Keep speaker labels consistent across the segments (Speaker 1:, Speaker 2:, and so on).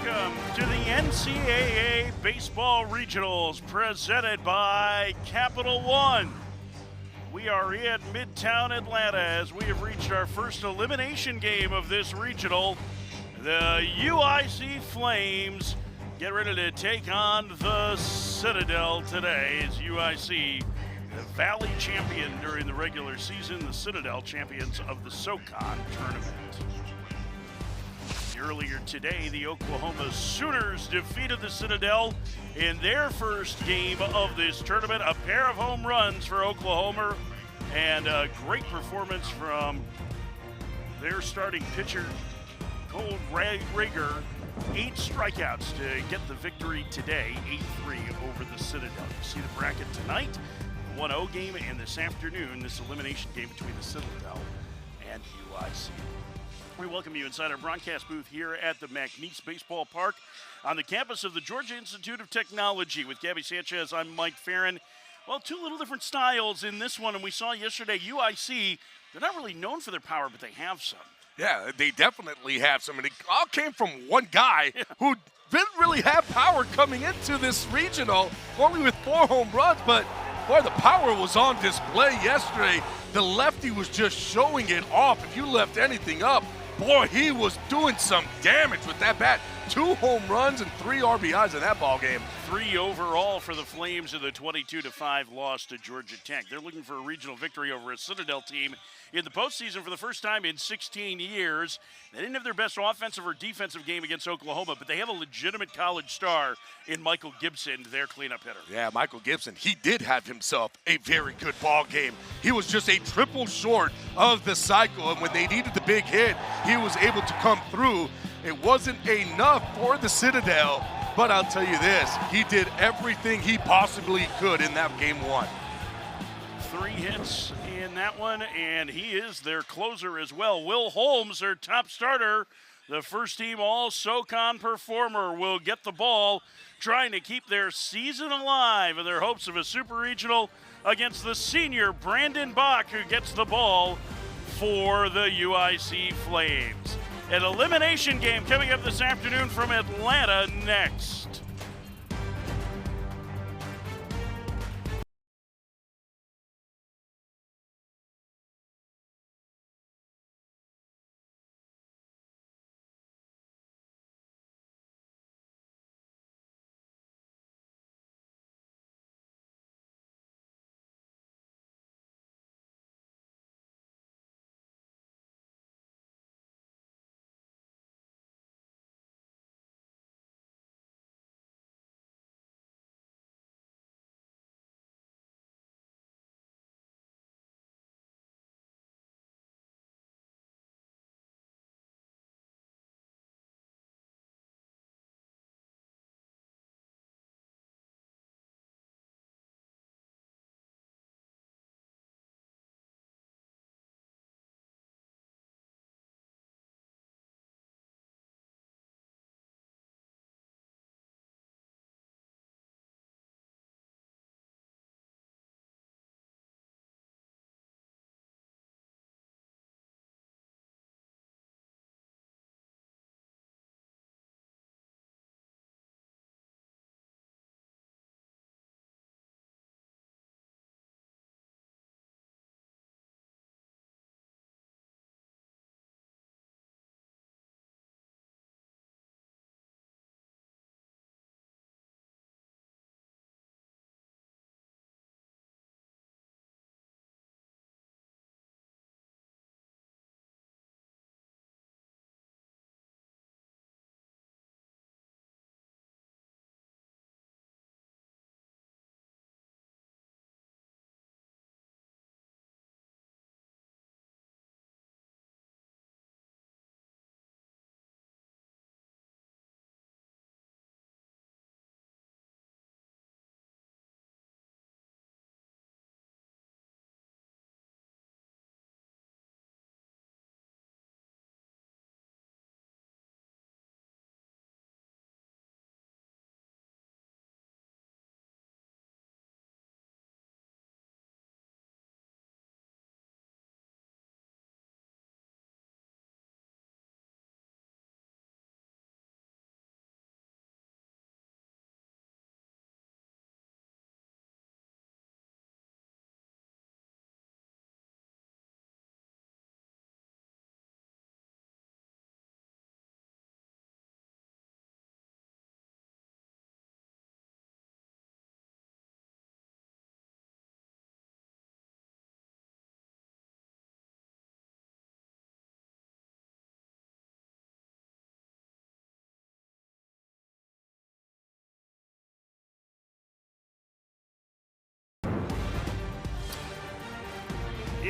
Speaker 1: Welcome to the NCAA Baseball Regionals presented by Capital One. We are in Midtown Atlanta as we have reached our first elimination game of this regional. The UIC Flames get ready to take on the Citadel today as UIC, the Valley champion during the regular season, the Citadel champions of the SoCon tournament. Earlier today, the Oklahoma Sooners defeated the Citadel in their first game of this tournament. A pair of home runs for Oklahoma and a great performance from their starting pitcher, Cole Rager. 8 strikeouts to get the victory today, 8-3 over the Citadel. You see the bracket tonight, the 1-0 game, and this afternoon, this elimination game between the Citadel and UIC. We welcome you inside our broadcast booth here at the McNeese Baseball Park on the campus of the Georgia Institute of Technology. With Gabby Sanchez, I'm Mike Farron. Well, two little different styles in this one, and we saw yesterday UIC, they're not really known for their power, but they have some.
Speaker 2: Yeah, they definitely have some, and it all came from one guy who didn't really have power coming into this regional, only with 4 home runs, but boy, the power was on display yesterday. The lefty was just showing it off. If you left anything up, boy, he was doing some damage with that bat. 2 home runs and 3 RBIs in that ball game.
Speaker 1: 3 overall for the Flames in the 22-5 loss to Georgia Tech. They're looking for a regional victory over a Citadel team in the postseason for the first time in 16 years. They didn't have their best offensive or defensive game against Oklahoma, but they have a legitimate college star in Michael Gibson, their cleanup hitter.
Speaker 2: Yeah, Michael Gibson, he did have himself a very good ball game. He was just a triple short of the cycle, and when they needed the big hit, he was able to come through. It wasn't enough for the Citadel, but I'll tell you this, he did everything he possibly could in that game 1.
Speaker 1: 3 hits in that one, and he is their closer as well. Will Holmes, their top starter, the first team All-SoCon performer, will get the ball, trying to keep their season alive in their hopes of a super regional against the senior Brandon Bach, who gets the ball for the UIC Flames. An elimination game coming up this afternoon from Atlanta next.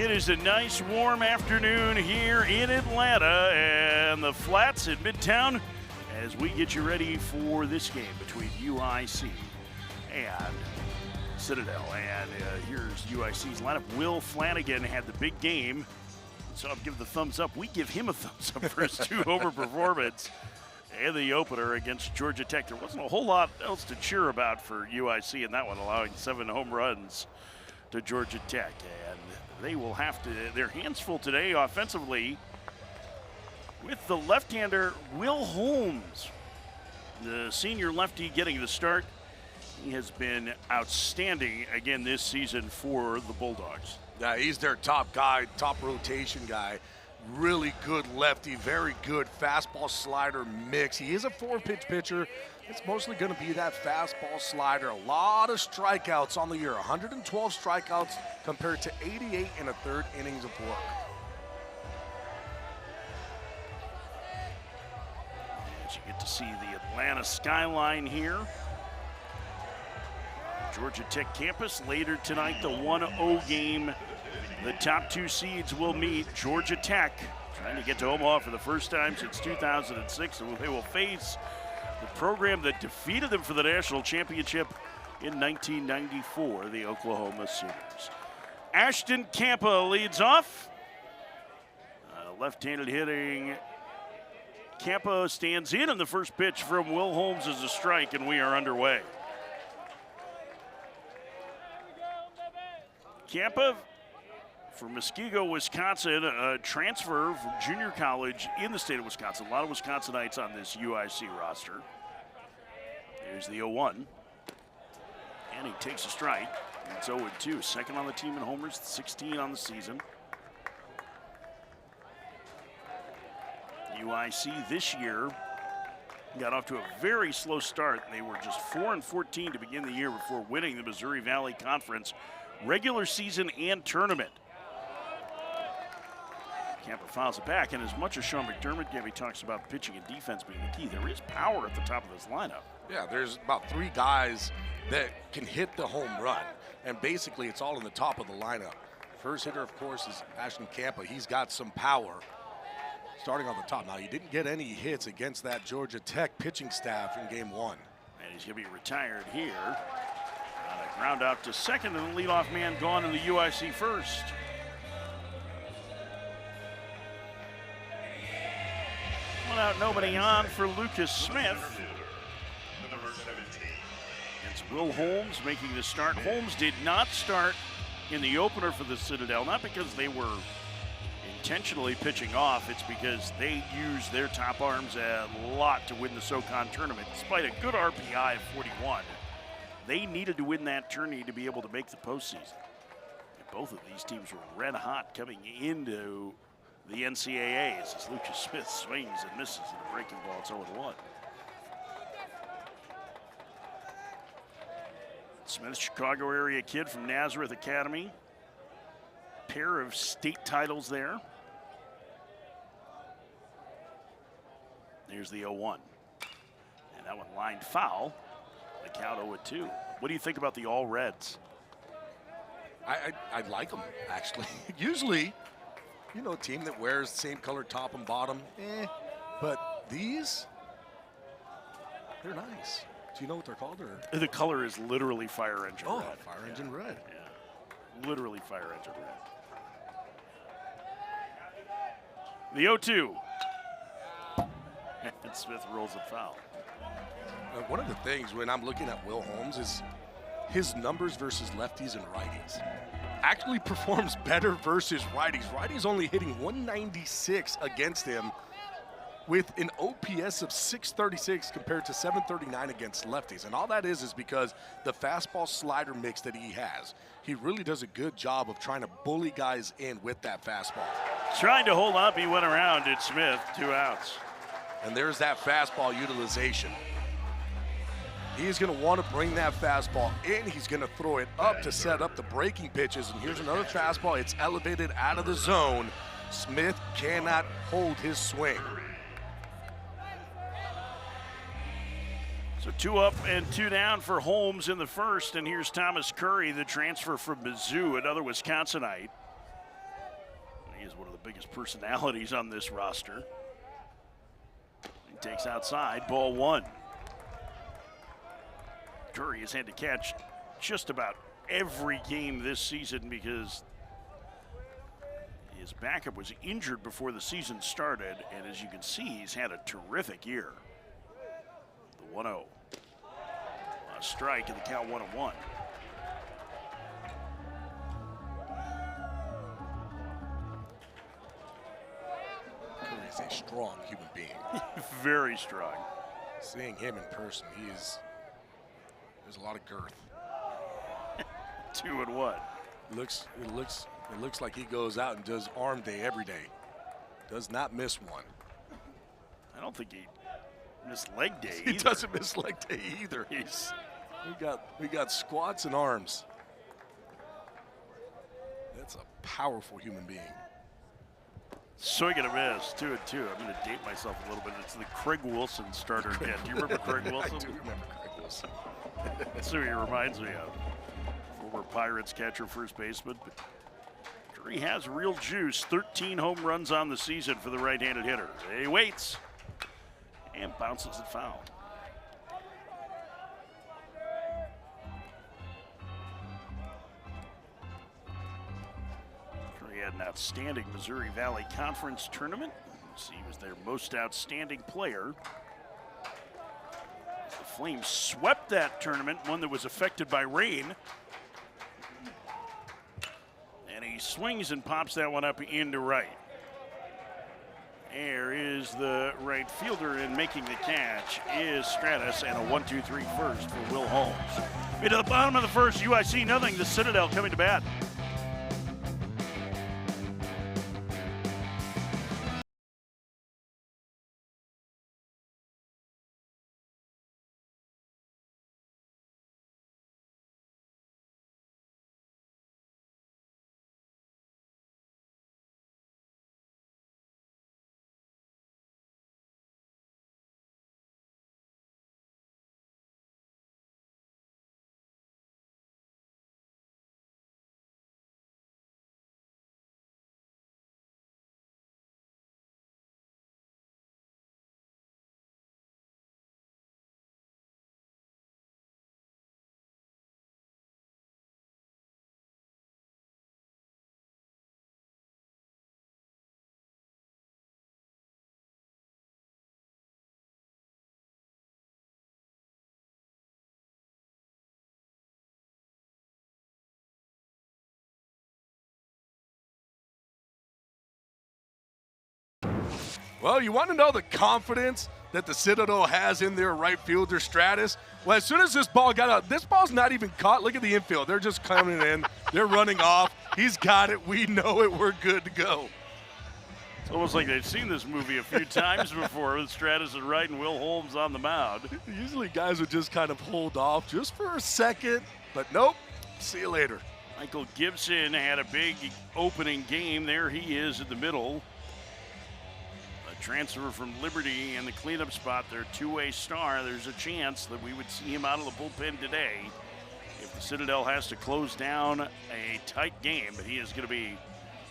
Speaker 1: It is a nice warm afternoon here in Atlanta and the Flats in Midtown as we get you ready for this game between UIC and Citadel. And here's UIC's lineup. Will Flanagan had the big game, so I'll give the thumbs up. We give him a thumbs up for his 2-homer performance in the opener against Georgia Tech. There wasn't a whole lot else to cheer about for UIC in that one, allowing 7 home runs to Georgia Tech. And they will have their hands full today offensively with the left-hander Will Holmes, the senior lefty getting the start. He has been outstanding again this season for the Bulldogs.
Speaker 2: Yeah, he's their top guy, top rotation guy. Really good lefty, very good fastball slider mix. He is a 4-pitch pitcher. It's mostly going to be that fastball slider. A lot of strikeouts on the year, 112 strikeouts compared to 88 in a third innings of work.
Speaker 1: As you get to see the Atlanta skyline here. Georgia Tech campus later tonight, the 1-0 game. The top 2 seeds will meet. Georgia Tech trying to get to Omaha for the first time since 2006, and they will face the program that defeated them for the national championship in 1994, the Oklahoma Sooners. Ashton Campa leads off. Left-handed hitting. Campa stands in, and the first pitch from Will Holmes is a strike, and we are underway. Campa from Muskego, Wisconsin, a transfer from junior college in the state of Wisconsin. A lot of Wisconsinites on this UIC roster. There's the 0-1. And he takes a strike. It's 0-2. Second on the team in homers, 16 on the season. UIC this year got off to a very slow start. They were just 4-14 to begin the year before winning the Missouri Valley Conference regular season and tournament. Campa fouls it back, and as much as Sean McDermott gave, he talks about pitching and defense being the key, there is power at the top of this lineup.
Speaker 2: Yeah, there's about 3 guys that can hit the home run, and basically it's all in the top of the lineup. First hitter, of course, is Ashton Campa. He's got some power starting on the top. Now, he didn't get any hits against that Georgia Tech pitching staff in game 1.
Speaker 1: And he's going to be retired here. A ground out to second, and the leadoff man gone in the UIC first. One out, nobody on for Lucas Smith. It's Will Holmes making the start. Holmes did not start in the opener for the Citadel, not because they were intentionally pitching off. It's because they used their top arms a lot to win the SoCon tournament. Despite a good RPI of 41, they needed to win that tourney to be able to make the postseason. And both of these teams were red hot coming into the NCAAs as Lucas Smith swings and misses in a breaking ball. It's 0-1. Smith, Chicago area kid from Nazareth Academy. Pair of state titles there. There's the 0-1. And that one lined foul. The count 0-2. What do you think about the All Reds?
Speaker 2: I like them, actually. Usually, you know, a team that wears the same color top and bottom, but these, they're nice. Do you know what they're called? Or?
Speaker 1: The color is literally fire engine red.
Speaker 2: Oh, fire engine red.
Speaker 1: Yeah, literally fire engine red. The 0-2. And Smith rolls a foul.
Speaker 2: One of the things when I'm looking at Will Holmes is his numbers versus lefties and righties. Actually performs better versus righties. Righties only hitting 196 against him with an OPS of 636 compared to 739 against lefties. And all that is because the fastball slider mix that he has. He really does a good job of trying to bully guys in with that fastball.
Speaker 1: Trying to hold up, he went around, did Smith, 2 outs.
Speaker 2: And there's that fastball utilization. He's going to want to bring that fastball in. He's going to throw it up to set up the breaking pitches. And here's another fastball. It's elevated out of the zone. Smith cannot hold his swing.
Speaker 1: So 2 up and 2 down for Holmes in the first. And here's Thomas Curry, the transfer from Mizzou, another Wisconsinite. one of the biggest personalities on this roster. He takes outside, ball one. Curry has had to catch just about every game this season because his backup was injured before the season started, and as you can see, he's had a terrific year. The 1-0. A strike and the count 1-1.
Speaker 2: Curry is a strong human being.
Speaker 1: Very strong.
Speaker 2: Seeing him in person, there's a lot of girth.
Speaker 1: 2-1.
Speaker 2: It looks like he goes out and does arm day every day. Does not miss one.
Speaker 1: I don't think he missed leg day
Speaker 2: He
Speaker 1: either.
Speaker 2: doesn't miss leg day either. We got squats and arms. That's a powerful human being.
Speaker 1: Swing and a miss, 2-2. I'm going to date myself a little bit. It's the Craig Wilson starter hit. Do you remember Craig Wilson?
Speaker 2: I do remember Craig Wilson.
Speaker 1: That's who he reminds me of. Former Pirates catcher, first baseman. But Curry has real juice. 13 home runs on the season for the right-handed hitter. He waits and bounces it foul. Curry had an outstanding Missouri Valley Conference tournament. He was their most outstanding player. The Flames swept that tournament, one that was affected by rain. And he swings and pops that one up into right. There is the right fielder, and making the catch is Stratus, and a 1-2-3 first for Will Holmes. Into the bottom of the first, UIC nothing, the Citadel coming to bat.
Speaker 2: Well, you want to know the confidence that the Citadel has in their right fielder, Stratus? Well, as soon as this ball got out, this ball's not even caught. Look at the infield. They're just coming in. They're running off. He's got it. We know it. We're good to go.
Speaker 1: It's almost like they've seen this movie a few times before with Stratus and Wright and Will Holmes on the mound.
Speaker 2: Usually guys would just kind of hold off just for a second, but nope. See you later.
Speaker 1: Michael Gibson had a big opening game. There he is in the middle. Transfer from Liberty in the cleanup spot, their two-way star. There's a chance that we would see him out of the bullpen today if the Citadel has to close down a tight game. But he is going to be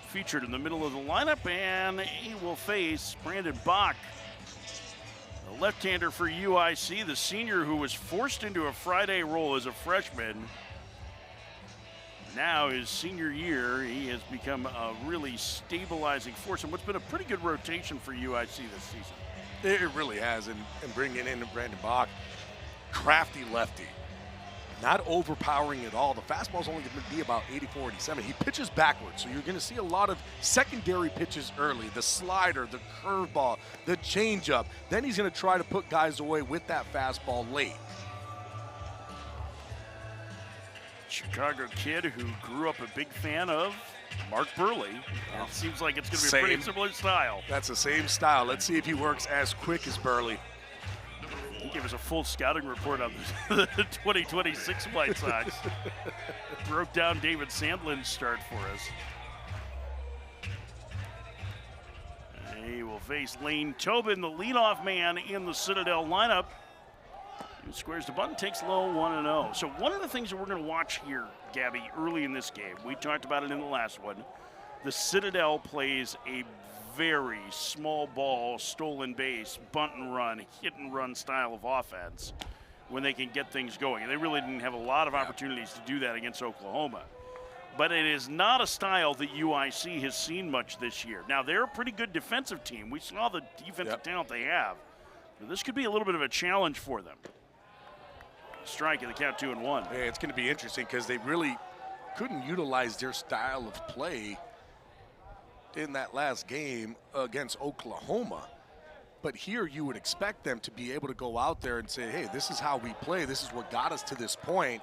Speaker 1: featured in the middle of the lineup, and he will face Brandon Bach, the left-hander for UIC, the senior who was forced into a Friday role as a freshman. Now his senior year, he has become a really stabilizing force, and what's been a pretty good rotation for UIC this season.
Speaker 2: It really has, and bringing in Brandon Bach, crafty lefty, not overpowering at all. The fastball's only going to be about 84, 87. He pitches backwards, so you're going to see a lot of secondary pitches early, the slider, the curveball, the changeup. Then he's going to try to put guys away with that fastball late.
Speaker 1: Chicago kid who grew up a big fan of Mark Burley. It seems like it's going to be a pretty similar style.
Speaker 2: That's the same style. Let's see if he works as quick as Burley.
Speaker 1: He gave us a full scouting report on the 2026 White Sox. Broke down David Sandlin's start for us. He will face Lane Tobin, the leadoff man in the Citadel lineup. He squares the bunt, takes low, 1-0. So one of the things that we're going to watch here, Gabby, early in this game, we talked about it in the last one, the Citadel plays a very small ball, stolen base, bunt and run, hit and run style of offense when they can get things going. And they really didn't have a lot of opportunities to do that against Oklahoma. But it is not a style that UIC has seen much this year. Now, they're a pretty good defensive team. We saw the defensive talent they have. But this could be a little bit of a challenge for them. Strike at the count 2-1.
Speaker 2: Yeah, it's going to be interesting because they really couldn't utilize their style of play in that last game against Oklahoma. But here you would expect them to be able to go out there and say, hey, this is how we play. This is what got us to this point.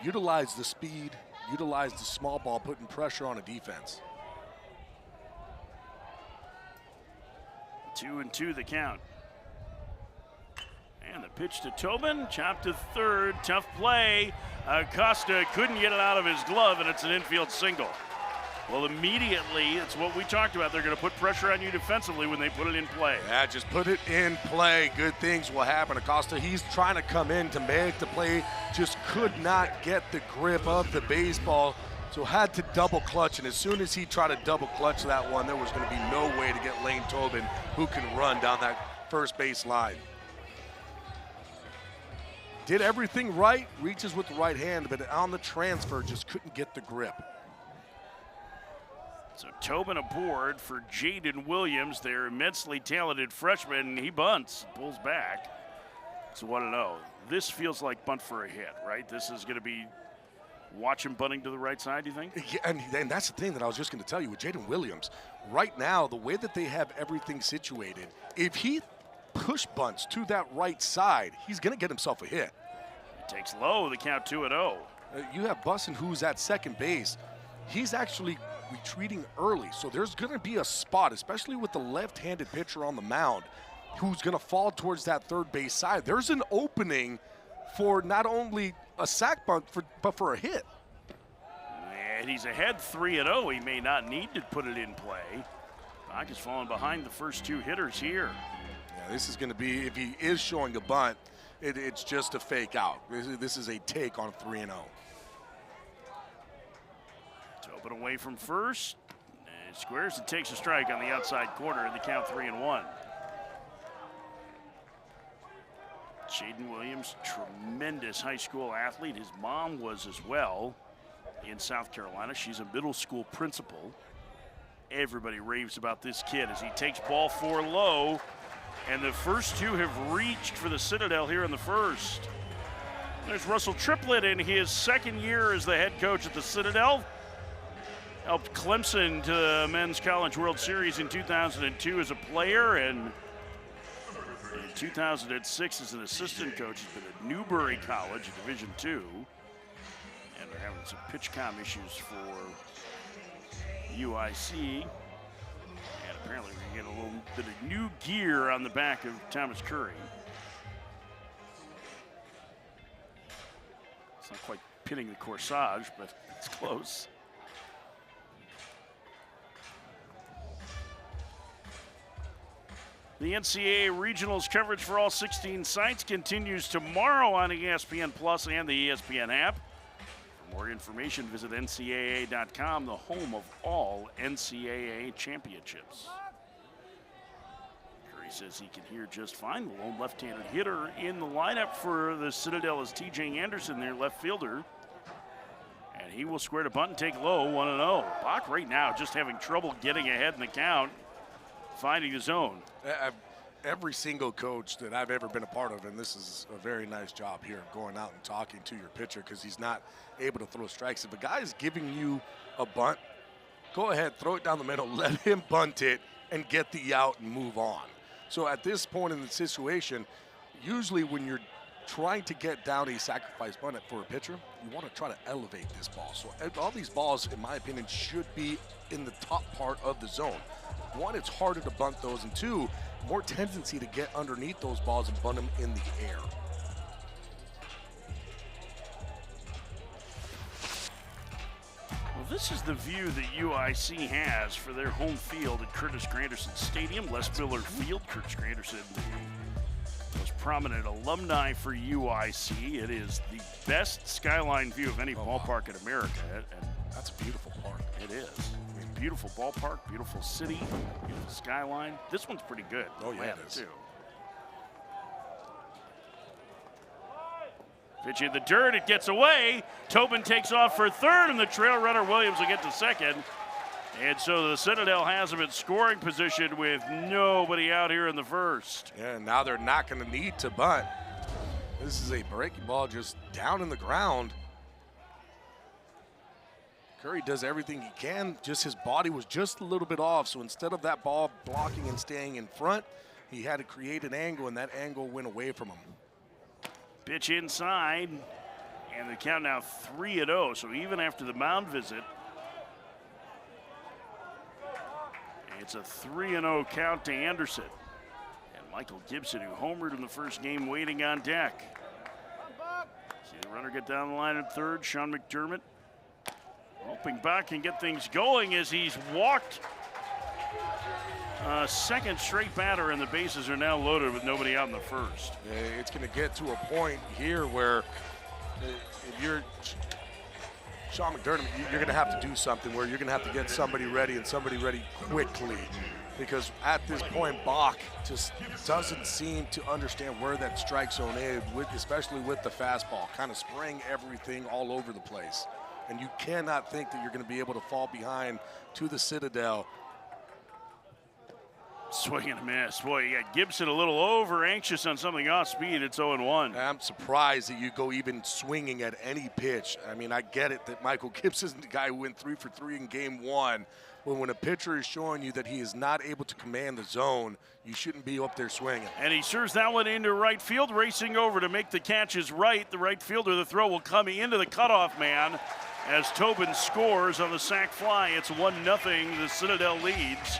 Speaker 2: Utilize the speed, utilize the small ball, putting pressure on a defense.
Speaker 1: 2-2 the count. And the pitch to Tobin, chopped to third, tough play. Acosta couldn't get it out of his glove, and it's an infield single. Well, immediately, it's what we talked about. They're going to put pressure on you defensively when they put it in play.
Speaker 2: Yeah, just put it in play. Good things will happen. Acosta, he's trying to come in to make the play, just could not get the grip of the baseball, so had to double clutch. And as soon as he tried to double clutch that one, there was going to be no way to get Lane Tobin, who can run down that first base line. Did everything right, reaches with the right hand, but on the transfer, just couldn't get the grip.
Speaker 1: So Tobin aboard for Jaden Williams, their immensely talented freshman. He bunts, pulls back. It's 1-0. This feels like bunt for a hit, right? This is going to be watch him bunting to the right side, do you think?
Speaker 2: Yeah, and that's the thing that I was just going to tell you with Jaden Williams. Right now, the way that they have everything situated, if he push bunts to that right side, he's going to get himself a hit.
Speaker 1: He takes low, the count 2-0.
Speaker 2: You have Bussin, who's at second base. He's actually retreating early, so there's going to be a spot, especially with the left-handed pitcher on the mound, who's going to fall towards that third base side. There's an opening for not only a sac bunt, but for a hit.
Speaker 1: And he's ahead 3-0. He may not need to put it in play. Bach is falling behind the first two hitters here.
Speaker 2: Yeah, this is going to be, if he is showing a bunt, it's just a fake out. This is a take on 3-0.
Speaker 1: Tobin away from first. And squares and takes a strike on the outside corner in the count 3-1. Jaden Williams, tremendous high school athlete. His mom was as well in South Carolina. She's a middle school principal. Everybody raves about this kid as he takes ball 4 low. And the first two have reached for the Citadel here in the first. There's Russell Triplett in his second year as the head coach at the Citadel. Helped Clemson to the Men's College World Series in 2002 as a player, and in 2006 as an assistant coach. He's been at Newberry College, Division II, and they're having some pitch comm issues for UIC. And apparently we're getting a little bit of new gear on the back of Thomas Curry. It's not quite pinning the corsage, but it's close. The NCAA Regionals coverage for all 16 sites continues tomorrow on ESPN Plus and the ESPN app. For more information, visit ncaa.com, the home of all NCAA championships. Curry says he can hear just fine. The lone left-handed hitter in the lineup for the Citadel is TJ Anderson, their left fielder. And he will square to bunt and take low, 1-0. Bach right now just having trouble getting ahead in the count, finding the zone.
Speaker 2: Every single coach that I've ever been a part of, and this is a very nice job here, going out and talking to your pitcher because he's not able to throw strikes. If a guy is giving you a bunt, go ahead, throw it down the middle, let him bunt it, and get the out and move on. So at this point in the situation, usually when you're trying to get down a sacrifice bunt for a pitcher, you want to try to elevate this ball. So all these balls, in my opinion, should be in the top part of the zone. One, it's harder to bunt those, and two, more tendency to get underneath those balls and bunt them in the air.
Speaker 1: Well, this is the view that UIC has for their home field at Curtis Granderson Stadium. Les Miller Field. Curtis Granderson, the most prominent alumni for UIC. It is the best skyline view of any ballpark in America. And
Speaker 2: that's a beautiful park.
Speaker 1: It is. I mean, beautiful ballpark, beautiful city, beautiful skyline. This one's pretty good.
Speaker 2: Oh, yeah,
Speaker 1: Atlanta,
Speaker 2: it is.
Speaker 1: too. Pitch in the dirt, it gets away. Tobin takes off for third, and the trail runner Williams will get to second. And so the Citadel has him in scoring position with nobody out here in the first.
Speaker 2: Yeah, now they're not going to need to bunt. This is a breaking ball just down in the ground. Curry does everything he can, just his body was just a little bit off, so instead of that ball blocking and staying in front, he had to create an angle, and that angle went away from him.
Speaker 1: Pitch inside, and the count now 3-0, so even after the mound visit, it's a 3-0 count to Anderson. And Michael Gibson, who homered in the first game, waiting on deck. See the runner get down the line at third, Sean McDermott hoping back and get things going as he's walked a second straight batter, and the bases are now loaded with nobody out in the first.
Speaker 2: It's going to get to a point here where if you're Sean McDermott, you're going to have to do something where you're going to have to get somebody ready and somebody ready quickly, because at this point Bach just doesn't seem to understand where that strike zone is, especially with the fastball, kind of spraying everything all over the place. And you cannot think that you're going to be able to fall behind to the Citadel.
Speaker 1: Swing and a miss. Boy, you got Gibson a little over anxious on something off speed. It's 0-1.
Speaker 2: I'm surprised that you go even swinging at any pitch. I mean, I get it that Michael Gibson's the guy who went 3 for 3 in game one. But when a pitcher is showing you that he is not able to command the zone, you shouldn't be up there swinging.
Speaker 1: And he serves that one into right field, racing over to make the catch is right. The right fielder, the throw will come into the cutoff man as Tobin scores on the sac fly. It's 1-0. The Citadel leads.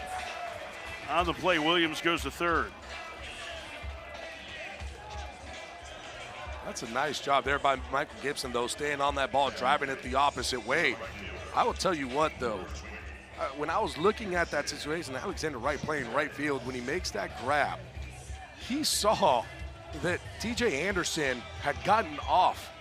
Speaker 1: On the play, Williams goes to third.
Speaker 2: That's a nice job there by Michael Gibson, though, staying on that ball, driving it the opposite way. I will tell you what, though, when I was looking at that situation, Alexander Wright playing right field, when he makes that grab, he saw that TJ Anderson had gotten off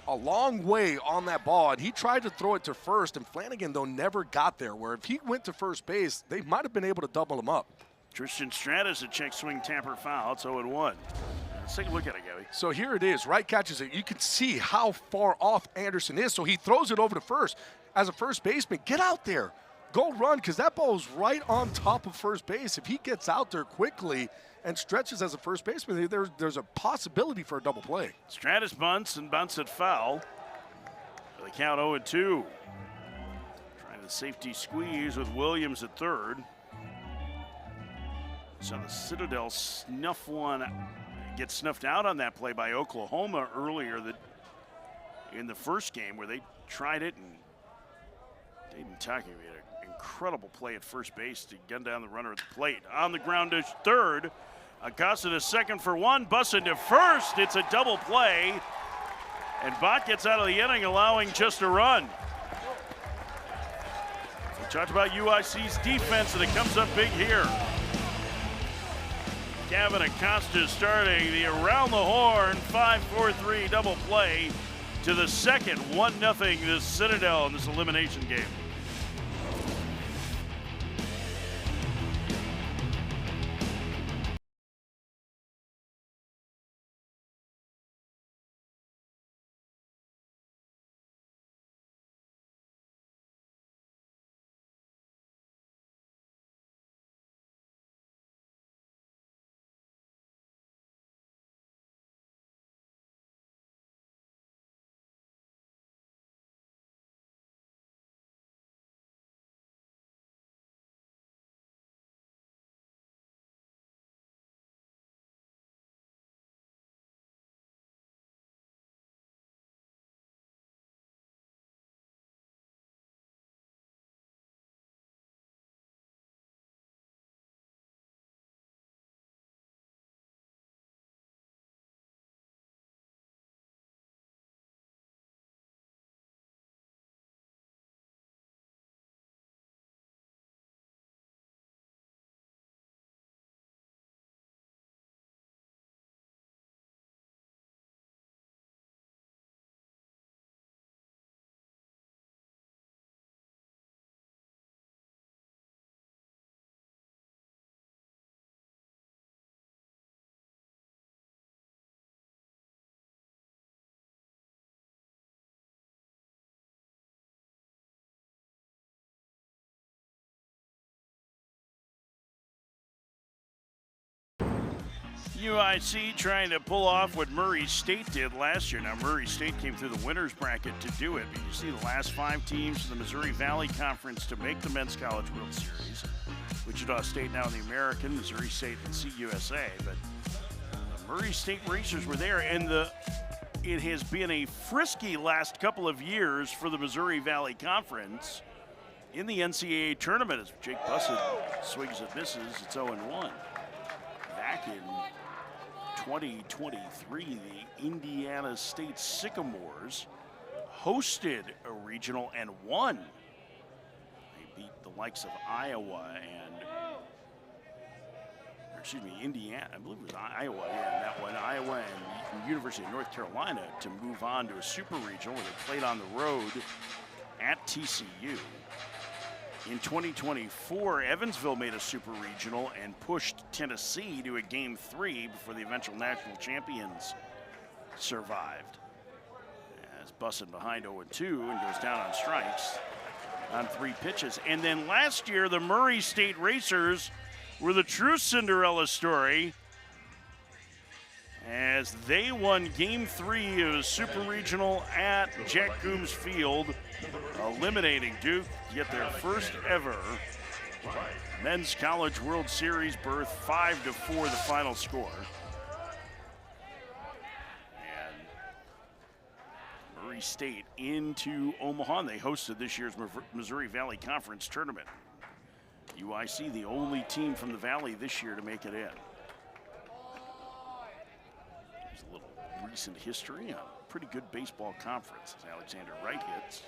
Speaker 2: a long way on that ball, and he tried to throw it to first, and Flanagan, though, never got there, where if he went to first base, they might have been able to double him up.
Speaker 1: Tristan Stratus, a check swing tamper foul. It's 0-1. Let's take a look at it, Gabby.
Speaker 2: So here it is. Wright catches it. You can see how far off Anderson is, so he throws it over to first. As a first baseman, get out there. Go run, because that ball is right on top of first base. If he gets out there quickly and stretches as a first baseman, there's a possibility for a double play.
Speaker 1: Stratus bunts and bunts it foul. So the count 0-2. Trying the safety squeeze with Williams at third. So the Citadel gets snuffed out on that play by Oklahoma earlier in the first game, where they tried it, and Dayton Tucker made an incredible play at first base to gun down the runner at the plate. On the ground to third. Acosta to second for one, Bussin to first. It's a double play, and Bott gets out of the inning, allowing just a run. We talked about UIC's defense, and it comes up big here. Gavin Acosta starting the around the horn 5-4-3 double play to the second 1-0 the Citadel in this elimination game. UIC trying to pull off what Murray State did last year. Now, Murray State came through the winner's bracket to do it, but you see the last 5 teams in the Missouri Valley Conference to make the Men's College World Series. Wichita State now in the American, Missouri State and CUSA, but the Murray State Racers were there, and it has been a frisky last couple of years for the Missouri Valley Conference in the NCAA tournament as Jake Bussett swings and misses. It's 0-1. Back in 2023, the Indiana State Sycamores hosted a regional and won. They beat the likes of Indiana, I believe it was Iowa, yeah, in that one. Iowa and the University of North Carolina to move on to a super regional where they played on the road at TCU. In 2024, Evansville made a super regional and pushed Tennessee to a Game 3 before the eventual national champions survived. As Bussin behind 0-2 and goes down on strikes on 3 pitches. And then last year, the Murray State Racers were the true Cinderella story as they won Game 3 of a super regional at Jack Coombs Field, eliminating Duke to get their first ever Men's College World Series berth, 5-4 the final score. And Murray State into Omaha, and they hosted this year's Missouri Valley Conference tournament. UIC, the only team from the Valley this year to make it in. There's a little recent history on a pretty good baseball conference as Alexander Wright hits.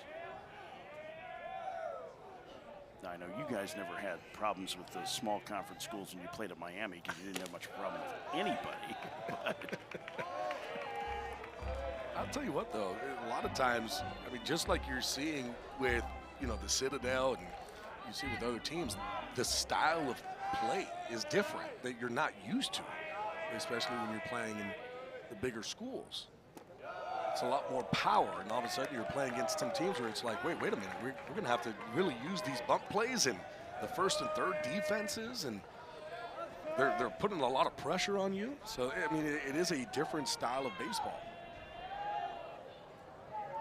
Speaker 1: Now, I know you guys never had problems with the small conference schools when you played at Miami because you didn't have much problem with anybody.
Speaker 2: I'll tell you what, though, a lot of times, I mean, just like you're seeing with, the Citadel and you see with other teams, the style of play is different that you're not used to, especially when you're playing in the bigger schools. It's a lot more power, and all of a sudden you're playing against some teams where it's like, wait a minute, we're going to have to really use these bump plays and the first and third defenses, and they're putting a lot of pressure on you. So, I mean, it is a different style of baseball.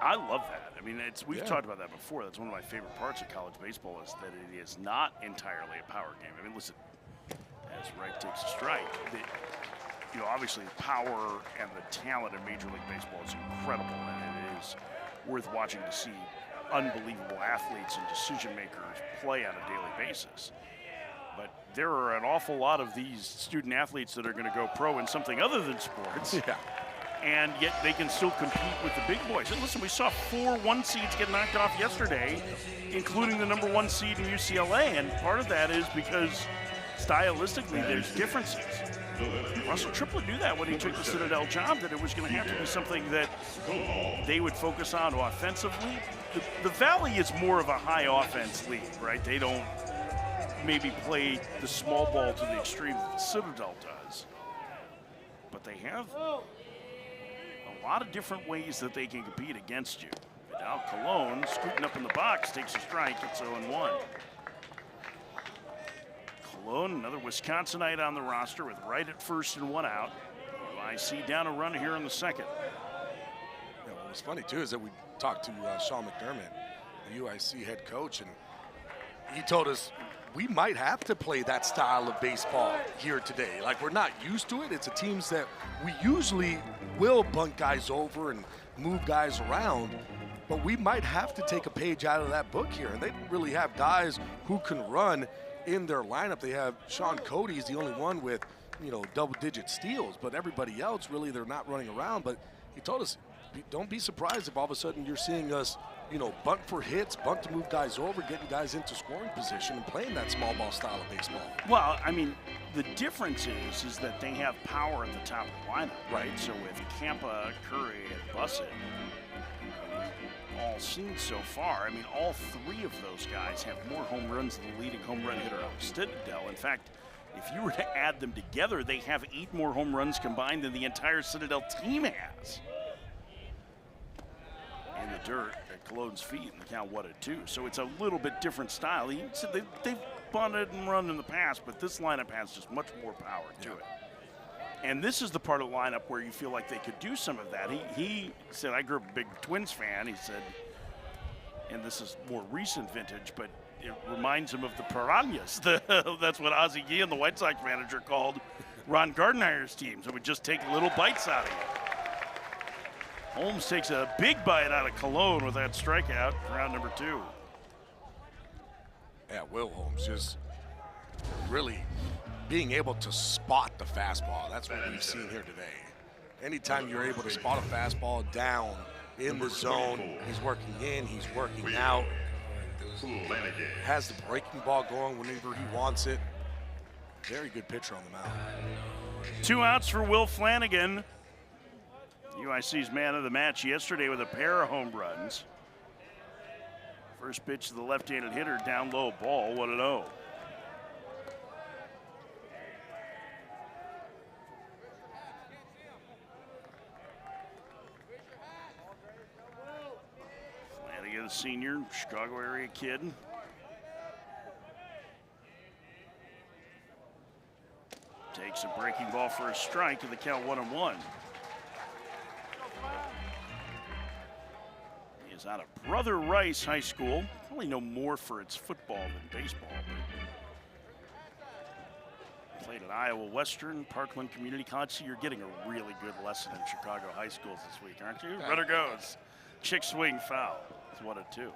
Speaker 1: I love that. I mean, we've talked about that before. That's one of my favorite parts of college baseball is that it is not entirely a power game. I mean, listen, as Wright takes a strike, obviously the power and the talent in Major League Baseball is incredible, and it is worth watching to see unbelievable athletes and decision makers play on a daily basis. But there are an awful lot of these student athletes that are going to go pro in something other than sports.
Speaker 2: Yeah.
Speaker 1: And yet they can still compete with the big boys. And listen, we saw 4 1 seeds get knocked off yesterday, including the number 1 seed in UCLA. And part of that is because stylistically there's differences. Russell Triplett knew that when he took the Citadel job, that it was going to have to be something that they would focus on offensively. The Valley is more of a high offense league, right? They don't maybe play the small ball to the extreme that the Citadel does. But they have a lot of different ways that they can compete against you. Vidal Colon, scooting up in the box, takes a strike. It's 0-1. Colon, another Wisconsinite on the roster with Wright at first and 1 out. UIC down a run here in the second.
Speaker 2: Yeah, what's funny, too, is that we talked to Sean McDermott, the UIC head coach, and he told us we might have to play that style of baseball here today. Like, we're not used to it. It's a teams that we usually will bunt guys over and move guys around, but we might have to take a page out of that book here. And they don't really have guys who can run in their lineup. They have Sean Cody's the only one with, double-digit steals, but everybody else, really, they're not running around. But he told us, don't be surprised if all of a sudden you're seeing us, bunt for hits, bunt to move guys over, getting guys into scoring position and playing that small ball style of baseball.
Speaker 1: Well, I mean, the difference is that they have power at the top of the lineup, right? So with Campa, Curry, and Bussett, all seen so far, I mean, all 3 of those guys have more home runs than the leading home run hitter out of Citadel. In fact, if you were to add them together, they have 8 more home runs combined than the entire Citadel team has. In the dirt at Cologne's feet, and the count 1-2. So it's a little bit different style. They've bunted and run in the past, but this lineup has just much more power to it. And this is the part of the lineup where you feel like they could do some of that. He said, I grew up a big Twins fan. He said, and this is more recent vintage, but it reminds him of the Piranhas. That's what Ozzie Guillen, the White Sox manager, called Ron Gardenhire's teams. It would just take little bites out of you. Holmes takes a big bite out of Cologne with that strikeout for round number 2.
Speaker 2: Yeah, Will Holmes just really being able to spot the fastball. That's what we've seen here today. Anytime you're able to spot a fastball down in the zone, he's working in, he's working out. Has the breaking ball going whenever he wants it. Very good pitcher on the mound.
Speaker 1: 2 outs for Will Flanagan. UIC's man of the match yesterday with a pair of home runs. First pitch to the left-handed hitter, down low, ball, 1-0. Flanagan, senior, Chicago area kid. Takes a breaking ball for a strike to the count 1-1. He is out of Brother Rice High School. Probably no more for its football than baseball. But played at Iowa Western, Parkland Community College. So you're getting a really good lesson in Chicago high schools this week, aren't you? Runner goes. Chick swing foul. It's 1-2.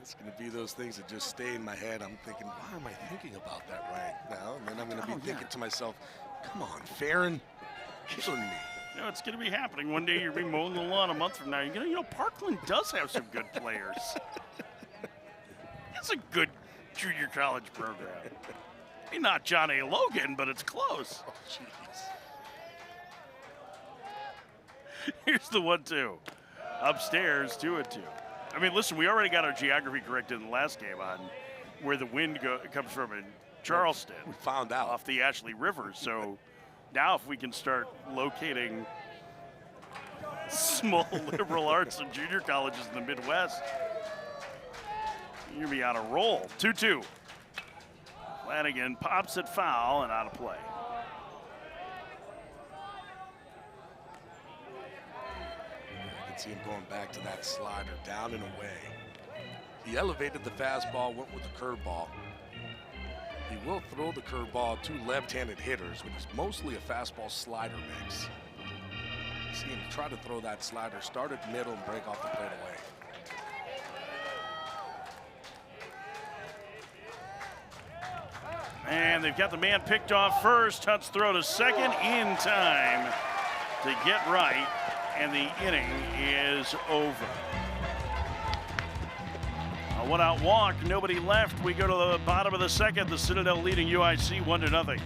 Speaker 2: It's going to be those things that just stay in my head. I'm thinking, why am I thinking about that right now? And then I'm going to be thinking to myself, come on, Farron, killing me.
Speaker 1: You know, it's going to be happening. One day you'll be mowing the lawn a month from now. You're going to, Parkland does have some good players. It's a good junior college program. Maybe not John A. Logan, but it's close.
Speaker 2: Oh, jeez.
Speaker 1: Here's the 1-2. Upstairs, 2-2. I mean, listen, we already got our geography corrected in the last game on where the wind comes from in Charleston.
Speaker 2: We found out.
Speaker 1: Off the Ashley River. So now if we can start locating small liberal arts and junior colleges in the Midwest, you're going to be on a roll. 2-2. Flanagan pops it foul and out of play.
Speaker 2: See him going back to that slider, down and away. He elevated the fastball, went with the curveball. He will throw the curveball to left-handed hitters, but it's mostly a fastball slider mix. See him try to throw that slider, start at the middle and break off the plate away.
Speaker 1: And they've got the man picked off first. Hunt's throw to second in time to get right. And the inning is over. A 1-out walk, nobody left. We go to the bottom of the second. The Citadel leading UIC 1-0.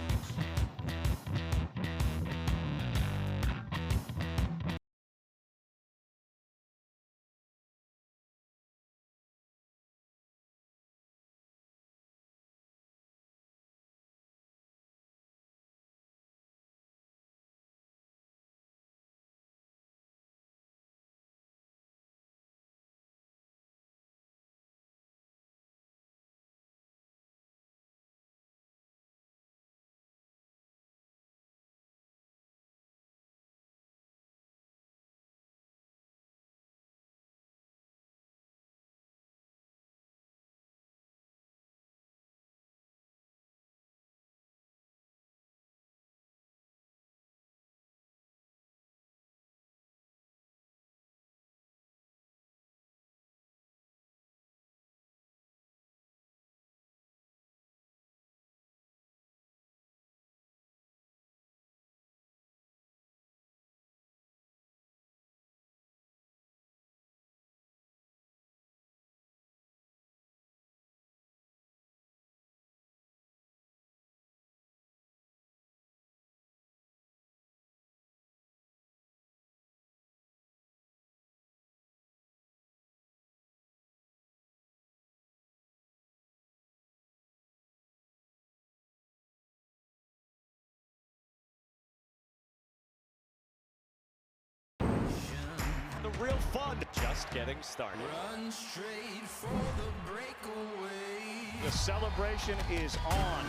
Speaker 3: Real fun, just getting started.
Speaker 4: Run straight for the breakaway.
Speaker 3: The celebration is on.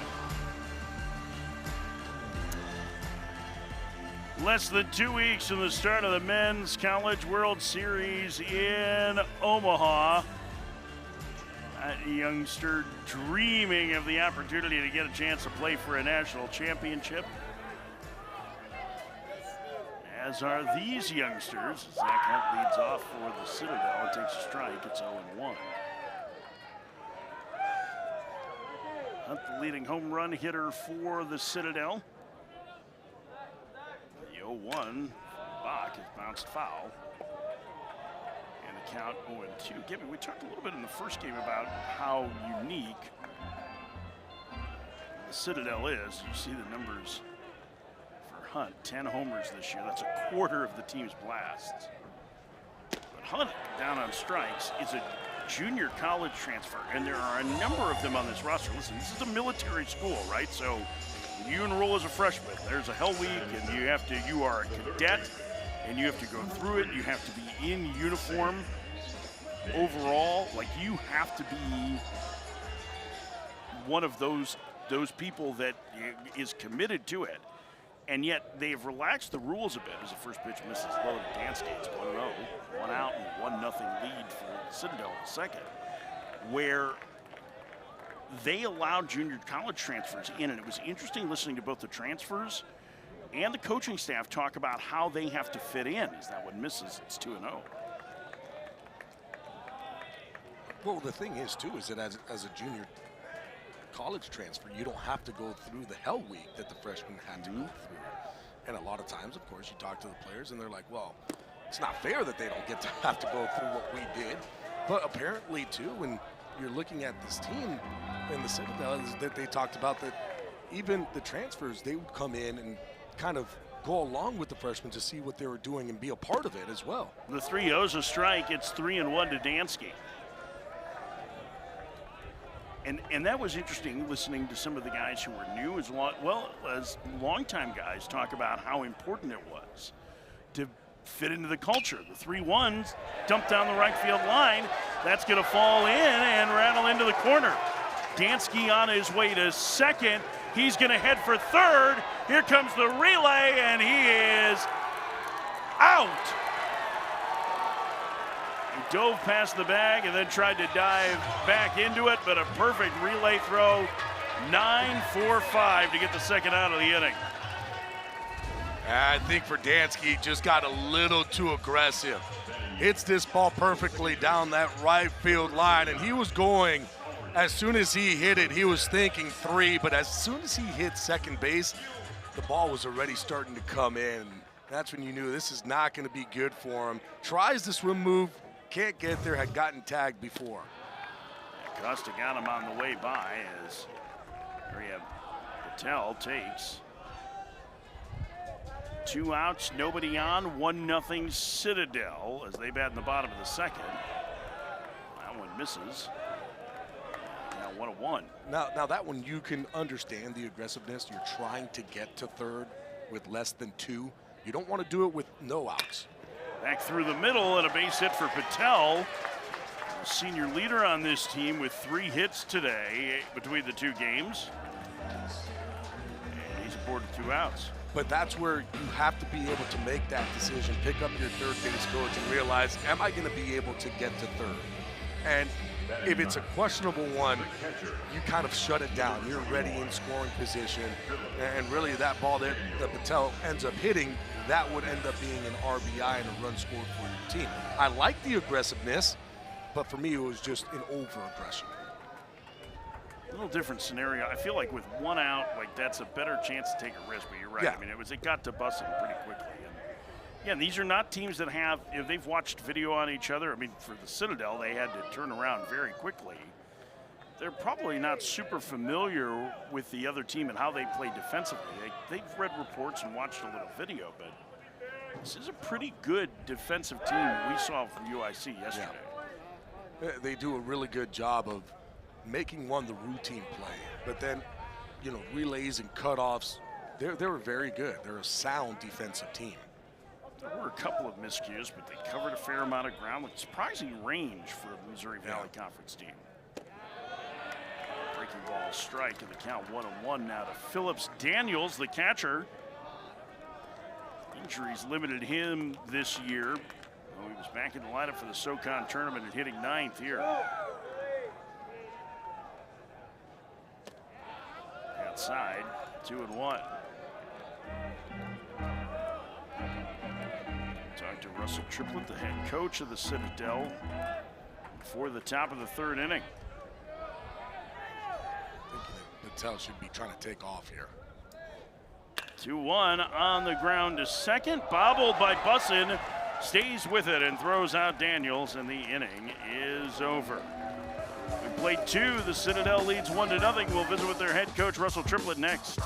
Speaker 1: Less than 2 weeks from the start of the Men's College World Series in Omaha. That youngster dreaming of the opportunity to get a chance to play for a national championship. As are these youngsters. Zach Hunt leads off for the Citadel and takes a strike. It's 0-1. Hunt, the leading home run hitter for the Citadel. The 0-1 Bach is bounced foul. And the count 0-2. Gibby, we talked a little bit in the first game about how unique the Citadel is. You see the numbers for Hunt, 10 homers this year. That's a quarter of the team's blasts. But Hunt, down on strikes, is a junior college transfer, and there are a number of them on this roster. Listen, this is a military school, right? So when you enroll as a freshman, there's a hell week, and you are a cadet, and you have to go through it. You have to be in uniform overall. Like, you have to be one of those people that is committed to it. And yet they've relaxed the rules a bit as the first pitch misses low to Dansky. It's 1-0, 1 out and 1-0 lead for Citadel in the second, where they allowed junior college transfers in. And it was interesting listening to both the transfers and the coaching staff talk about how they have to fit in. As that one misses, it's 2-0.
Speaker 2: Well, the thing is, too, is that as a junior college transfer, you don't have to go through the hell week that the freshmen had to go through. And a lot of times, of course, you talk to the players and they're like, well, it's not fair that they don't get to have to go through what we did. But apparently, too, when you're looking at this team in the Citadel, is that they talked about that even the transfers, they would come in and kind of go along with the freshmen to see what they were doing and be a part of it as well.
Speaker 1: The 3-0's a strike. It's 3-1 to Dansky. And that was interesting, listening to some of the guys who were new as well as longtime guys talk about how important it was to fit into the culture. The 3-1s dumped down the right field line. That's going to fall in and rattle into the corner. Dansky on his way to second. He's going to head for third. Here comes the relay, and he is out. He dove past the bag and then tried to dive back into it, but a perfect relay throw. 9-4-5 to get the second out of the inning.
Speaker 2: I think for Dansky, just got a little too aggressive. Hits this ball perfectly down that right field line, and he was going, as soon as he hit it, he was thinking 3, but as soon as he hit second base, the ball was already starting to come in. That's when you knew this is not going to be good for him. Tries the swim move, can't get there, had gotten tagged before.
Speaker 1: Costa got him on the way by as Patel takes 2 outs, nobody on, 1-0 Citadel as they bat in the bottom of the second. That one misses. Now 1-1.
Speaker 2: Now that one you can understand the aggressiveness. You're trying to get to third with less than 2. You don't want to do it with no outs.
Speaker 1: Back through the middle and a base hit for Patel. Senior leader on this team with 3 hits today between the 2 games. And he's aboard 2 outs.
Speaker 2: But that's where you have to be able to make that decision, pick up your third base coach and realize, am I going to be able to get to third? And if it's a questionable one, you kind of shut it down. You're ready in scoring position. And really that ball that Patel ends up hitting, that would end up being an RBI and a run scored for your team. I like the aggressiveness, but for me it was just an over-aggression.
Speaker 1: A little different scenario. I feel like with 1 out, like that's a better chance to take a risk, but you're right.
Speaker 2: Yeah.
Speaker 1: I mean, it got to busting pretty quickly. And yeah, these are not teams that have, if they've watched video on each other, I mean, for the Citadel, they had to turn around very quickly. They're probably not super familiar with the other team and how they play defensively. They've read reports and watched a little video, but this is a pretty good defensive team we saw from UIC yesterday.
Speaker 2: Yeah. They do a really good job of making the routine play, but then, relays and cutoffs, they were very good. They're a sound defensive team.
Speaker 1: There were a couple of miscues, but they covered a fair amount of ground with surprising range for a Missouri Valley Conference team. Breaking ball strike, and the count 1-1 now to Phillips Daniels, the catcher. Injuries limited him this year. Well, he was back in the lineup for the SoCon tournament and hitting 9th here. Outside, 2-1. Talk to Russell Triplett, the head coach of the Citadel, before the top of the 3rd inning.
Speaker 2: Patel should be trying to take off here.
Speaker 1: 2-1 on the ground to second, bobbled by Bussin, stays with it and throws out Daniels, and the inning is over. We played 2, the Citadel leads 1-0. We'll visit with their head coach, Russell Triplett, next.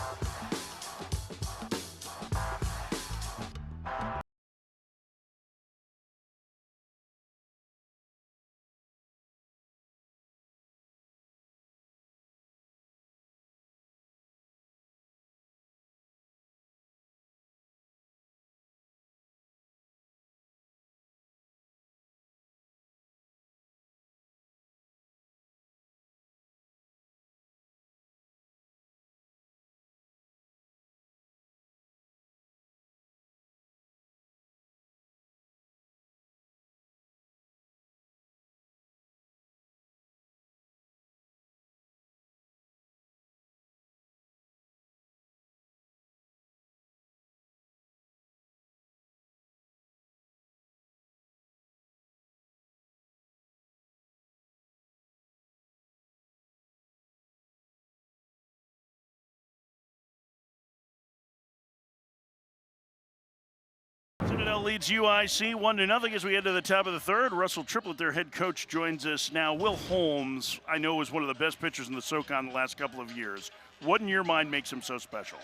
Speaker 1: Citadel leads UIC 1-0 as we head to the top of the 3rd. Russell Triplett, their head coach, joins us now. Will Holmes, I know, is one of the best pitchers in the SoCon the last couple of years. What in your mind makes him so special?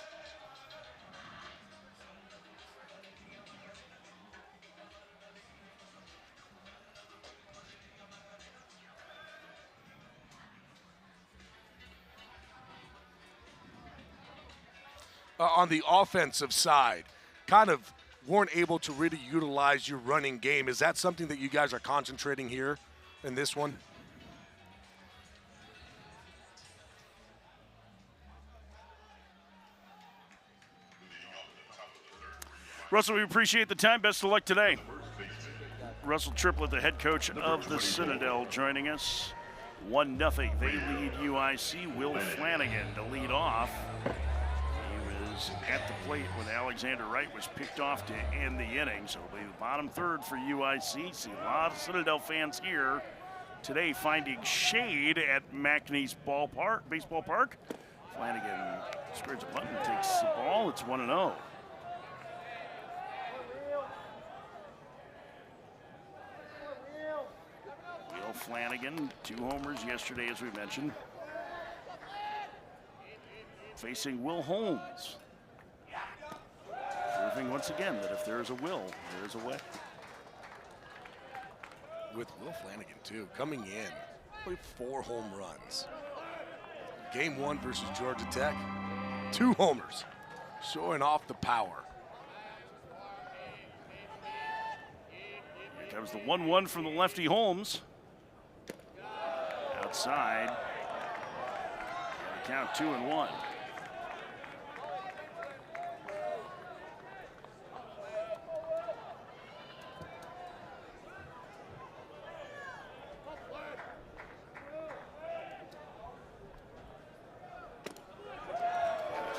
Speaker 2: On the offensive side, kind of weren't able to really utilize your running game. Is that something that you guys are concentrating here in this one?
Speaker 1: Russell, we appreciate the time. Best of luck today. Russell Triplett, the head coach of the Citadel, joining us. 1-0. They lead UIC. Will Flanagan to lead off. At the plate when Alexander Wright was picked off to end the inning. So it'll be the bottom 3rd for UIC. See a lot of Citadel fans here today finding shade at McNeese Baseball Park. Flanagan squares a button, takes the ball. It's 1-0. Will Flanagan, 2 homers yesterday, as we mentioned. Facing Will Holmes. Proving once again that if there is a will, there is a way.
Speaker 2: With Will Flanagan, too, coming in, played 4 home runs. Game 1 versus Georgia Tech, 2 homers, showing off the power.
Speaker 1: Here comes the 1-1 from the lefty Holmes. Outside. Count 2-1.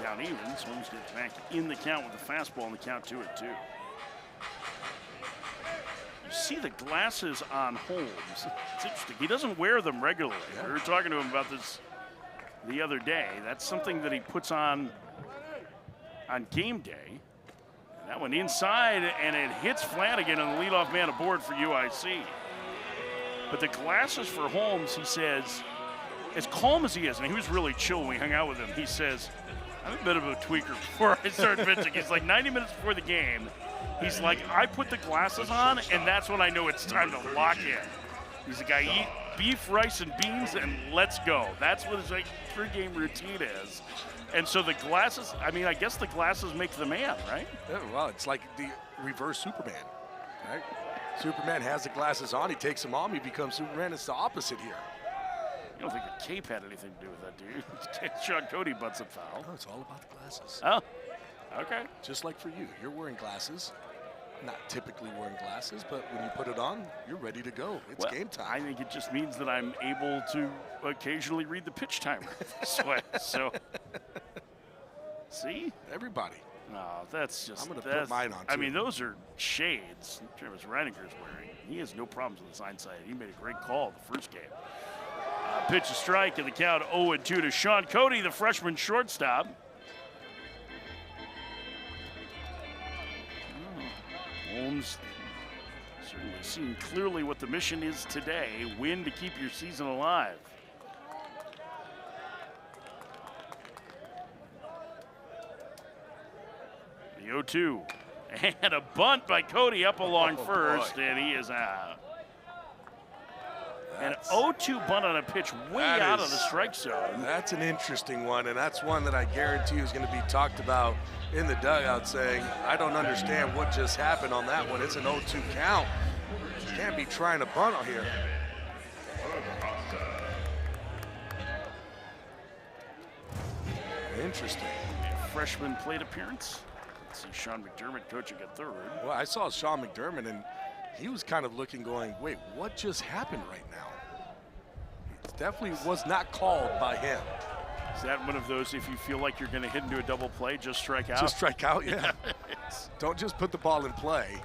Speaker 1: Count evens. Holmes gets back in the count with the fastball, and the count 2-2. You see the glasses on Holmes. It's interesting. He doesn't wear them regularly. We were talking to him about this the other day. That's something that he puts on game day. That one inside, and it hits Flanagan, and the leadoff man aboard for UIC. But the glasses for Holmes, he says, as calm as he is, and he was really chill when we hung out with him, he says, I'm a bit of a tweaker before I start pitching. He's like 90 minutes before the game. He's like, I put the glasses on, and that's when I know it's time to lock in. He's a guy, eat beef, rice, and beans, and let's go. That's what his pregame routine is. And so the glasses, I mean, I guess the glasses make the man, right?
Speaker 2: Yeah, well, it's like the reverse Superman, right? Superman has the glasses on, he takes them off, he becomes Superman. It's the opposite here.
Speaker 1: You don't think the cape had anything to do with that, do you? Sean Cody butts a foul.
Speaker 2: No, it's all about the glasses.
Speaker 1: Oh, Okay.
Speaker 2: Just like for you, you're wearing glasses. Not typically wearing glasses, but when you put it on, you're ready to go. It's
Speaker 1: Well,
Speaker 2: game time.
Speaker 1: I think it just means that I'm able to occasionally read the pitch timer this way. So, see?
Speaker 2: Everybody.
Speaker 1: No, that's just.
Speaker 2: I'm gonna put mine on,
Speaker 1: I
Speaker 2: too.
Speaker 1: mean, those are shades Travis Reininger's wearing. He has no problems with his hindsight. He made a great call the first game. Pitch a strike, and the count 0-2 to Sean Cody, the freshman shortstop. Holmes certainly seeing clearly what the mission is today. Win to keep your season alive. The 0-2. And a bunt by Cody up along first,
Speaker 2: boy.
Speaker 1: and he is out. An
Speaker 2: That's-
Speaker 1: 0-2 bunt on a pitch way
Speaker 2: That
Speaker 1: out of
Speaker 2: is-
Speaker 1: the strike zone.
Speaker 2: That's an interesting one, and that's one that I guarantee is going to be talked about in the dugout saying, I don't understand what just happened on that one. It's an 0-2 count. Can't be trying to bunt on here. Interesting.
Speaker 1: Freshman plate appearance. Let's see Sean McDermott coaching at third.
Speaker 2: Well, I saw Sean McDermott, and he was kind of looking going, wait, what just happened right now? It definitely was not called by him.
Speaker 1: Is that one of those, if you feel like you're going to hit into a double play, just strike out?
Speaker 2: Just strike out, yeah. Don't just put the ball in play.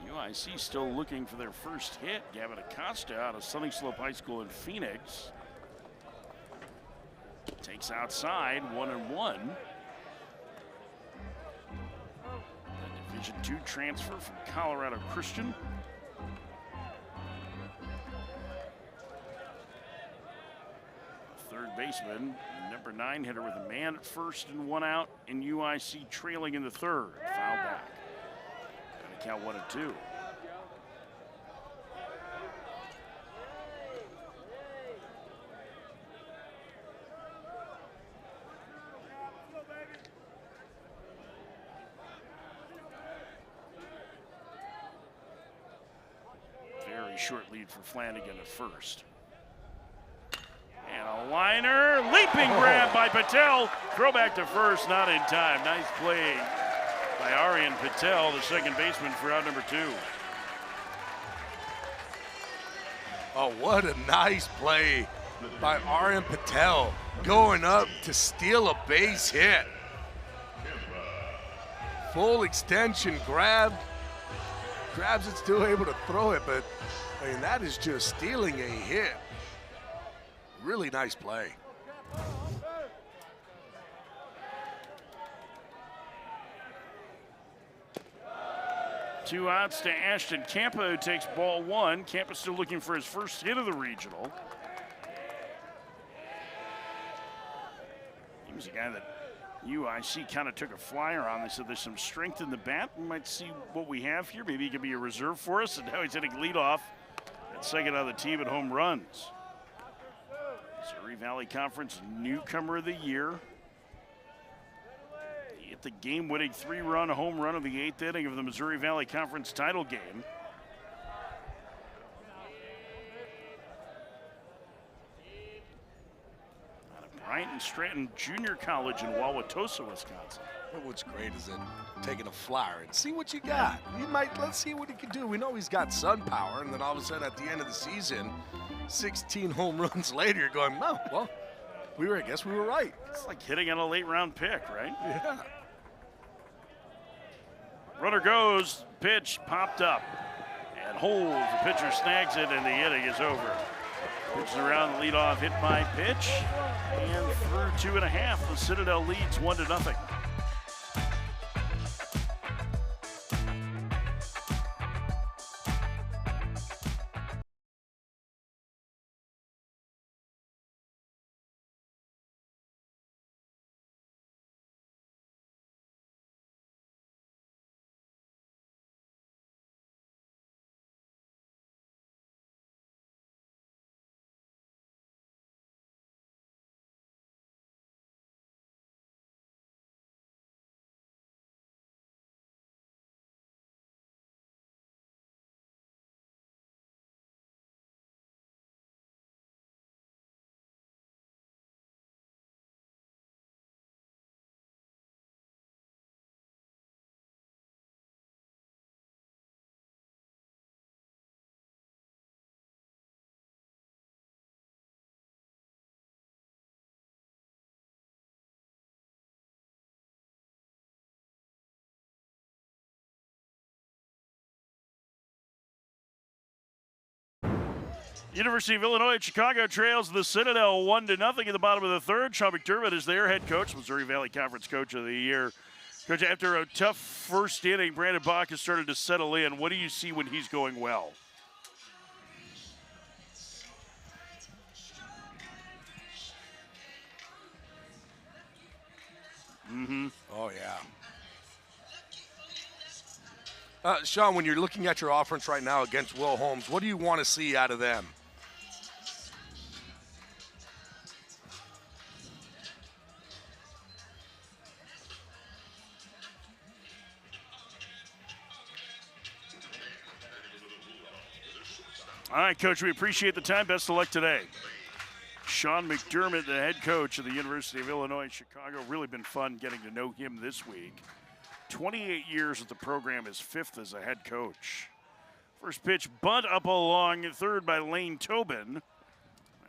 Speaker 1: UIC still looking for their first hit. Gavin Acosta out of Sunny Slope High School in Phoenix. Takes outside, 1-1. A Division II transfer from Colorado Christian. Third baseman, number 9 hitter with a man at first and 1 out, and UIC trailing in the third. Foul back. Gonna count 1-2. Very short lead for Flanagan at first. And a liner, leaping grab by Patel. Throw back to first, not in time. Nice play by Aryan Patel, the second baseman for out number 2.
Speaker 2: Oh, what a nice play by Aryan Patel, going up to steal a base hit. Full extension grab, grabs it, still able to throw it, but I mean, that is just stealing a hit. Really nice play.
Speaker 1: Two outs to Ashton Campa, who takes ball 1. Campa still looking for his first hit of the regional. He was a guy that UIC kind of took a flyer on. They said there's some strength in the bat. We might see what we have here. Maybe he could be a reserve for us. And now he's hitting leadoff at second on the team at home runs. Missouri Valley Conference newcomer of the year. He hit the game-winning 3-run home run of the 8th inning of the Missouri Valley Conference title game. Out of Bryant and Stratton Junior College in Wauwatosa, Wisconsin.
Speaker 2: But what's great is that taking a flyer and see what you got. Let's see what he can do. We know he's got sun power, and then all of a sudden at the end of the season, 16 home runs later, you're going, no, well, I guess we were right.
Speaker 1: It's like hitting on a late-round pick, right?
Speaker 2: Yeah.
Speaker 1: Runner goes, pitch popped up, and holds. The pitcher snags it, and the inning is over. Pitches around the leadoff hit by pitch, and through 2.5, the Citadel leads 1-0. University of Illinois at Chicago trails the Citadel 1-0 in the bottom of the third. Sean McDermott is their head coach, Missouri Valley Conference Coach of the Year. Coach, after a tough first inning, Brandon Bach has started to settle in. What do you see when he's going well?
Speaker 2: Oh, yeah. Sean, when you're looking at your offense right now against Will Holmes, what do you want to see out of them?
Speaker 1: All right, Coach, we appreciate the time. Best of luck today. Sean McDermott, the head coach of the University of Illinois Chicago. Really been fun getting to know him this week. 28 years at the program, his fifth as a head coach. First pitch, bunt up along third by Lane Tobin,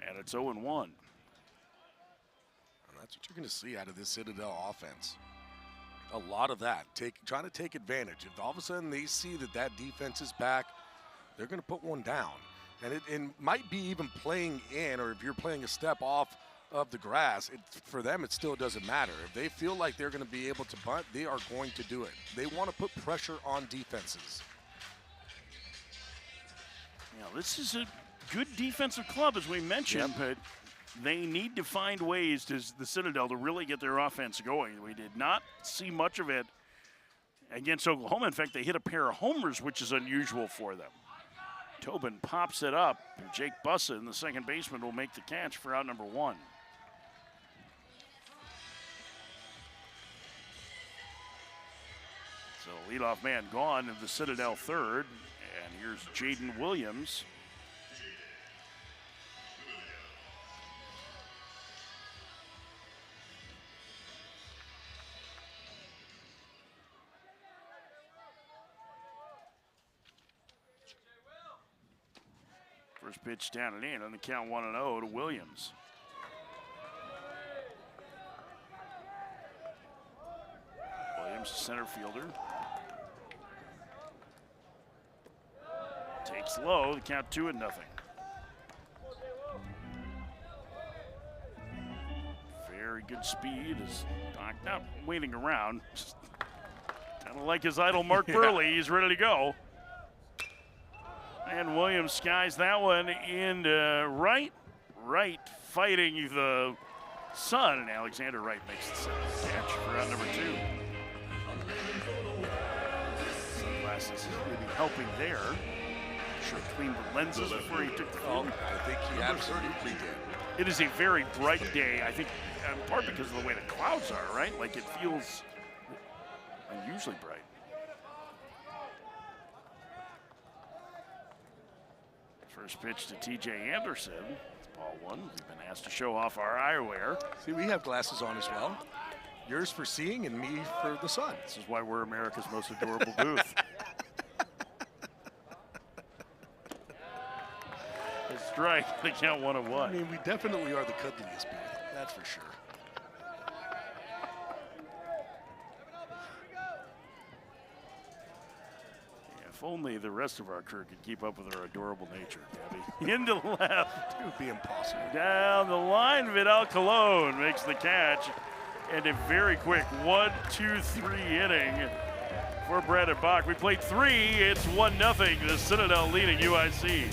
Speaker 1: and it's 0-1.
Speaker 2: And that's what you're going to see out of this Citadel offense. A lot of that, trying to take advantage. If all of a sudden they see that defense is back, they're going to put one down. And it might be even playing in, or if you're playing a step off of the grass, for them it still doesn't matter. If they feel like they're going to be able to bunt, they are going to do it. They want to put pressure on defenses.
Speaker 1: Now, this is a good defensive club, as we mentioned, but they need to find ways, the Citadel, to really get their offense going. We did not see much of it against Oklahoma. In fact, they hit a pair of homers, which is unusual for them. Tobin pops it up, and Jake Bussin, the second baseman, will make the catch for out number 1. So leadoff man gone in the Citadel third, and here's Jaden Williams. First pitch down and in on the count 1-0 to Williams. Williams, center fielder. Takes low, the count 2-0. Very good speed is not waiting around. Kind of like his idol Mark Burley, he's ready to go. And Williams skies that one in right, fighting the sun. And Alexander Wright makes the catch for out number 2. Sunglasses maybe helping there. Should have cleaned the lenses before he took the field.
Speaker 2: I think he absolutely did.
Speaker 1: It is a very bright day, I think, in part because of the way the clouds are, right? Like it feels unusually bright. First pitch to TJ Anderson. It's ball 1. We've been asked to show off our eyewear.
Speaker 2: See, we have glasses on as well. Yours for seeing and me for the sun.
Speaker 1: This is why we're America's most adorable booth. It's right. They count 1-1.
Speaker 2: I mean, we definitely are the cuddliest booth. That's for sure.
Speaker 1: If only the rest of our crew could keep up with our adorable nature, Gabby. Into left.
Speaker 2: It would be impossible.
Speaker 1: Down the line, Vidal Colon makes the catch. And a very quick 1-2-3 inning for Brandon Bach. We played 3. It's 1-0. The Citadel leading UIC.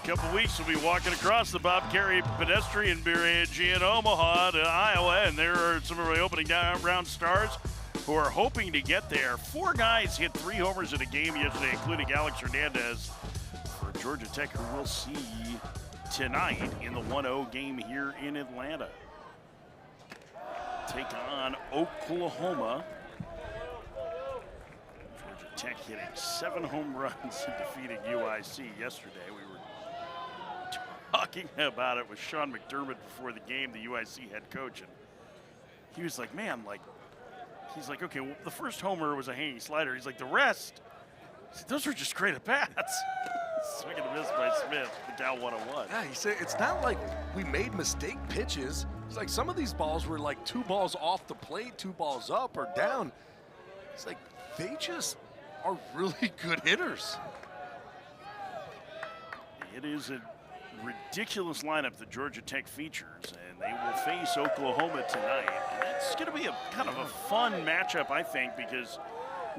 Speaker 1: couple weeks, we'll be walking across the Bob Carey pedestrian bridge in Omaha to Iowa, and there are some of the opening round stars who are hoping to get there. 4 guys hit 3 homers in a game yesterday, including Alex Hernandez for Georgia Tech, who we'll see tonight in the 1-0 game here in Atlanta. Take on Oklahoma. Georgia Tech hitting 7 home runs and defeating UIC yesterday. We were talking about it with Sean McDermott before the game, the UIC head coach, and he was like, man, like, he's like, okay, well, the first homer was a hanging slider. He's like, the rest, those were just great at-bats. Swing and a miss by Smith, down 1-1.
Speaker 2: Yeah, he said it's not like we made mistake pitches. It's like some of these balls were like 2 balls off the plate, 2 balls up or down. It's like they just are really good hitters.
Speaker 1: It is a ridiculous lineup that Georgia Tech features, and they will face Oklahoma tonight. And it's going to be a kind of a fun matchup, I think, because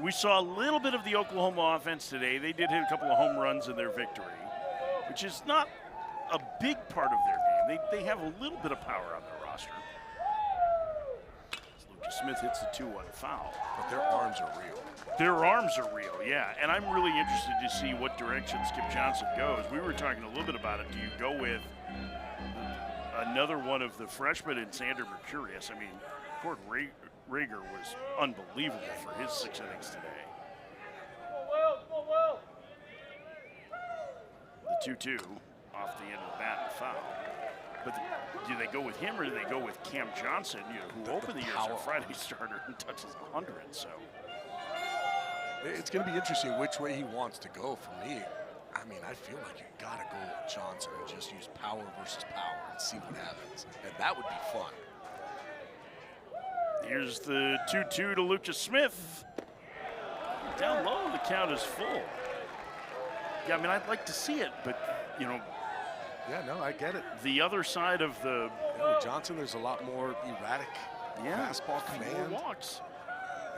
Speaker 1: we saw a little bit of the Oklahoma offense today. They did hit a couple of home runs in their victory, which is not a big part of their game. They have a little bit of power on their roster. Lucas Smith hits the 2-1 foul.
Speaker 2: But their arms are real.
Speaker 1: Their arms are real, yeah. And I'm really interested to see what direction Skip Johnson goes. We were talking a little bit about it. Do you go with another one of the freshmen in Sander Mercurius? I mean, Gordon Rager was unbelievable for his 6 innings today. The 2-2 off the end of the bat and foul. But do they go with him or do they go with Cam Johnson, who opened the year as a Friday starter and touches 100? So
Speaker 2: it's going to be interesting which way he wants to go. For me, I mean, I feel like you got to go with Johnson and just use power versus power and see what happens, and that would be fun.
Speaker 1: Here's the 2-2 to Lucas Smith. Down low, the count is full. Yeah, I mean, I'd like to see it, but,
Speaker 2: Yeah, no, I get it.
Speaker 1: the other side of the
Speaker 2: With Johnson, there's a lot more erratic fastball command.
Speaker 1: More walks.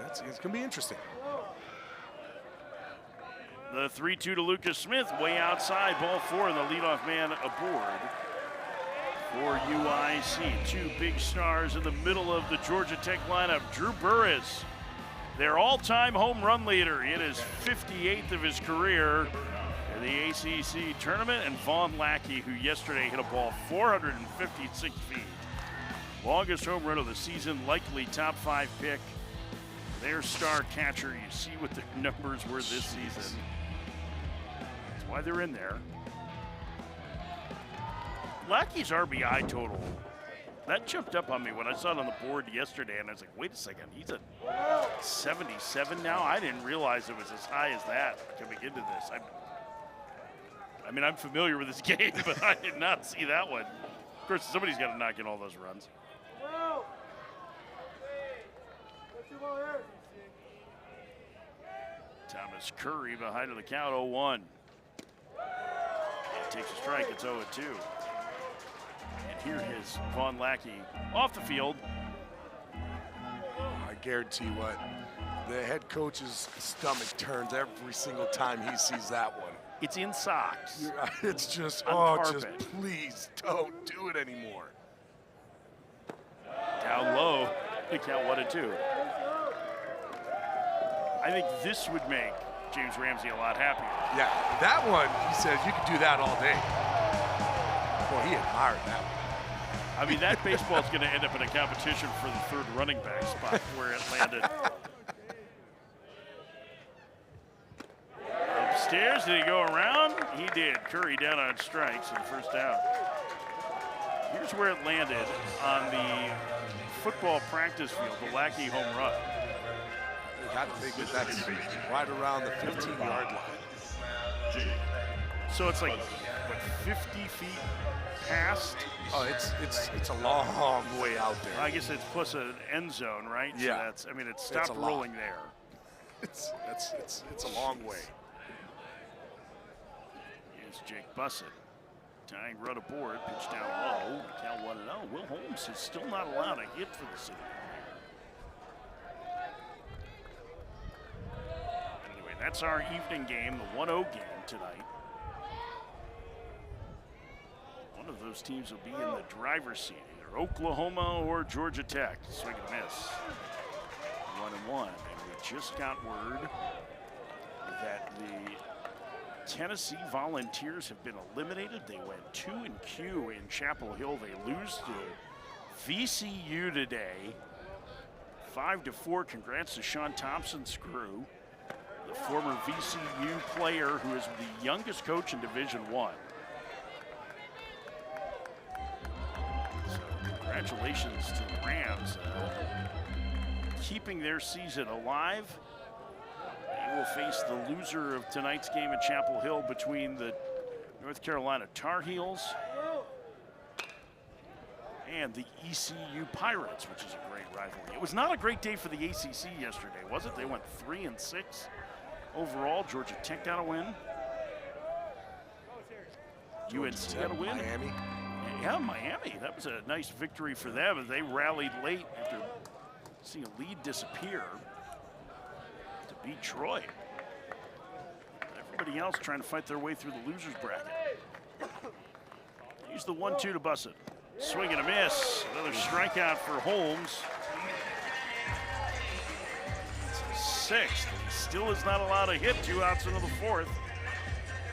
Speaker 2: It's going to be interesting.
Speaker 1: The 3-2 to Lucas Smith, way outside, ball 4, and the leadoff man aboard for UIC. 2 big stars in the middle of the Georgia Tech lineup. Drew Burris, their all-time home run leader. It is 58th of his career in the ACC tournament. And Vaughn Lackey, who yesterday hit a ball 456 feet. Longest home run of the season, likely top 5 pick. Their star catcher, you see what their numbers were this season. That's why they're in there. Lackey's RBI total, that jumped up on me when I saw it on the board yesterday, and I was like, wait a second, he's at 77 now? I didn't realize it was as high as that coming into this. I mean, I'm familiar with this game, but I did not see that one. Of course, somebody's got to knock in all those runs. Thomas Curry behind the count, 0-1. He takes a strike, it's 0-2. And here is Vaughn Lackey off the field.
Speaker 2: I guarantee what, the head coach's stomach turns every single time he sees that one.
Speaker 1: It's in socks.
Speaker 2: It's just,
Speaker 1: carpet.
Speaker 2: just please don't do it anymore.
Speaker 1: Down low, they count 1-2. I think this would make James Ramsey a lot happier.
Speaker 2: Yeah, that one, he says, you can do that all day. Boy, he admired that one.
Speaker 1: I mean, that baseball's going to end up in a competition for the 3rd running back spot where it landed. Upstairs, did he go around? He did. Curry down on strikes in the first out. Here's where it landed on the football practice field, the Lackey home run.
Speaker 2: You got to think that that's right around the 15-yard line.
Speaker 1: So it's like, what, 50 feet past?
Speaker 2: Oh, it's a long way out there.
Speaker 1: I guess it's plus an end zone, right?
Speaker 2: Yeah.
Speaker 1: So that's, I mean, it stopped rolling there.
Speaker 2: It's a long way.
Speaker 1: Here's Jake Bussett. Tying run aboard, pitch down low. Count 1-0. Will Holmes is still not allowed a hit for the Citadel. Anyway, that's our evening game, the 1-0 game tonight. One of those teams will be in the driver's seat, either Oklahoma or Georgia Tech. Swing and a miss. 1-1. And we just got word that the Tennessee Volunteers have been eliminated. They went 2-Q in Chapel Hill. They lose to VCU today, 5-4. Congrats to Sean Thompson's crew, the former VCU player who is the youngest coach in Division I. So congratulations to the Rams, keeping their season alive. They will face the loser of tonight's game at Chapel Hill between the North Carolina Tar Heels and the ECU Pirates, which is a great rivalry. It was not a great day for the ACC yesterday, was it? They went 3-6 overall. Georgia Tech got a win. UNC got a win.
Speaker 2: Miami.
Speaker 1: Yeah, Miami. That was a nice victory for them as they rallied late after seeing a lead disappear to beat Troy. Everybody else trying to fight their way through the loser's bracket. Use the 1-2 to bust it. Swing and a miss. Another strikeout for Holmes. It's his sixth. He still is not allowed to hit 2 outs into the 4th.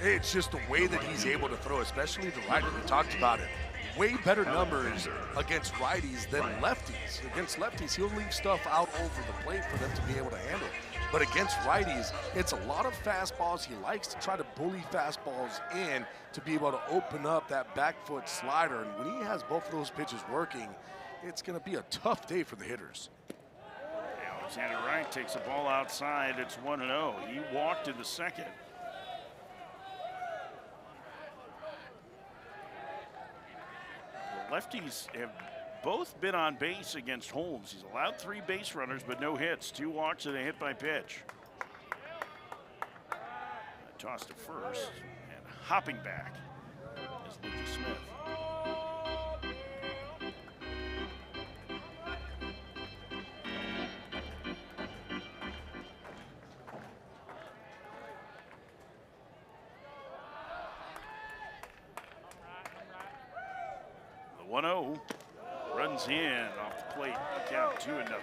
Speaker 2: It's just the way that he's able to throw, especially the righty. We talked about it. Way better numbers against righties than lefties. Against lefties, he'll leave stuff out over the plate for them to be able to handle. But against righties, it's a lot of fastballs. He likes to try to bully fastballs in to be able to open up that back foot slider. And when he has both of those pitches working, it's going to be a tough day for the hitters.
Speaker 1: Alexander Wright takes the ball outside. It's 1-0. He walked in the second. The lefties have both been on base against Holmes. He's allowed 3 base runners, but no hits. 2 walks and a hit by pitch. Toss to first, and hopping back is Lucas Smith. The 1-0 runs in off the plate. Count 2-0.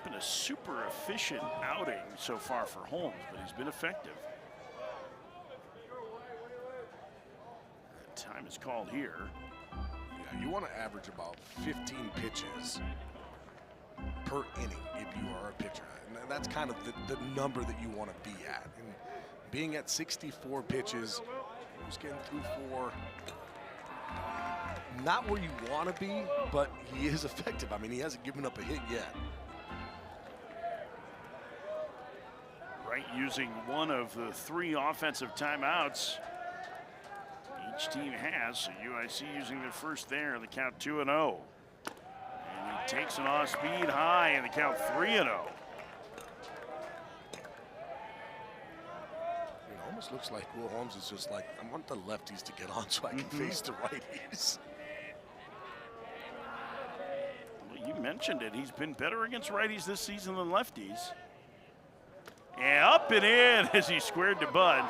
Speaker 1: Been a super efficient outing so far for Holmes, but he's been effective. Time is called here.
Speaker 2: Yeah, you want to average about 15 pitches per inning if you are a pitcher. And that's kind of the number that you want to be at. And being at 64 pitches, he's getting through 4. Not where you want to be, but he is effective. I mean, he hasn't given up a hit yet.
Speaker 1: Right, using one of the 3 offensive timeouts each team has. So UIC using their first there. The count 2-0. And he takes an off-speed high, and the count 3-0.
Speaker 2: It almost looks like Will Holmes is just like, I want the lefties to get on so I can face the righties.
Speaker 1: Well, you mentioned it. He's been better against righties this season than lefties. And up and in as he squared to Bud.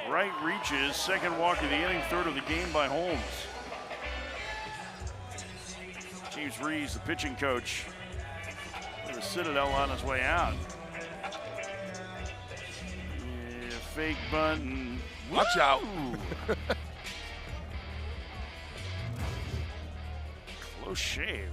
Speaker 1: Right reaches, second walk of the inning, 3rd of the game by Holmes. James Rees, the pitching coach for the Citadel, on his way out. Yeah, fake bunt.
Speaker 2: Watch out.
Speaker 1: Close shave.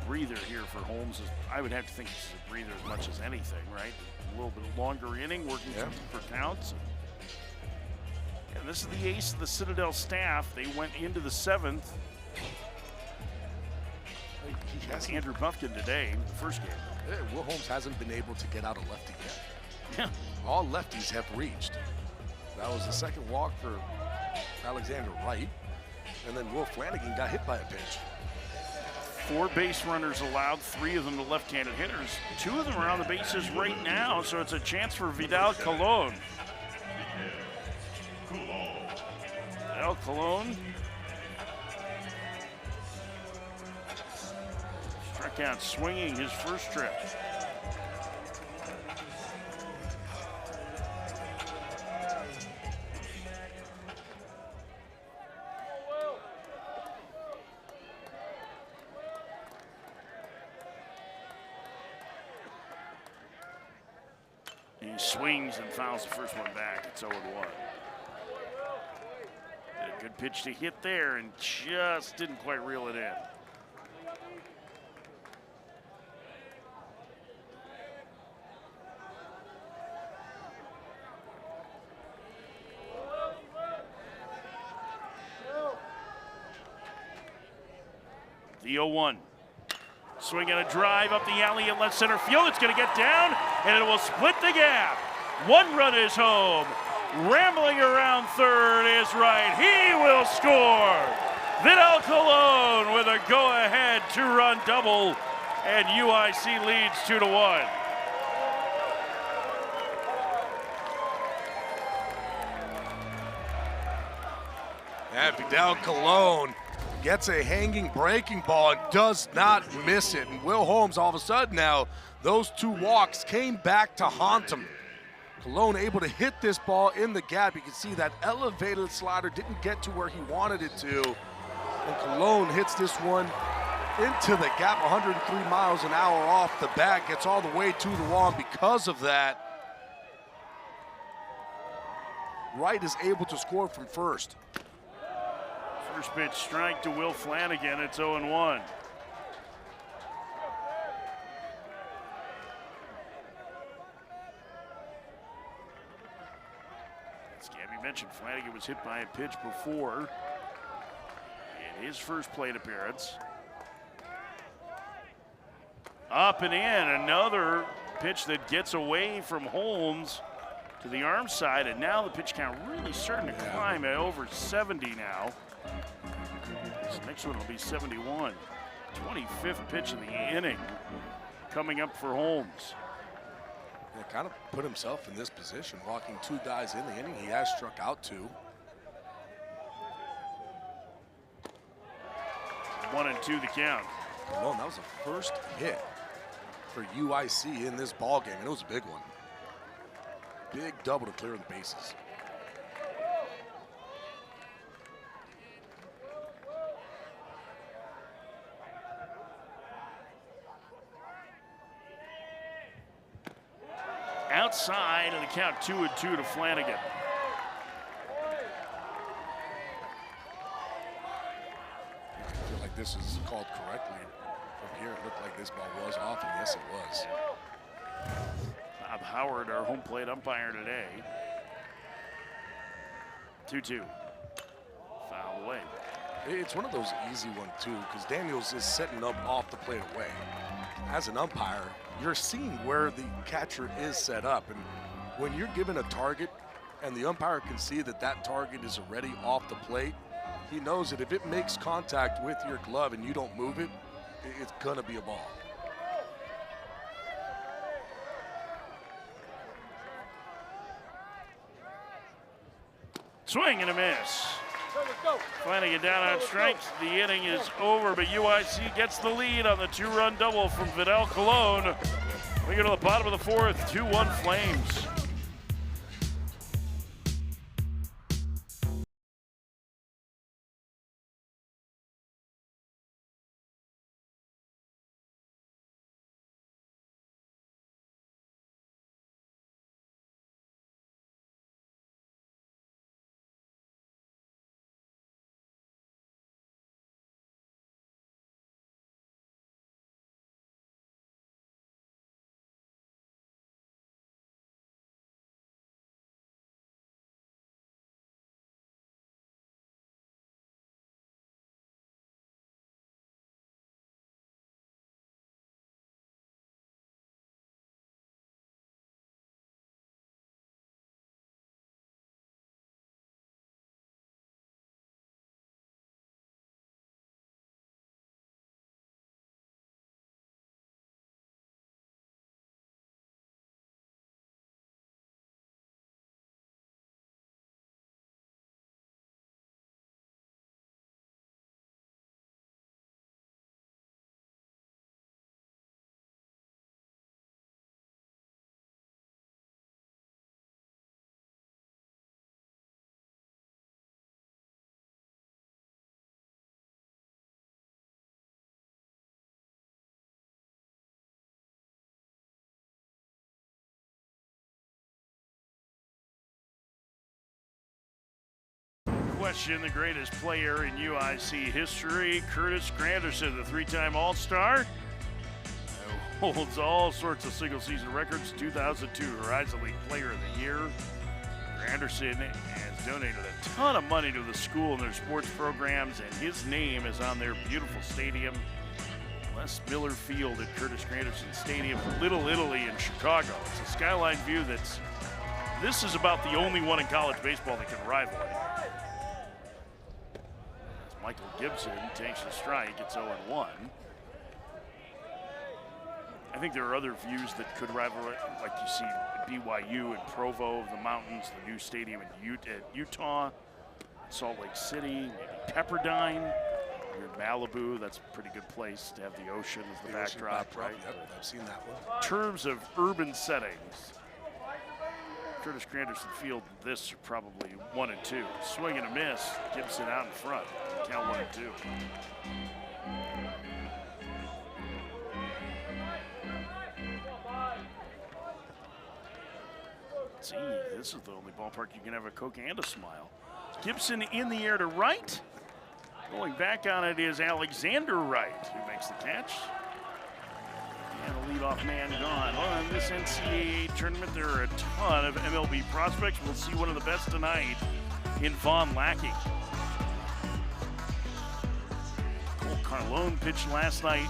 Speaker 1: Breather here for Holmes. I would have to think this is a breather as much as anything, right? A little bit longer inning, working for counts. And this is the ace of the Citadel staff. They went into the 7th. He has Andrew Buffkin today, the first game.
Speaker 2: Yeah, Will Holmes hasn't been able to get out a lefty yet.
Speaker 1: Yeah.
Speaker 2: All lefties have reached. That was the second walk for Alexander Wright. And then Will Flanagan got hit by a pitch.
Speaker 1: 4 base runners allowed, 3 of them to left-handed hitters. 2 of them are on the bases right now, so it's a chance for Vidal Colon. Vidal Colon struck out swinging his first trip. swings and fouls the first one back. It's 0-1. A good pitch to hit there and just didn't quite reel it in. The 0-1. Swing and a drive up the alley in left center field. It's going to get down, and it will split the gap. One run is home. Rambling around third is right. He will score. Vidal Colon with a go-ahead two-run double, and UIC leads 2-1.
Speaker 2: And Vidal Colon gets a hanging breaking ball and does not miss it. And Will Holmes, all of a sudden now, those two walks came back to haunt him. Colon able to hit this ball in the gap. You can see that elevated slider didn't get to where he wanted it to. And Colon hits this one into the gap, 103 miles an hour off the bat, gets all the way to the wall. And because of that, Wright is able to score from first.
Speaker 1: First pitch strike to Will Flanagan. It's 0-1. As Gabby mentioned, Flanagan was hit by a pitch before in his first plate appearance. Up and in, another pitch that gets away from Holmes to the arm side, and now the pitch count really starting to climb at over 70 now. This next one will be 71. 25th pitch of the inning coming up for Holmes.
Speaker 2: Yeah, kind of put himself in this position, walking two guys in the inning. He has struck out two.
Speaker 1: 1-2 the count.
Speaker 2: Colon, that was the first hit for UIC in this ball game, and it was a big one. Big double to clear the bases.
Speaker 1: Outside, and the count 2-2 to Flanagan.
Speaker 2: I feel like this is called correctly. From here, it looked like this ball was off, and yes, it was.
Speaker 1: Bob Howard, our home plate umpire today. 2-2. Foul away.
Speaker 2: It's one of those easy ones, too, because Daniels is setting up off the plate away. As an umpire, you're seeing where the catcher is set up. And when you're given a target and the umpire can see that that target is already off the plate, he knows that if it makes contact with your glove and you don't move it, it's going to be a ball.
Speaker 1: Swing and a miss. Flanagan down on strikes. The inning is over, but UIC gets the lead on the two-run double from Vidal Colon. We go to the bottom of the fourth, 2-1 Flames. question, the greatest player in UIC history, Curtis Granderson, the three-time All-Star, holds all sorts of single-season records. 2002 Horizon League Player of the Year. Granderson has donated a ton of money to the school and their sports programs, and his name is on their beautiful stadium, Les Miller Field at Curtis Granderson Stadium, Little Italy in Chicago. It's a skyline view this is about the only one in college baseball that can rival it. As Michael Gibson takes the strike, it's 0-1. I think there are other views that could rival it, like you see BYU and Provo of the mountains, the new stadium at Utah, Salt Lake City, maybe Pepperdine. You're in Malibu, that's a pretty good place to have the ocean as the backdrop, right?
Speaker 2: Yep, I've seen that one.
Speaker 1: In terms of urban settings, Curtis Granderson Field, this are probably 1 and 2. Swing and a miss, Gibson out in front, count 1 and 2. See, this is the only ballpark you can have a Coke and a smile. Gibson in the air to right. Going back on it is Alexander Wright, who makes the catch. And the leadoff man gone. Well, in this NCAA tournament, there are a ton of MLB prospects. We'll see one of the best tonight in Vaughn Lackey. Cole Carlone pitched last night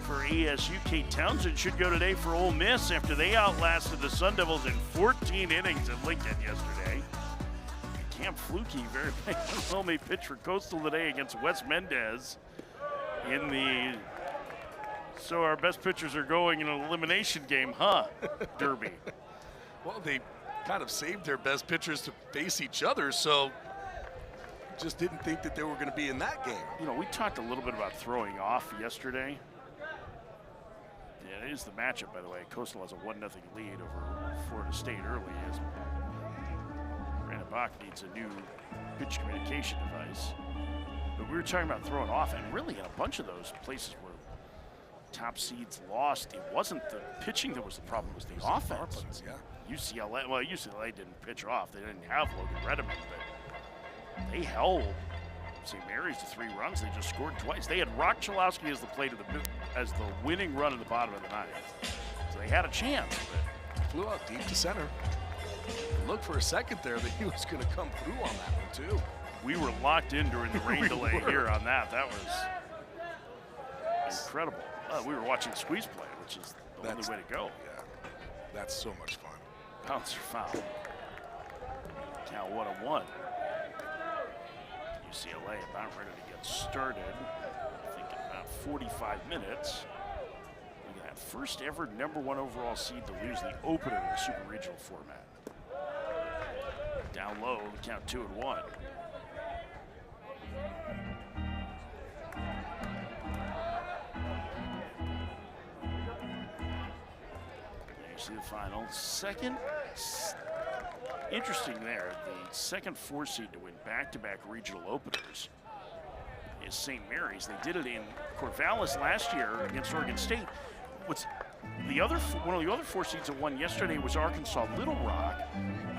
Speaker 1: for ASU. Kate Townsend should go today for Ole Miss after they outlasted the Sun Devils in 14 innings at Lincoln yesterday. Cam Fluke very well may pitch for Coastal today against Wes Mendez in the so our best pitchers are going in an elimination game, huh? Derby.
Speaker 2: Well, they kind of saved their best pitchers to face each other, so just didn't think that they were going to be in that game.
Speaker 1: You know, we talked a little bit about throwing off yesterday. Yeah, it is the matchup, by the way. Coastal has a 1-0 lead over Florida State early as Brandon Bach needs a new pitch communication device. But we were talking about throwing off, and really in a bunch of those places where top seeds lost, it wasn't the pitching that was the problem, it was the offense.
Speaker 2: Yeah.
Speaker 1: UCLA didn't pitch off. They didn't have Logan Redmond, but they held St. Mary's to 3 runs. They just scored twice. They had Rock Chalowski as the winning run at the bottom of the 9th. So they had a chance. But
Speaker 2: flew out deep to center. Looked for a second there that he was going to come through on that one too.
Speaker 1: We were locked in during the rain delay here on that. That was incredible. We were watching squeeze play, which is the only way to go.
Speaker 2: Yeah, that's so much fun.
Speaker 1: Bouncer foul. Count 1-1. UCLA about ready to get started. I think in about 45 minutes. Look at that. First ever #1 overall seed to lose the opener in the Super Regional format. Down low, the count 2-1. You see the final. Second, interesting there, the second 4 seed to win back-to-back regional openers is St. Mary's. They did it in Corvallis last year against Oregon State. One of the other 4 seeds that won yesterday was Arkansas Little Rock,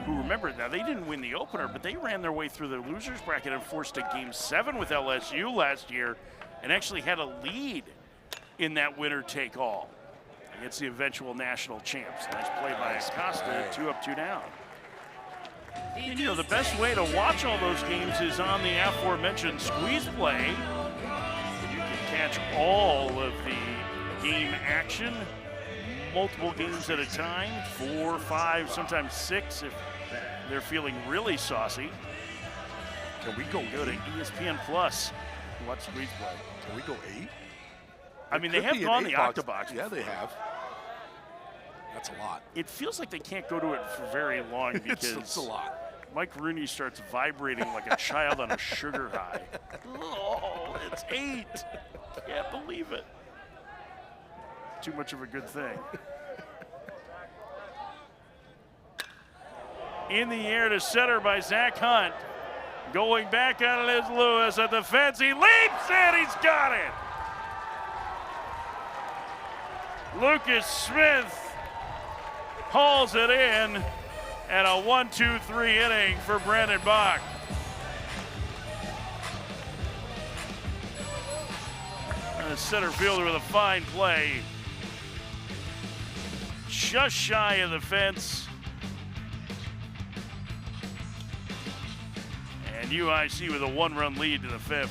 Speaker 1: who, remember, now they didn't win the opener, but they ran their way through the losers bracket and forced a Game 7 with LSU last year and actually had a lead in that winner-take-all against the eventual national champs. Nice play by Acosta, 2 up, 2 down. And, you know, the best way to watch all those games is on the aforementioned squeeze play. You can catch all of the game action, multiple games at a time, 4, 5, sometimes 6 if they're feeling really saucy.
Speaker 2: Can we go
Speaker 1: to ESPN Plus and watch squeeze play.
Speaker 2: Can we go 8?
Speaker 1: I mean, they have gone the Octobox.
Speaker 2: Yeah, they have. That's a lot.
Speaker 1: It feels like they can't go to it for very long because
Speaker 2: it's a lot.
Speaker 1: Mike Rooney starts vibrating like a child on a sugar high. Oh, it's 8. Can't believe it. Too much of a good thing. In the air to center by Zach Hunt. Going back on it is Lewis at the fence. He leaps and he's got it. Lucas Smith hauls it in, and a 1-2-3 inning for Brandon Bach. the center fielder with a fine play. Just shy of the fence. And UIC with a 1-run lead to the 5th.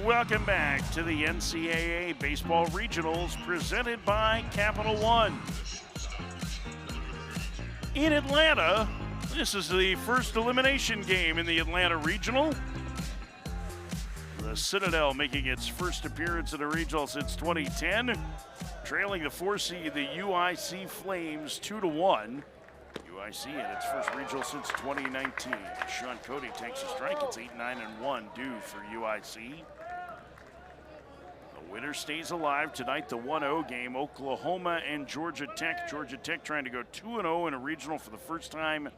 Speaker 1: Welcome back to the NCAA Baseball Regionals presented by Capital One. In Atlanta, this is the first elimination game in the Atlanta Regional. The Citadel making its first appearance in a regional since 2010, trailing the 4 seed, the UIC Flames 2-1. UIC in its first regional since 2019. Sean Cody takes a strike. It's 8-9-1 due for UIC. The winner stays alive tonight. The 1-0 game, Oklahoma and Georgia Tech. Georgia Tech trying to go 2-0 in a regional for the first time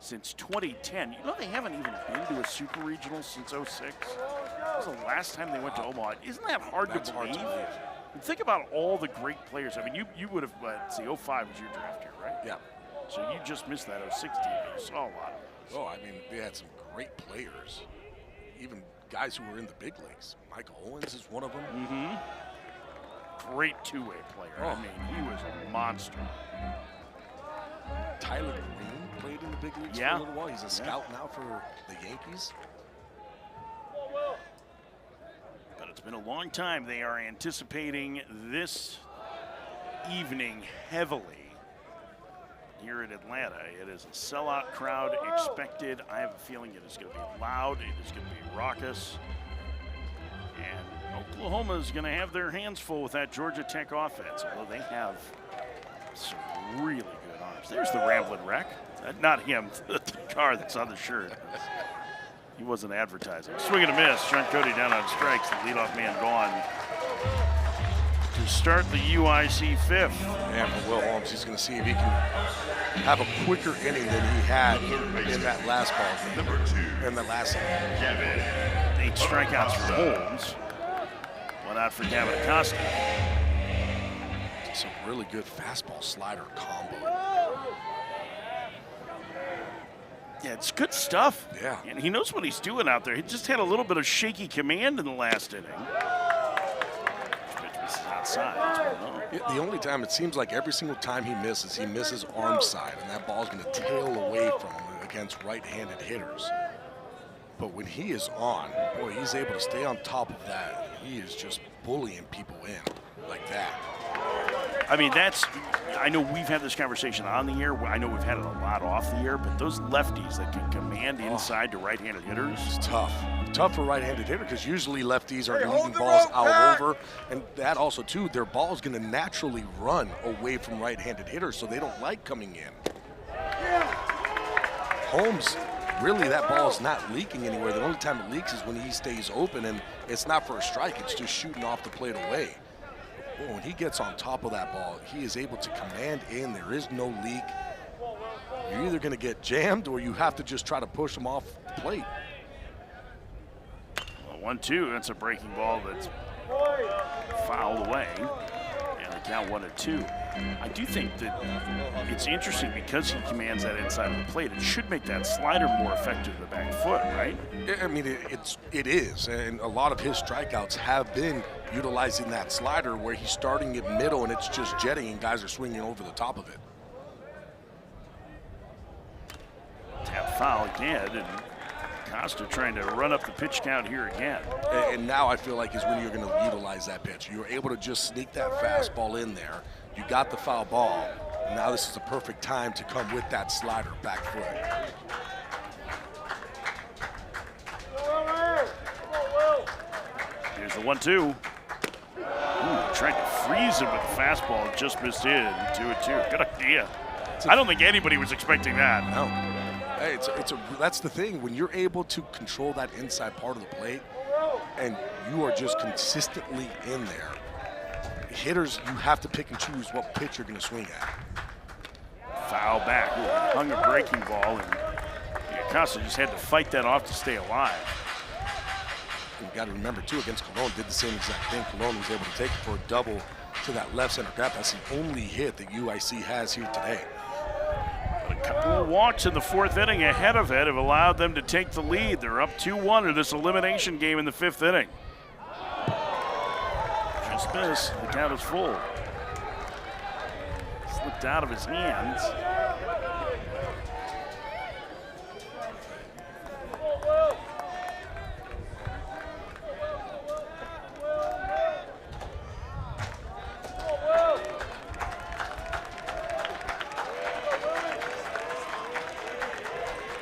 Speaker 1: since 2010. You know, they haven't even been to a super regional since 06. That was the last time they went to Omaha. Isn't that hard to believe? And think about all the great players. I mean, you would have, let's see, 05 was your draft year, right?
Speaker 2: Yeah.
Speaker 1: So you just missed that 06 team. You saw a lot of those.
Speaker 2: Oh, I mean, they had some great players. Even guys who were in the big leagues. Michael Owens is one of them.
Speaker 1: Mm-hmm. Great two-way player.
Speaker 2: Oh.
Speaker 1: I mean, he was a monster.
Speaker 2: Tyler Green played in the big leagues for a little while. He's a scout now for the Yankees.
Speaker 1: But it's been a long time. They are anticipating this evening heavily here in Atlanta. It is a sellout crowd expected. I have a feeling it is going to be loud. It is going to be raucous. And Oklahoma is going to have their hands full with that Georgia Tech offense, although they have some really good arms. There's the Ramblin' Wreck. Not him, the car that's on the shirt. He wasn't advertising. Swing and a miss. Sean Cody down on strikes. The leadoff man gone to start the UIC 5th.
Speaker 2: And for Will Holmes, he's going to see if he can have a quicker inning than he had in that last ball. In the last inning.
Speaker 1: 8 strikeouts for Holmes. 1 out for Gavin Acosta.
Speaker 2: Some really good fastball slider combo.
Speaker 1: Yeah, it's good stuff.
Speaker 2: Yeah.
Speaker 1: And he knows what he's doing out there. He just had a little bit of shaky command in the last inning. This is outside.
Speaker 2: The only time, it seems like every single time he misses arm side, and that ball's going to tail away from him against right-handed hitters. But when he is on, boy, he's able to stay on top of that. He is just bullying people in like that.
Speaker 1: I mean, I know we've had this conversation on the air. I know we've had it a lot off the air, but those lefties that can command inside to right-handed hitters.
Speaker 2: It's tough. Tough for right-handed hitter because usually lefties are leaving balls out over. And that also, too, their ball is going to naturally run away from right-handed hitters, so they don't like coming in. Holmes, really, that ball is not leaking anywhere. The only time it leaks is when he stays open, and it's not for a strike. It's just shooting off the plate away. When he gets on top of that ball, he is able to command in. There is no leak. you're either going to get jammed or you have to just try to push them off the plate.
Speaker 1: Well, 1-2, that's a breaking ball that's fouled away. And the count 1-2. I do think that it's interesting because he commands that inside of the plate. It should make that slider more effective to the back foot, right?
Speaker 2: I mean, it is, and a lot of his strikeouts have been utilizing that slider where he's starting it middle and it's just jetting and guys are swinging over the top of it.
Speaker 1: Tap foul again, and Costa trying to run up the pitch count here again.
Speaker 2: And now I feel like is when you're going to utilize that pitch. You're able to just sneak that fastball in there. You got the foul ball. And now this is a perfect time to come with that slider back foot.
Speaker 1: Here's the 1-2. Ooh, tried to freeze him with the fastball, just missed in. 2-2. Good idea. I don't think anybody was expecting that.
Speaker 2: No. Hey, that's the thing. When you're able to control that inside part of the plate and you are just consistently in there, hitters, you have to pick and choose what pitch you're going to swing at.
Speaker 1: Foul back. Ooh, hung a breaking ball, and Costa just had to fight that off to stay alive.
Speaker 2: And you got to remember, too, against Colon, did the same exact thing. Colon was able to take it for a double to that left center gap. That's the only hit that UIC has here today.
Speaker 1: A couple of walks in the fourth inning ahead of it have allowed them to take the lead. They're up 2-1 in this elimination game in the fifth inning. Just missed. The count is full. Slipped out of his hands.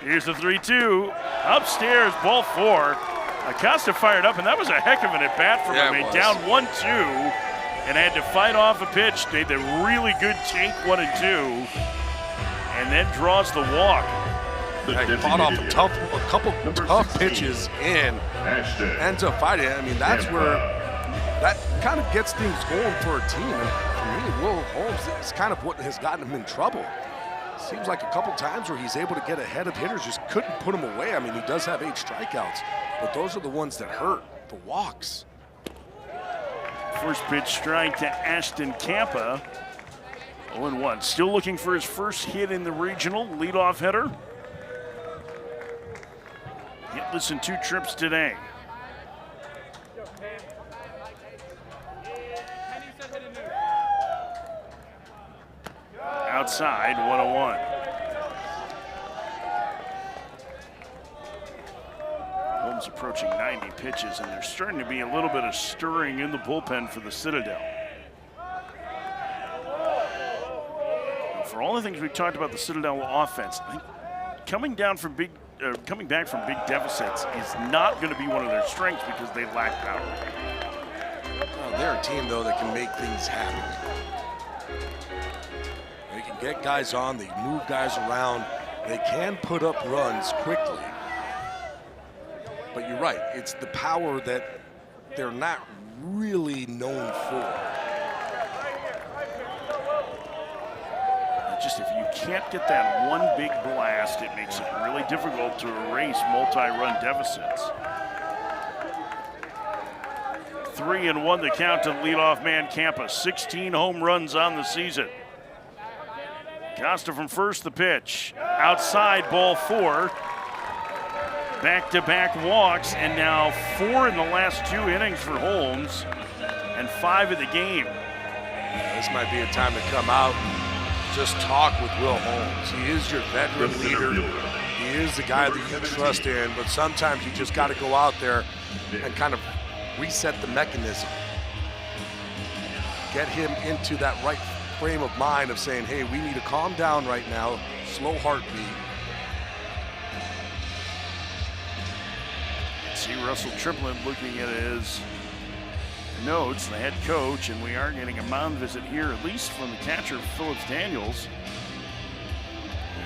Speaker 1: Here's the 3-2. Upstairs, ball 4. Acosta fired up, and that was a heck of an at-bat from him. He down 1-2 and had to fight off a pitch. Made the really good take 1 and 2, and then draws the walk.
Speaker 2: He fought off a couple tough pitches and ends up fighting. I mean, that's where that kind of gets things going for a team. And for me, Will Holmes is kind of what has gotten him in trouble. Seems like a couple times where he's able to get ahead of hitters, just couldn't put him away. I mean, he does have 8 strikeouts, but those are the ones that hurt, the walks.
Speaker 1: First pitch strike to Ashton Campa. 0-1. Still looking for his first hit in the regional. Leadoff hitter. Hitless in 2 trips today. Outside, 1-1. Holmes approaching 90 pitches, and there's starting to be a little bit of stirring in the bullpen for the Citadel. And for all the things we've talked about the Citadel offense, I think coming back from big deficits is not going to be one of their strengths because they lack power.
Speaker 2: Well, they're a team, though, that can make things happen. They can get guys on, they move guys around, they can put up runs quickly. But you're right, it's the power that they're not really known for.
Speaker 1: Just if you can't get that one big blast, it makes it really difficult to erase multi-run deficits. 3-1 the count to the leadoff man Campa. 16 home runs on the season. Costa from first, the pitch. Outside, ball 4. Back-to-back walks, and now 4 in the last 2 innings for Holmes, and 5 in the game.
Speaker 2: Yeah, this might be a time to come out and just talk with Will Holmes. He is your veteran leader. He is the guy that you trust in, but sometimes you just got to go out there and kind of reset the mechanism. Get him into that right frame of mind of saying, hey, we need to calm down right now, slow heartbeat.
Speaker 1: See Russell Triplett looking at his notes, the head coach, and we are getting a mound visit here, at least from the catcher, Phillips Daniels.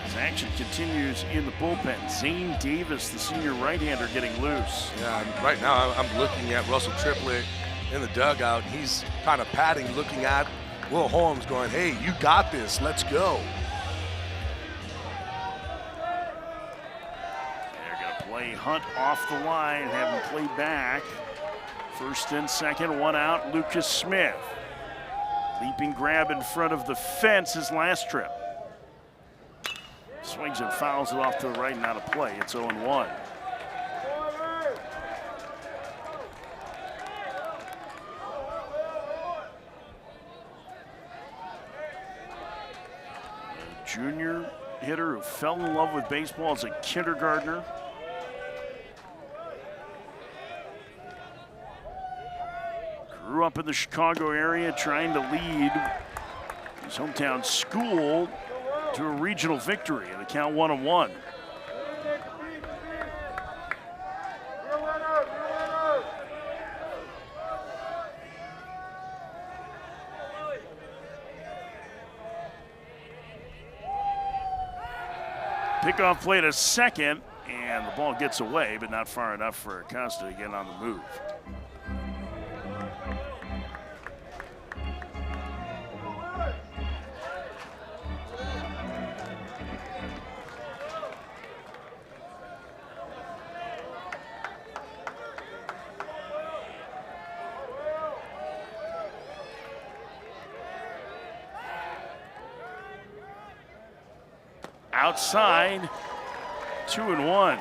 Speaker 1: As action continues in the bullpen, Zane Davis, the senior right-hander, getting loose.
Speaker 2: Yeah, right now I'm looking at Russell Triplett in the dugout. He's kind of patting, looking at Will Holmes going, hey, you got this, let's go.
Speaker 1: play Hunt off the line, have him play back. First and second, one out, Lucas Smith. Leaping grab in front of the fence his last trip. Swings and fouls it off to the right and out of play. It's 0-1. A junior hitter who fell in love with baseball as a kindergartner. Grew up in the Chicago area trying to lead his hometown school to a regional victory and the count 1-1. Pickoff play to second, and the ball gets away, but not far enough for Acosta to get on the move. Outside, 2-1.
Speaker 2: Right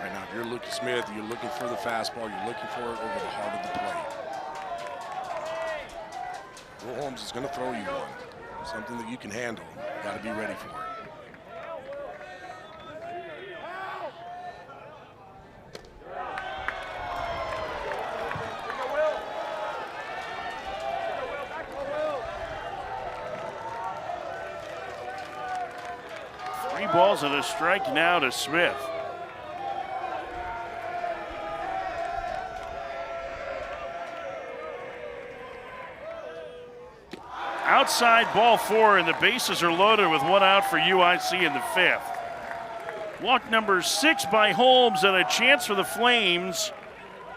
Speaker 2: now, if you're Lucas Smith, you're looking for the fastball, you're looking for it over the heart of the plate. Will Holmes is going to throw you one, something that you can handle. You got to be ready for it.
Speaker 1: Balls and a strike now to Smith. Outside, ball 4, and the bases are loaded with one out for UIC in the 5th. Walk number 6 by Holmes, and a chance for the Flames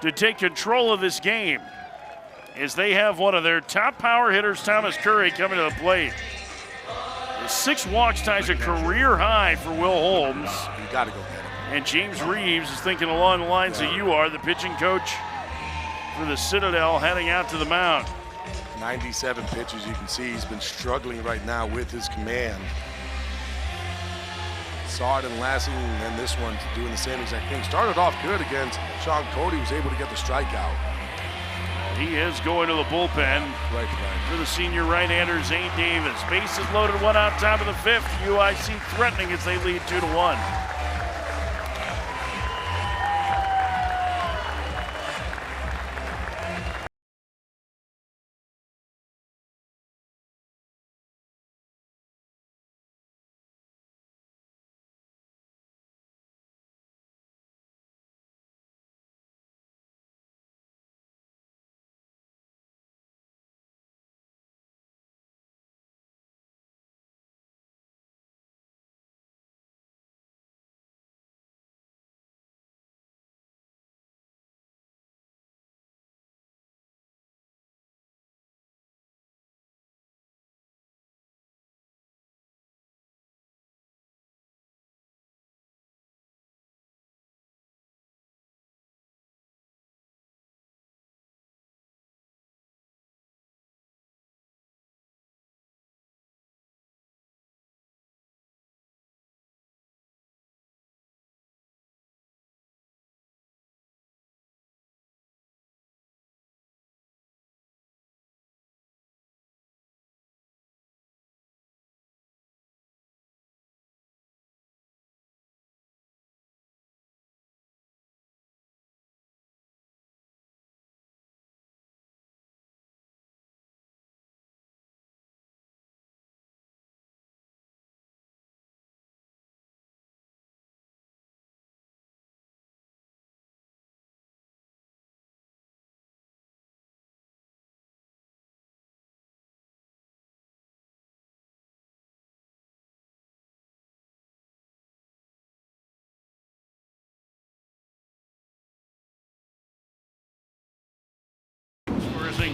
Speaker 1: to take control of this game as they have one of their top power hitters, Thomas Curry, coming to the plate. 6 walks ties a career high for Will Holmes.
Speaker 2: You got to go get him.
Speaker 1: And James Reeves is thinking along the lines that you are, the pitching coach for the Citadel, heading out to the mound.
Speaker 2: 97 pitches. You can see he's been struggling right now with his command. Saw it in last inning, and then this one doing the same exact thing. Started off good against Sean Cody, was able to get the strikeout.
Speaker 1: He is going to the bullpen for the senior right-hander, Zane Davis. Bases loaded, one out, top of the 5th. UIC threatening as they lead 2-1.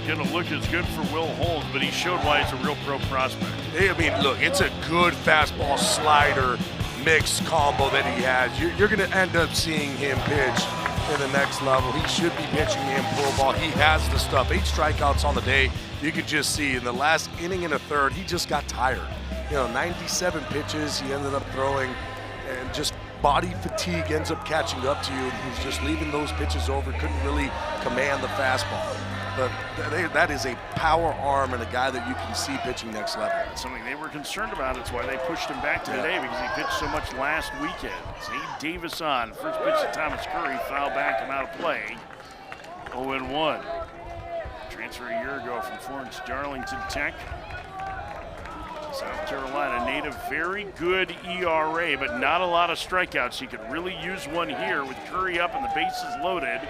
Speaker 1: going to look as good for Will Holmes, but he showed why he's a real pro prospect.
Speaker 2: I mean, look, it's a good fastball slider mix combo that he has. You're going to end up seeing him pitch in the next level. He should be pitching in pro ball. He has the stuff. 8 strikeouts on the day. You could just see in the last inning and a third, he just got tired. 97 pitches he ended up throwing, and just body fatigue ends up catching up to you. He's just leaving those pitches over, couldn't really command the fastball. But that is a power arm and a guy that you can see pitching next level.
Speaker 1: It's something they were concerned about. It's why they pushed him back to today, because he pitched so much last weekend. Zane Davis on. First pitch to Thomas Curry, foul back and out of play. 0-1. Transfer a year ago from Florence Darlington Tech. South Carolina native, very good ERA, but not a lot of strikeouts. He could really use one here with Curry up and the bases loaded.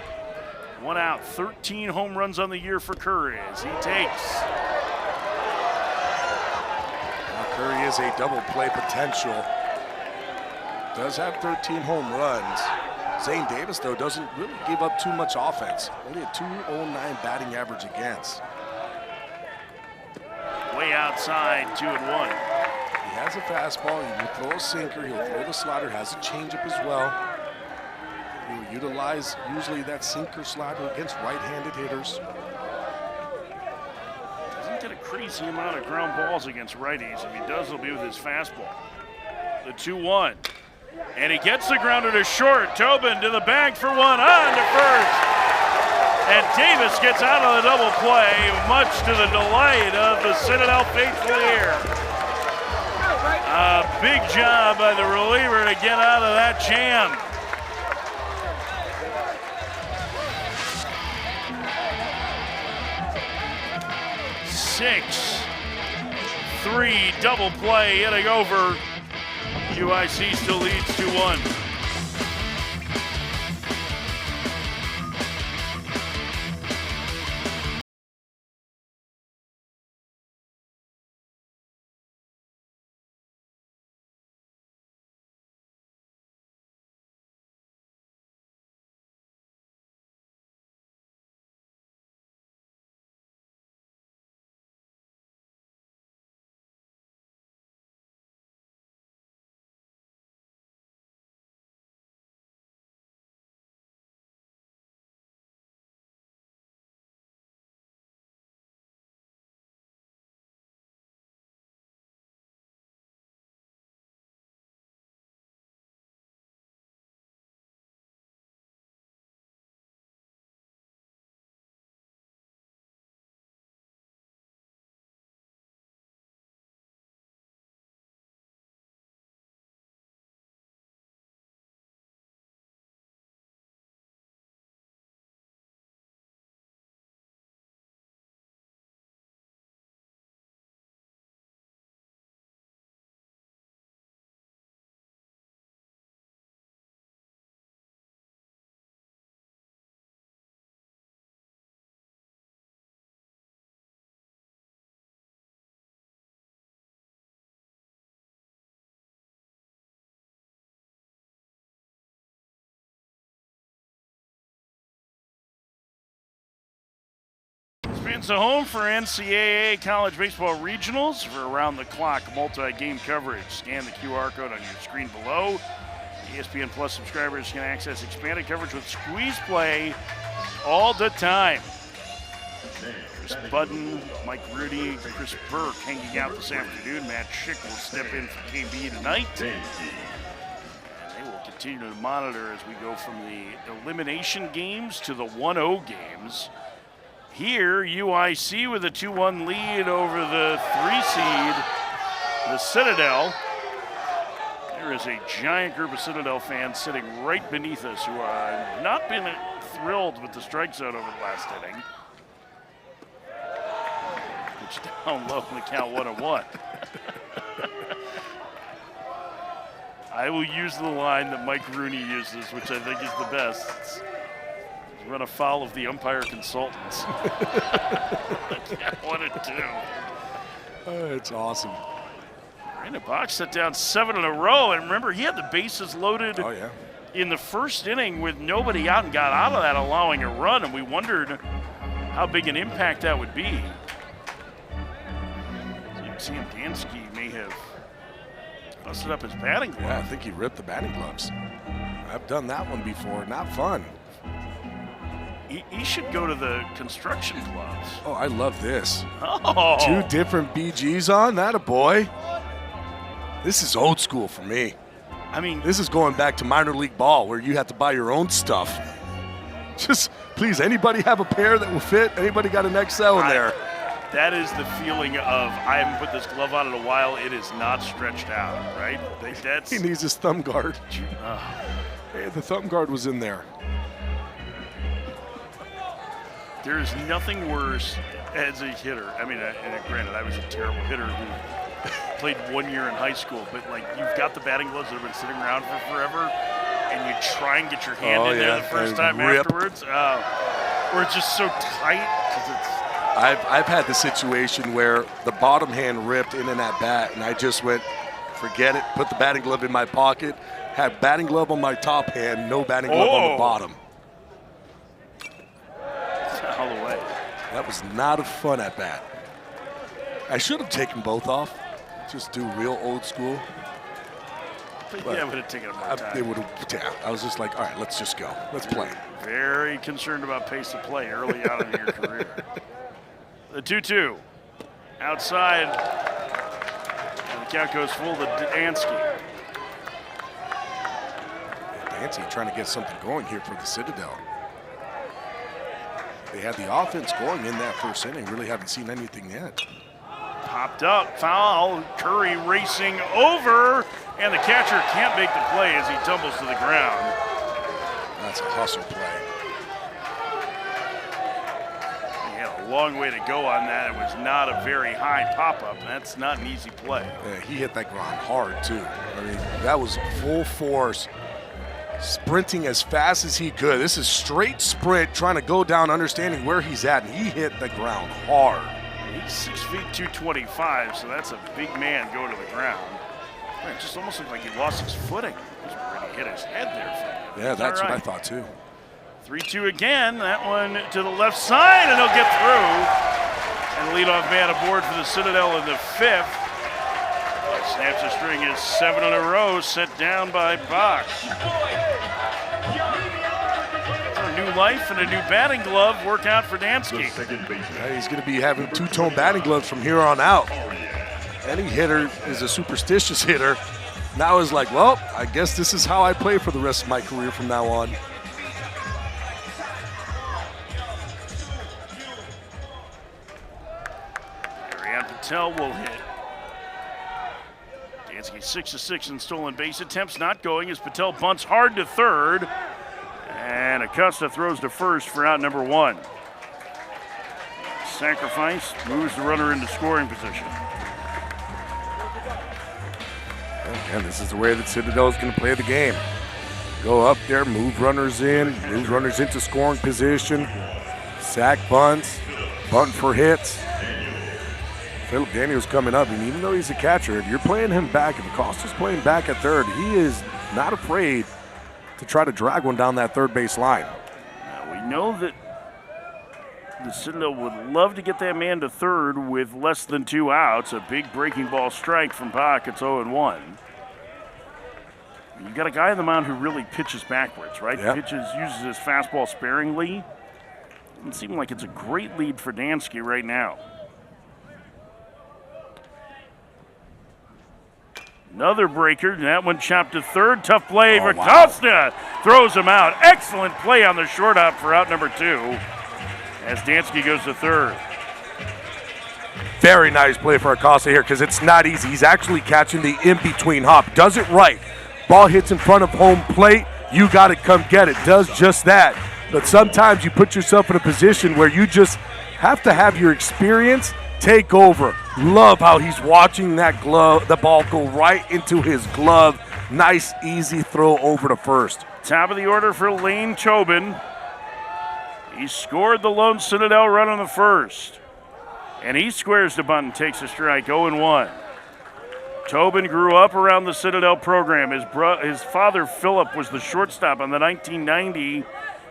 Speaker 1: 1 out, 13 home runs on the year for Curry as he takes.
Speaker 2: Now Curry is a double play potential. Does have 13 home runs. Zane Davis, though, doesn't really give up too much offense. Only a 209 batting average against.
Speaker 1: Way outside, 2-1.
Speaker 2: He has a fastball, he will throw a sinker, he'll throw the slider, has a changeup as well. He will utilize usually that sinker slider against right-handed hitters.
Speaker 1: Doesn't get a crazy amount of ground balls against righties. If he does, it'll be with his fastball. The 2-1. And he gets the grounder to short. Tobin to the bag for 1, on to first. And Davis gets out of the double play, much to the delight of the Citadel faithful here. A big job by the reliever to get out of that jam. Six, 3, double play, inning over. UIC still leads 2-1. It's a home for NCAA college baseball regionals for around-the-clock multi-game coverage. Scan the QR code on your screen below. ESPN Plus subscribers can access expanded coverage with Squeeze Play all the time. Chris Budden, Mike Rudy, Chris Burke hanging out this afternoon. Matt Schick will step in for KB tonight. And they will continue to monitor as we go from the elimination games to the 1-0 games. Here, UIC with a 2-1 lead over the 3 seed, the Citadel. There is a giant group of Citadel fans sitting right beneath us who have not been thrilled with the strike zone over the last inning. Pitch down low in the count, 1-1. I will use the line that Mike Rooney uses, which I think is the best. It's, run afoul of the umpire consultants. 1-2.
Speaker 2: It's awesome.
Speaker 1: Brandon Bach set down 7 in a row, and remember, he had the bases loaded in the first inning with nobody out and got out of that, allowing a run, and we wondered how big an impact that would be. So you can see him, Dansky may have busted up his batting glove.
Speaker 2: Yeah, I think he ripped the batting gloves. I've done that one before. Not fun.
Speaker 1: He should go to the construction gloves.
Speaker 2: Oh, I love this.
Speaker 1: Oh.
Speaker 2: 2 different BGs on. That a boy. This is old school for me.
Speaker 1: I mean,
Speaker 2: This is going back to minor league ball where you have to buy your own stuff. Just, please, anybody have a pair that will fit? Anybody got an XL in there?
Speaker 1: that is the feeling of, I haven't put this glove on in a while. It is not stretched out, right? That's.
Speaker 2: He needs his thumb guard.
Speaker 1: Uh,
Speaker 2: Hey, the thumb guard was in there.
Speaker 1: There is nothing worse as a hitter. I mean, and granted, I was a terrible hitter who played 1 year in high school, but like you've got the batting gloves that have been sitting around for forever, and you try and get your hand in there the first time
Speaker 2: rip.
Speaker 1: afterwards, or it's just so tight because it's.
Speaker 2: I've had the situation where the bottom hand ripped in and at bat, and I just went, forget it, put the batting glove in my pocket, had batting glove on my top hand, no batting glove on the bottom.
Speaker 1: All the way.
Speaker 2: That was not a fun at bat. I should have taken both off, just do real old school.
Speaker 1: Yeah, it would have taken a more time.
Speaker 2: It would have. Yeah, I was just like, all right, let's just go, let's play.
Speaker 1: Very concerned about pace of play early on in your career. The 2-2 outside, and the count goes full to Dansky.
Speaker 2: Dansky trying to get something going here for the Citadel. They had the offense going in that first inning. Really haven't seen anything yet.
Speaker 1: Popped up, foul, Curry racing over, and the catcher can't make the play as he tumbles to the ground.
Speaker 2: That's a hustle play.
Speaker 1: He had a long way to go on that. It was not a very high pop-up. That's not an easy play.
Speaker 2: Yeah, he hit that ground hard, too. I mean, that was full force, sprinting as fast as he could. This is straight sprint, trying to go down, understanding where he's at, and he hit the ground hard.
Speaker 1: He's 6 feet 225, so that's a big man going to the ground. It just almost looked like he lost his footing. He was ready to hit his head there.
Speaker 2: Yeah, that's what I thought, too.
Speaker 1: 3-2 again. That one to the left side, and he'll get through. And the leadoff man aboard for the Citadel in the 5th. Snaps a string is 7 in a row, set down by Bach. A new life and a new batting glove work out for Dansky.
Speaker 2: Yeah, he's going to be having two-tone batting gloves from here on out. Any hitter is a superstitious hitter. Now is like, well, I guess this is how I play for the rest of my career from now on.
Speaker 1: Patel will hit. Dansky 6-6 in stolen base attempts, not going as Patel bunts hard to third. And Acosta throws to first for out number 1. Sacrifice moves the runner into scoring position.
Speaker 2: And this is the way that Citadel is going to play the game. Go up there, move runners in, move runners into scoring position, sack bunts, bunt for hits. Philip Daniels coming up, and even though he's a catcher, if you're playing him back, if Acosta's playing back at third, he is not afraid to try to drag one down that third base line.
Speaker 1: Now we know that the Citadel would love to get that man to third with less than 2 outs. A big breaking ball strike from Bach. It's 0-1. You got a guy on the mound who really pitches backwards, right?
Speaker 2: Yep.
Speaker 1: Uses his fastball sparingly. Doesn't seem like it's a great lead for Dansky right now. Another breaker, that one chopped to third. Tough play for Acosta. Throws him out. Excellent play on the short hop for out number 2 as Dansky goes to third.
Speaker 2: Very nice play for Acosta here because it's not easy. He's actually catching the in-between hop. Does it right. Ball hits in front of home plate. You got to come get it. Does just that. But sometimes you put yourself in a position where you just have to have your experience take over. Love how he's watching that glove, the ball go right into his glove. Nice, easy throw over to first.
Speaker 1: Top of the order for Lane Tobin. He scored the lone Citadel run on the first. And he squares the bunt and takes a strike, 0-1. Tobin grew up around the Citadel program. His father, Philip, was the shortstop on the 1990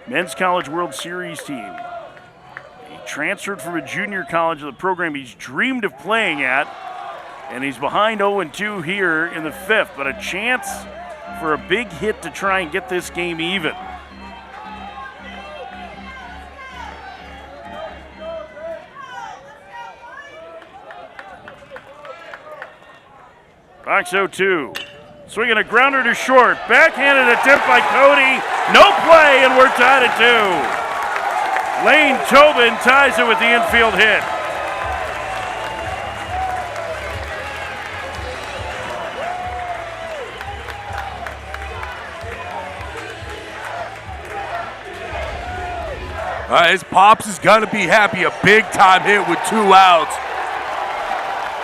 Speaker 1: Men's College World Series team. He transferred from a junior college to the program he's dreamed of playing at, and he's behind 0-2 here in the fifth, but a chance for a big hit to try and get this game even. Box 0-2. Swinging a grounder to short. Backhanded attempt by Cody. No play, and we're tied at 2. Lane Tobin ties it with the infield hit.
Speaker 2: All right, his Pops is going to be happy. A big-time hit with 2 outs.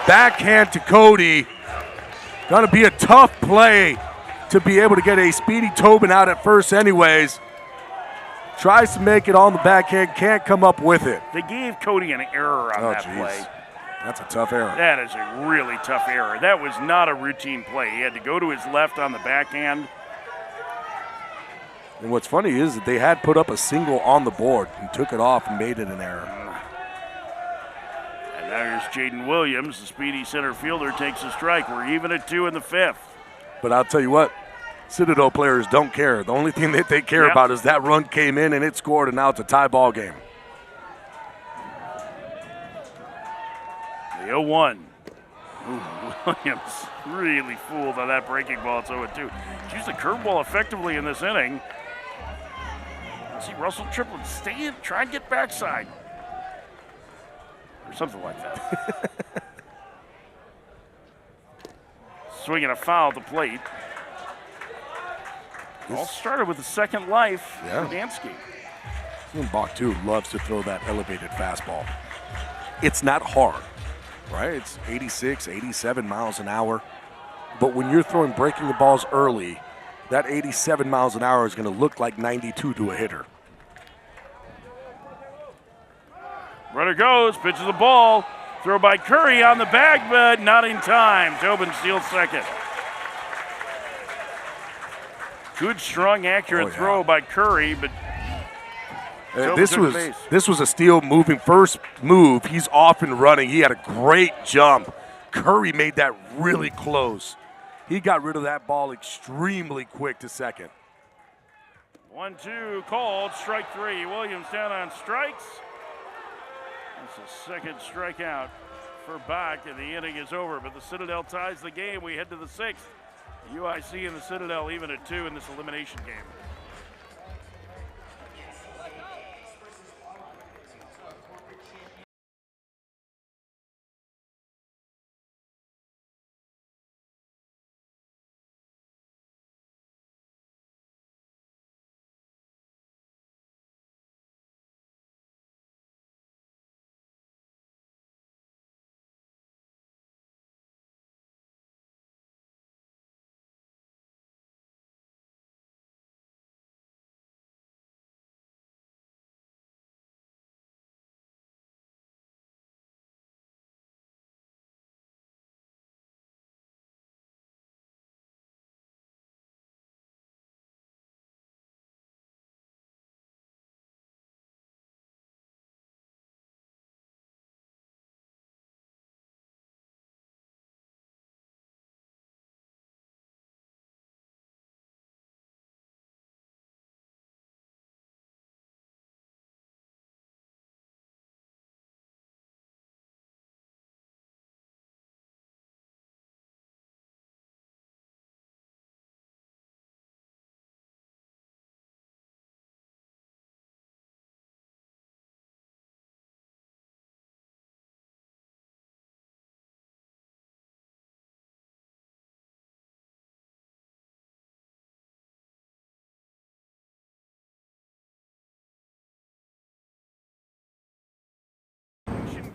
Speaker 2: Backhand to Cody. Going to be a tough play to be able to get a Speedy Tobin out at first anyways. Tries to make it on the backhand, can't come up with it.
Speaker 1: They gave Cody an error on that play.
Speaker 2: That's a tough error.
Speaker 1: That is a really tough error. That was not a routine play. He had to go to his left on the backhand.
Speaker 2: And what's funny is that they had put up a single on the board and took it off and made it an error.
Speaker 1: And now here's Jaden Williams, the speedy center fielder, takes a strike. We're even at 2 in the fifth.
Speaker 2: But I'll tell you what, Citadel players don't care. The only thing that they care about is that run came in and it scored, and now it's a tie ball game.
Speaker 1: The 0-1. Ooh, Williams really fooled on that breaking ball. It's 0-2. Used the curveball effectively in this inning. See Russell Triplett stay in, try and get backside. Or something like that. Swinging a foul at the plate. All started with the second life for Dansky.
Speaker 2: Bach, too, loves to throw that elevated fastball. It's not hard, right? It's 86, 87 miles an hour. But when you're throwing breaking the balls early, that 87 miles an hour is going to look like 92 to a hitter.
Speaker 1: Runner goes, pitches the ball. Throw by Curry on the bag, but not in time. Tobin steals second. Good, strong, accurate throw by Curry, but
Speaker 2: this was a steal moving first move. He's off and running. He had a great jump. Curry made that really close. He got rid of that ball extremely quick to second.
Speaker 1: 1-2 called, strike 3. Williams down on strikes. That's the second strikeout for Bach, and the inning is over. But the Citadel ties the game. We head to the 6th. UIC and the Citadel even at 2 in this elimination game.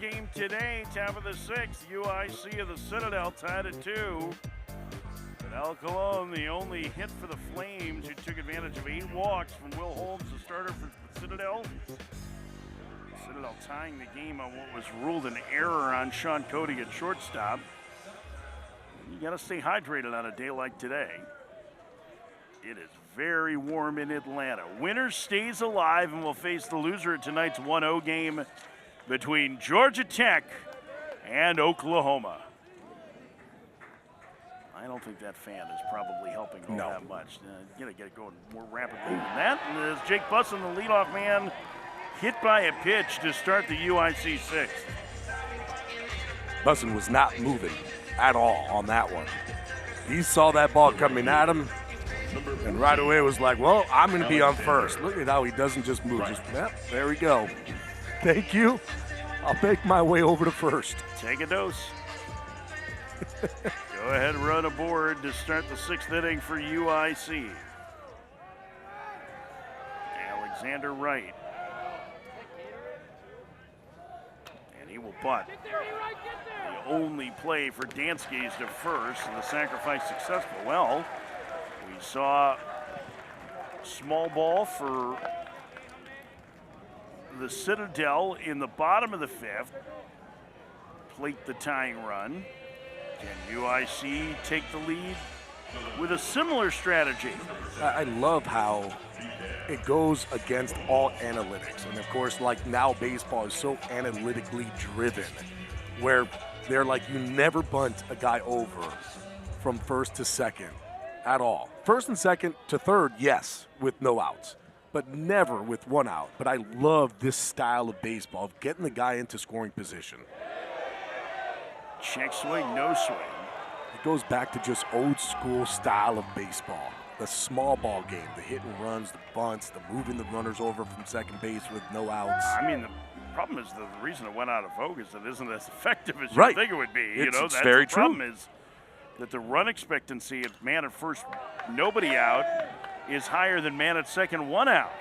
Speaker 1: Game today, top of the 6th, UIC of the Citadel tied at 2. But Al Colon, the only hit for the Flames, who took advantage of 8 walks from Will Holmes, the starter for the Citadel. Citadel tying the game on what was ruled an error on Sean Cody at shortstop. You got to stay hydrated on a day like today. It is very warm in Atlanta. Winner stays alive and will face the loser at tonight's 1-0 game between Georgia Tech and Oklahoma. I don't think that fan is probably helping all that much. You gotta get it going more rapidly than that. And as Jake Bussin, the leadoff man, hit by a pitch to start the UIC sixth.
Speaker 5: Bussin was not moving at all on that one. He saw that ball coming at him, and right away was like, well, I'm going to be on first. Look at how he doesn't just move. Just, yep, there we go. Thank you. I'll make my way over to first.
Speaker 1: Take a dose. Go ahead and run aboard to start the sixth inning for UIC. Alexander Wright. And he will butt. The only play for Dansky is to first, and the sacrifice successful. Well, we saw small ball for the Citadel in the bottom of the fifth. Plate the tying run. Can UIC take the lead with a similar strategy?
Speaker 5: I love how it goes against all analytics. And of course, like now baseball is so analytically driven, where they're like, you never bunt a guy over from first to second at all. First and second to third, yes, with no outs, but never with one out. But I love this style of baseball, of getting the guy into scoring position.
Speaker 1: Check swing, no swing.
Speaker 5: It goes back to just old school style of baseball. The small ball game, the hit and runs, the bunts, the moving the runners over from second base with no outs.
Speaker 1: I mean, the problem is the reason it went out of vogue is it isn't as effective as
Speaker 5: Right.
Speaker 1: you think it would be.
Speaker 5: It's
Speaker 1: That's
Speaker 5: very
Speaker 1: the problem
Speaker 5: true.
Speaker 1: is that the run expectancy at man at first, nobody out, is higher than man at second, one out.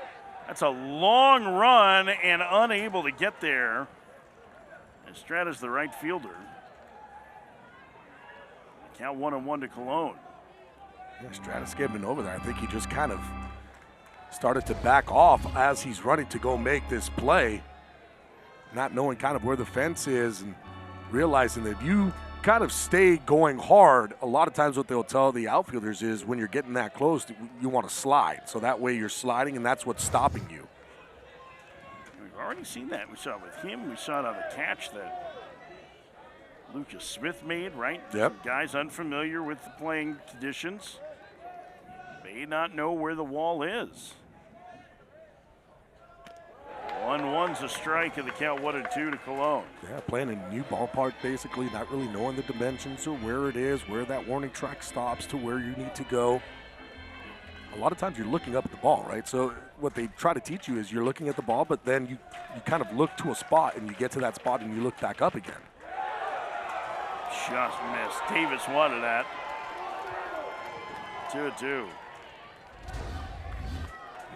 Speaker 1: That's a long run and unable to get there. Estrada's the right fielder. Count 1-1 to Cologne.
Speaker 5: Yeah, Stratus getting over there. I think he just kind of started to back off as he's running to go make this play, not knowing kind of where the fence is and realizing that if you kind of stay going hard, a lot of times what they'll tell the outfielders is when you're getting that close, you want to slide. So that way you're sliding, and that's what's stopping you.
Speaker 1: We've already seen that. We saw it with him. We saw it on the catch that Lucas Smith made, right?
Speaker 5: Yep.
Speaker 1: Some guys unfamiliar with the playing conditions may not know where the wall is. 1-1's a strike, and the count 1-2 to Cologne.
Speaker 5: Yeah, playing in a new ballpark, basically, not really knowing the dimensions or where it is, where that warning track stops to where you need to go. A lot of times you're looking up at the ball, right? So what they try to teach you is you're looking at the ball, but then you kind of look to a spot, and you get to that spot, and you look back up again.
Speaker 1: Just missed. Davis wanted that. 2-2.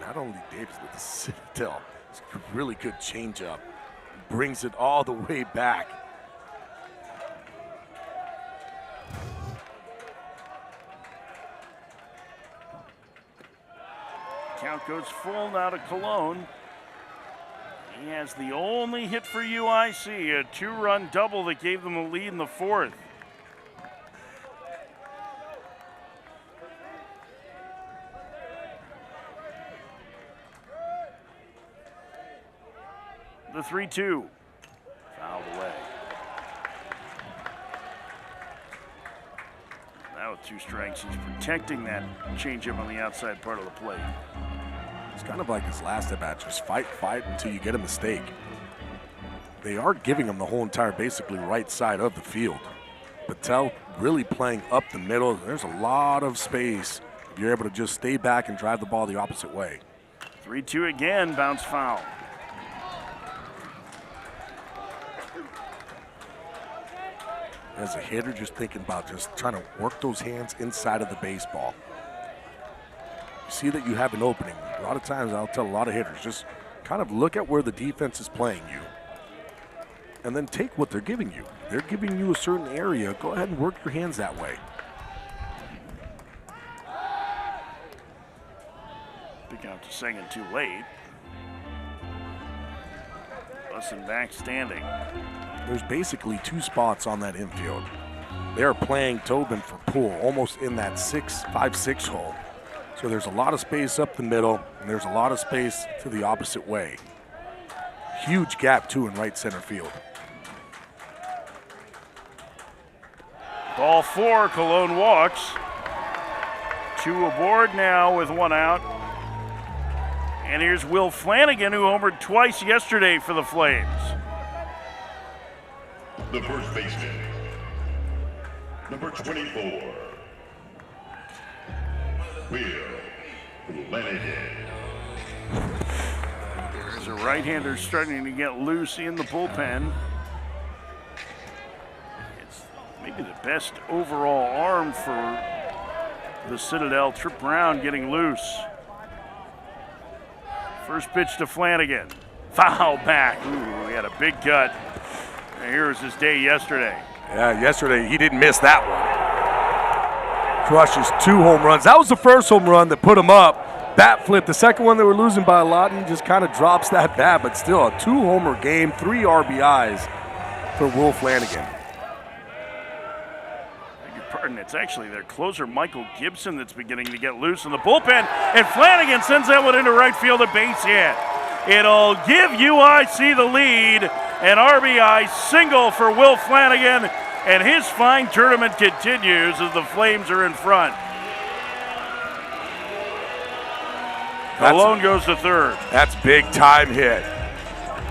Speaker 5: Not only Davis, but the Citadel. It's a really good changeup. Brings it all the way back.
Speaker 1: Count goes full now to Cologne. He has the only hit for UIC, a two-run double that gave them a lead in the fourth. The 3-2. Fouled away. Now with two strikes, he's protecting that changeup on the outside part of the plate.
Speaker 5: It's kind of like his last at bat, just fight until you get a mistake. They are giving him the whole entire, basically, right side of the field. Patel really playing up the middle. There's a lot of space if you're able to just stay back and drive the ball the opposite way.
Speaker 1: 3-2 again, bounce foul.
Speaker 5: As a hitter, just thinking about just trying to work those hands inside of the baseball. You see that you have an opening. A lot of times I'll tell a lot of hitters, just kind of look at where the defense is playing you and then take what they're giving you. They're giving you a certain area. Go ahead and work your hands that way.
Speaker 1: Pick out to second too late. Bussin back standing.
Speaker 5: There's basically two spots on that infield. They're playing Tobin for Poole, almost in that 5-6 hole. So there's a lot of space up the middle, and there's a lot of space to the opposite way. huge gap, too, in right center field.
Speaker 1: Ball 4, Cologne walks. 2 aboard now with 1 out. And here's Will Flanagan, who homered twice yesterday for the Flames.
Speaker 6: The first baseman, number 24, Will Flanagan.
Speaker 1: There's a right-hander starting to get loose in the bullpen. It's maybe the best overall arm for the Citadel. Trip Brown getting loose. First pitch to Flanagan. Foul back. Ooh, he had a big cut. And here was his day yesterday.
Speaker 5: Yeah, yesterday he didn't miss that one. Crushes 2 home runs. That was the first home run that put him up. Bat flip. The second one they were losing by a lot, and he just kind of drops that bat, but still a 2-homer game, 3 RBIs for Will Flanagan.
Speaker 1: Beg your pardon, it's actually their closer, Michael Gibson, that's beginning to get loose in the bullpen, and Flanagan sends that one into right field, a base hit. It'll give UIC the lead. An RBI single for Will Flanagan, and his fine tournament continues as the Flames are in front. Cologne goes to third.
Speaker 5: That's big time hit.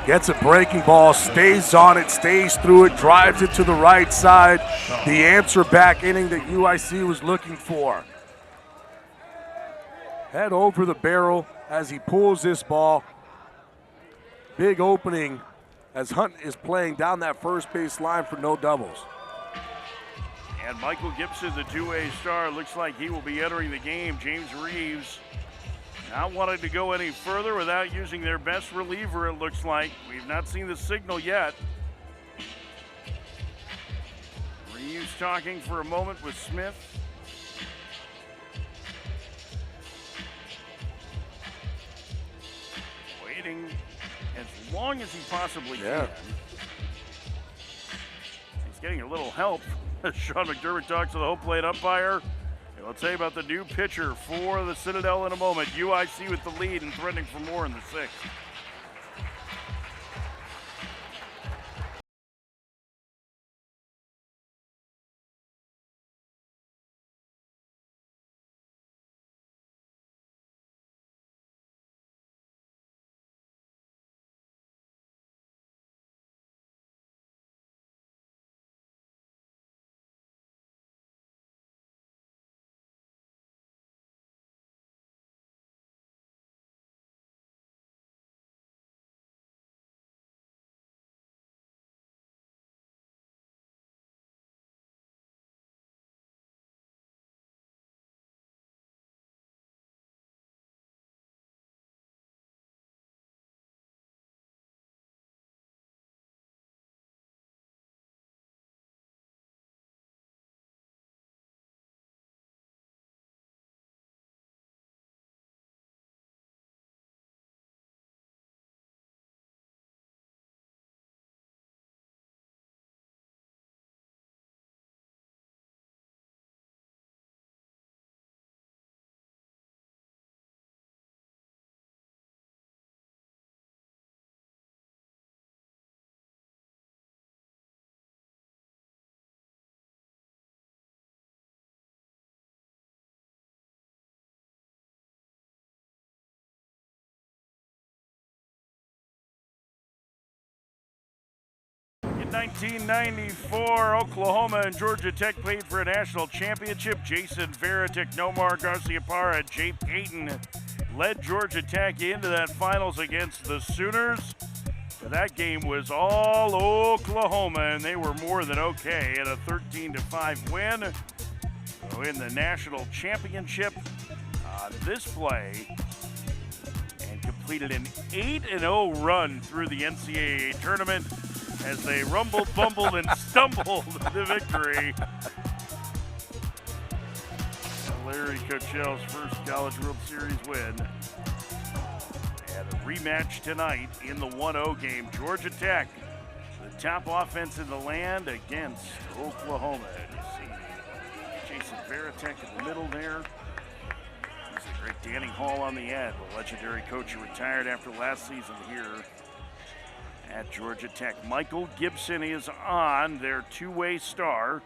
Speaker 5: Gets a breaking ball, stays on it, stays through it, drives it to the right side. The answer back inning that UIC was looking for. Head over the barrel as he pulls this ball. Big opening as Hunt is playing down that first base line for no doubles.
Speaker 1: And Michael Gibson, the two-way star, looks like he will be entering the game. James Reeves not wanting to go any further without using their best reliever, it looks like. We've not seen the signal yet. Reeves talking for a moment with Smith. Waiting as long as he possibly can. He's getting a little help. Sean McDermott talks to the home plate umpire. And we'll tell you about the new pitcher for the Citadel in a moment. UIC with the lead and threatening for more in the 6th. In 1994, Oklahoma and Georgia Tech played for a national championship. Jason Veritek, Nomar Garciaparra, Jay Payton led Georgia Tech into that finals against the Sooners. But that game was all Oklahoma, and they were more than okay at a 13-5 win. So in the national championship on display, and completed an 8-0 run through the NCAA tournament as they rumbled, bumbled, and stumbled to victory. Larry Cochel's first College World Series win. And a rematch tonight in the 1-0 game. Georgia Tech, the top offense in the land against Oklahoma. You see Jason Veritek in the middle there. There's a great Danny Hall on the end, the legendary coach who retired after last season here at Georgia Tech. Michael Gibson is on, their two-way star.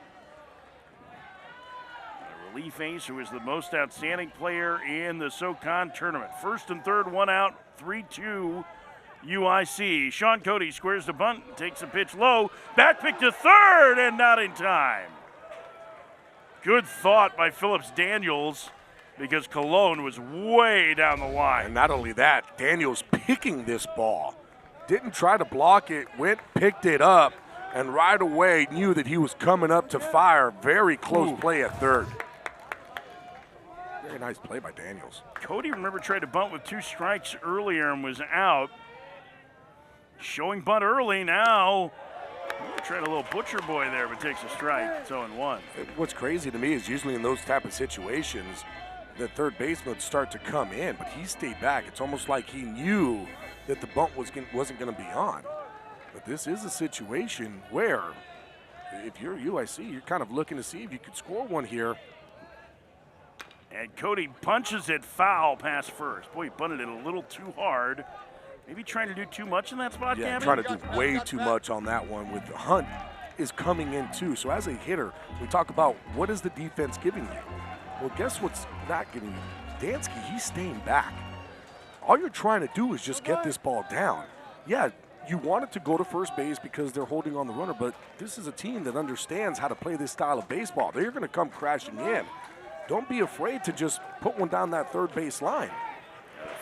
Speaker 1: The relief ace who is the most outstanding player in the SoCon tournament. First and third, one out, 3-2 UIC. Sean Cody squares the bunt, takes a pitch low, back pick to third, and not in time. Good thought by Phillips Daniels because Cologne was way down the line.
Speaker 5: And not only that, Daniels picking this ball. Didn't try to block it, went, picked it up, and right away knew that he was coming up to fire. Very close play at third. Very nice play by Daniels.
Speaker 1: Cody, remember, tried to bunt with 2 strikes earlier and was out. Showing bunt early now. Tried a little butcher boy there, but takes a strike. It's 0-1.
Speaker 5: What's crazy to me is usually in those type of situations, the third baseman would start to come in, but he stayed back. It's almost like he knew that the bunt wasn't going to be on. But this is a situation where, if you're UIC, you're kind of looking to see if you could score one here.
Speaker 1: And Cody punches it foul past first. Boy, he bunted it a little too hard. Maybe trying to do too much in that spot,
Speaker 5: Yeah,
Speaker 1: Gavin?
Speaker 5: trying to do way too much on that one with the Hunt is coming in too. So as a hitter, we talk about what is the defense giving you? Well, guess what's not giving you? Dansky, he's staying back. All you're trying to do is just get this ball down. Yeah, you want it to go to first base because they're holding on the runner, but this is a team that understands how to play this style of baseball. They're going to come crashing in. Don't be afraid to just put one down that third base line.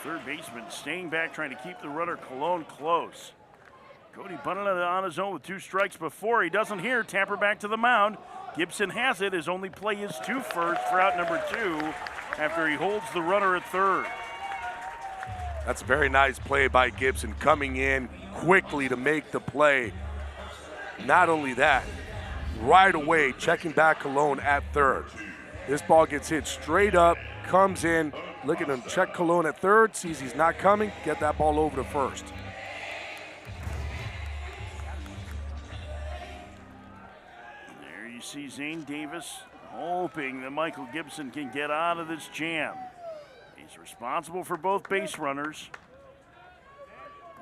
Speaker 1: Third baseman staying back, trying to keep the runner Cologne close. Cody bunted it on his own with 2 strikes before. He doesn't hear. Tapper back to the mound. Gibson has it. His only play is 2 first for out number 2 after he holds the runner at third.
Speaker 5: That's a very nice play by Gibson, coming in quickly to make the play. Not only that, right away checking back Cologne at third. This ball gets hit straight up, comes in. Look at him, check Cologne at third, sees he's not coming, get that ball over to first.
Speaker 1: There you see Zane Davis hoping that Michael Gibson can get out of this jam. He's responsible for both base runners.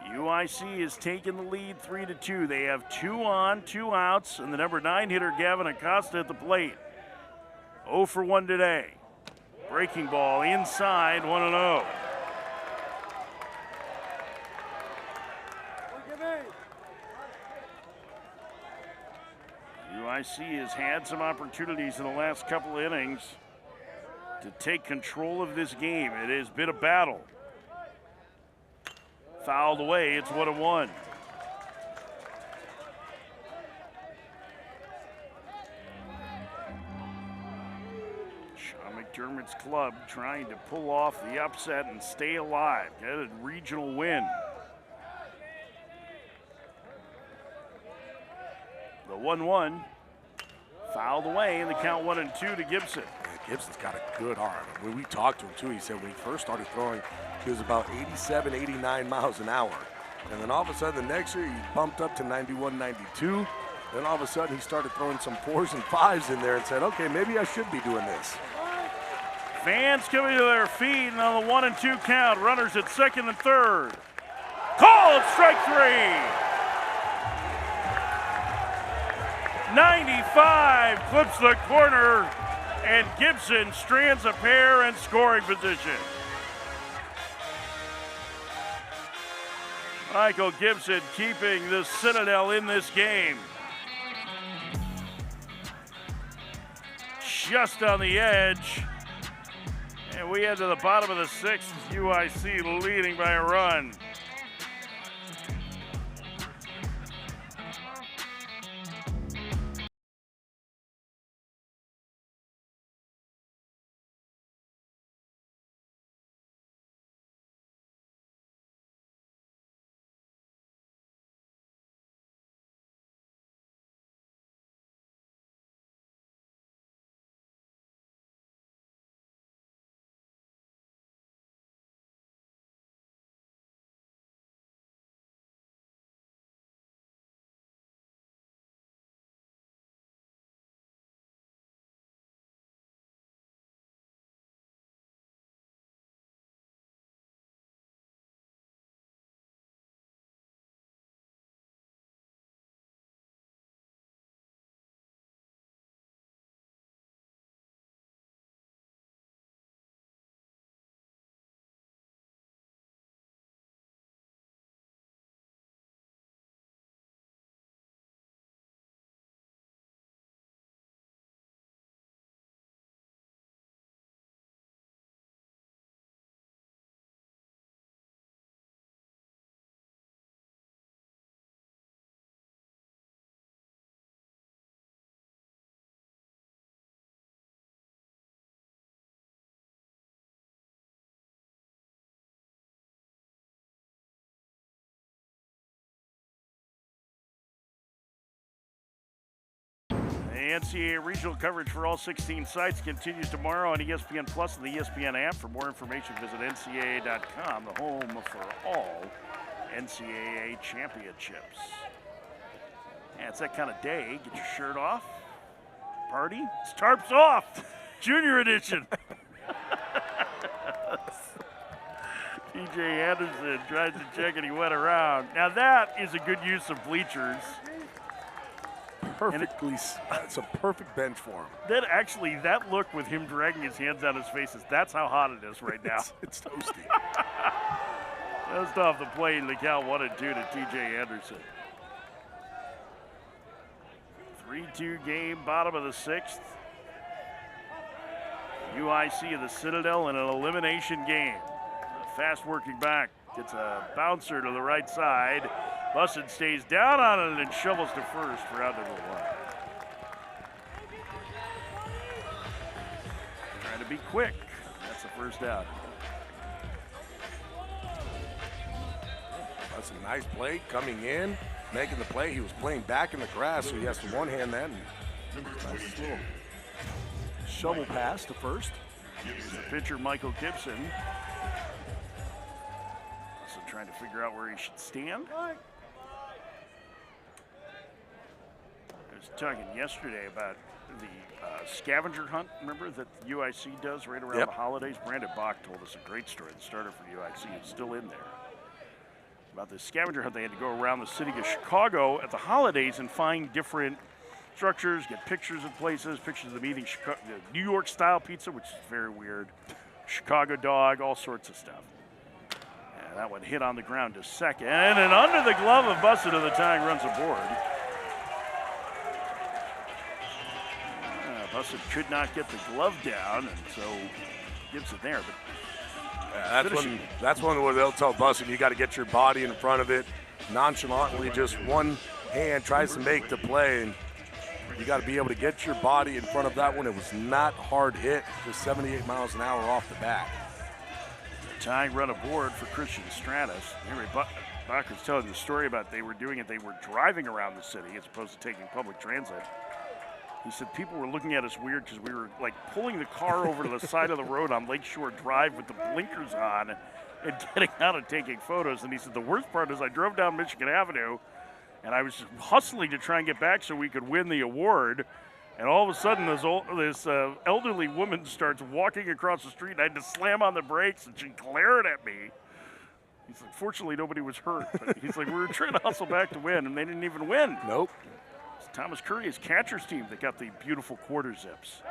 Speaker 1: UIC has taken the lead 3-2. They have 2 on, 2 outs, and the number 9 hitter Gavin Acosta at the plate. 0 for 1 today. Breaking ball inside, 1-0. UIC has had some opportunities in the last couple innings to take control of this game. It has been a battle. Fouled away, it's 1-1. McDermott's club trying to pull off the upset and stay alive, get a regional win. The 1-1 fouled away, and the count 1-2 to Gibson.
Speaker 5: Yeah, Gibson's got a good arm. When we talked to him too, he said when he first started throwing, he was about 87, 89 miles an hour. And then all of a sudden the next year he bumped up to 91, 92. Then all of a sudden he started throwing some 4s and 5s in there and said, okay, maybe I should be doing this.
Speaker 1: Fans coming to their feet, and on the 1-2 count, runners at second and third. Called strike 3. 95 clips the corner, and Gibson strands a pair in scoring position. Michael Gibson keeping the Citadel in this game. Just on the edge. And we head to the bottom of the 6th, UIC leading by a run. NCAA regional coverage for all 16 sites continues tomorrow on ESPN Plus and the ESPN app. For more information, visit ncaa.com, the home for all NCAA championships. Yeah, it's that kind of day. Get your shirt off. Party. It's tarps off. Junior edition. TJ Anderson tries to check and he went around. Now that is a good use of bleachers.
Speaker 5: Perfectly, it's a perfect bench for him.
Speaker 1: That look with him dragging his hands out his faces, that's how hot it is right now.
Speaker 5: It's toasty.
Speaker 1: Just off the plate, the count 1-2 to TJ Anderson. 3-2 game, bottom of the 6th. UIC of the Citadel in an elimination game. Fast working back, gets a bouncer to the right side. Bussin stays down on it and shovels to first for out number 1. Trying to be quick. That's the first out.
Speaker 5: That's a nice play coming in, making the play. He was playing back in the grass, so he has to one-hand that. Nice little shovel pass to first.
Speaker 1: The pitcher, Michael Gibson. Also trying to figure out where he should stand. I was talking yesterday about the scavenger hunt, remember, that UIC does right around the holidays. Brandon Bach told us a great story. The starter for UIC is still in there. About the scavenger hunt, they had to go around the city of Chicago at the holidays and find different structures, get pictures of places, pictures of them eating the New York style pizza, which is very weird, Chicago dog, all sorts of stuff. And that one hit on the ground to second, and under the glove of Bussin to the tying runs aboard. Bussin could not get the glove down, and so Gibson there. But
Speaker 5: that's one where they'll tell Bussin, you got to get your body in front of it. Nonchalantly, just one hand tries to make the play, and you got to be able to get your body in front of that one. It was not hard hit, just 78 miles an hour off the bat.
Speaker 1: Tying run aboard for Christian Stratus. Henry Bach was telling the story about they were doing it. They were driving around the city as opposed to taking public transit. He said people were looking at us weird because we were like pulling the car over to the side of the road on Lakeshore Drive with the blinkers on and getting out and taking photos. And he said the worst part is I drove down Michigan Avenue and I was just hustling to try and get back so we could win the award. And all of a sudden, this elderly woman starts walking across the street. And I had to slam on the brakes, and she glared at me. He's like, fortunately, nobody was hurt. But he's like, we were trying to hustle back to win, and they didn't even win.
Speaker 5: Nope.
Speaker 1: It's Thomas Curry's catcher's team that got the beautiful quarter zips.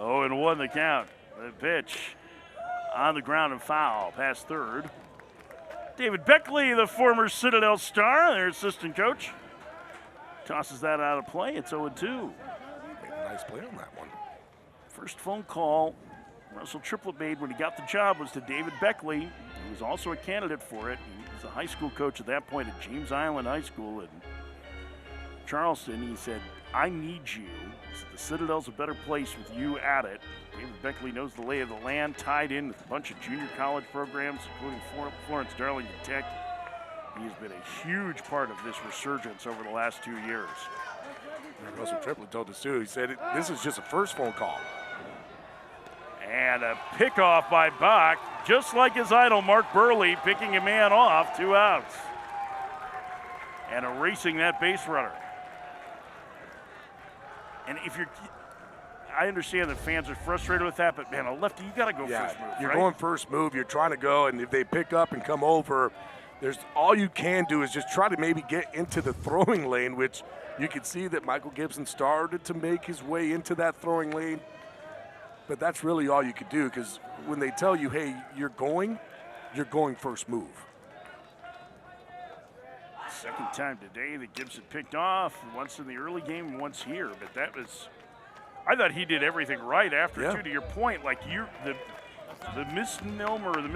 Speaker 1: Oh, and 1 the count. The pitch on the ground and foul, past third. David Beckley, the former Citadel star, their assistant coach, tosses that out of play. It's 0-2.
Speaker 5: Made a nice play on that one.
Speaker 1: First phone call Russell Triplett made when he got the job was to David Beckley, who was also a candidate for it. He was a high school coach at that point at James Island High School in Charleston. He said, I need you. He said, the Citadel's a better place with you at it. David Beckley knows the lay of the land, tied in with a bunch of junior college programs, including Florence Darlington Tech. He has been a huge part of this resurgence over the last 2 years.
Speaker 5: Russell Triplett told us too. He said, this is just a first phone call.
Speaker 1: And a pickoff by Bach, just like his idol, Mark Burley, picking a man off, 2 outs. And erasing that base runner. And I understand that fans are frustrated with that, but man, a lefty, you got to go first move,
Speaker 5: you're
Speaker 1: right?
Speaker 5: going first move. You're trying to go, and if they pick up and come over, there's all you can do is just try to maybe get into the throwing lane, which you can see that Michael Gibson started to make his way into that throwing lane. But that's really all you could do, because when they tell you, hey, you're going first move.
Speaker 1: Second time today that Gibson picked off, once in the early game and once here. But that was, I thought he did everything right after, too. To your point, like the misnomer, the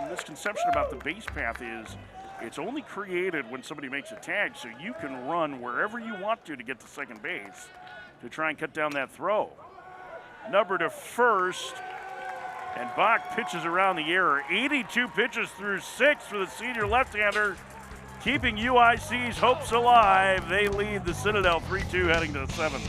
Speaker 1: misconception about the base path is it's only created when somebody makes a tag, so you can run wherever you want to get to second base to try and cut down that throw. number to first. And Bach pitches around the error. 82 pitches through 6 for the senior left-hander, keeping UIC's hopes alive. They lead the Citadel 3-2 heading to the 7th.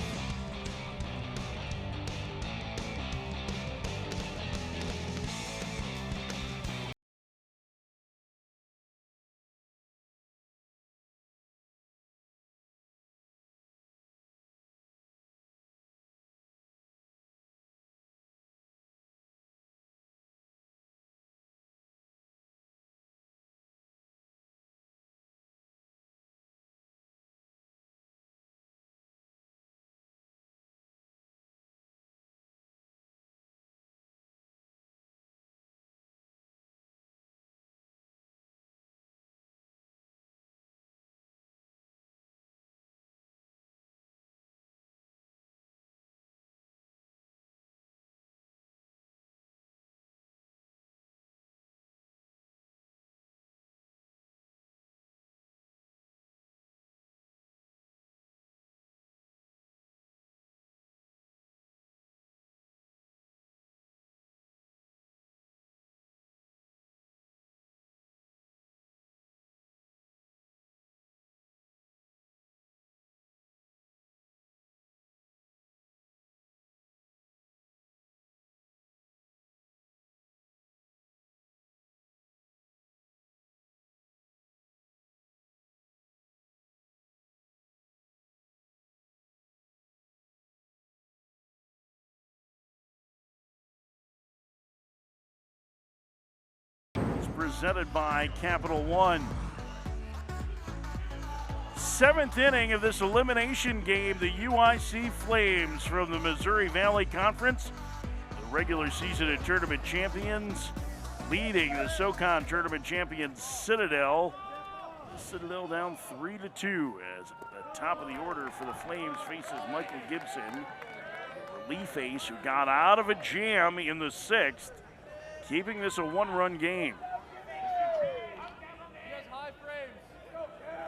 Speaker 1: Presented by Capital One. 7th inning of this elimination game, the UIC Flames from the Missouri Valley Conference, the regular season and tournament champions, leading the SoCon tournament champion Citadel. Citadel down 3-2 as the top of the order for the Flames faces Michael Gibson, the relief ace who got out of a jam in the 6th, keeping this a 1-run game.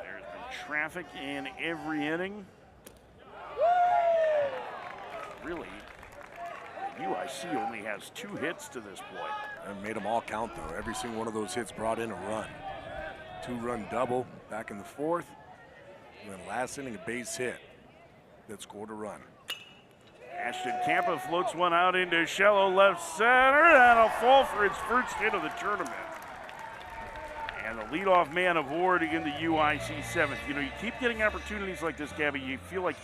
Speaker 1: There's been traffic in every inning. Really, UIC only has 2 hits to this point.
Speaker 5: And made them all count, though. Every single one of those hits brought in a run. 2-run double back in the 4th. And then last inning, a base hit that scored a run.
Speaker 1: Ashton Campa floats one out into shallow left center. That'll fall for its first hit of the tournament. And the leadoff man aboard in the UIC 7th. You know, you keep getting opportunities like this, Gabby. You feel like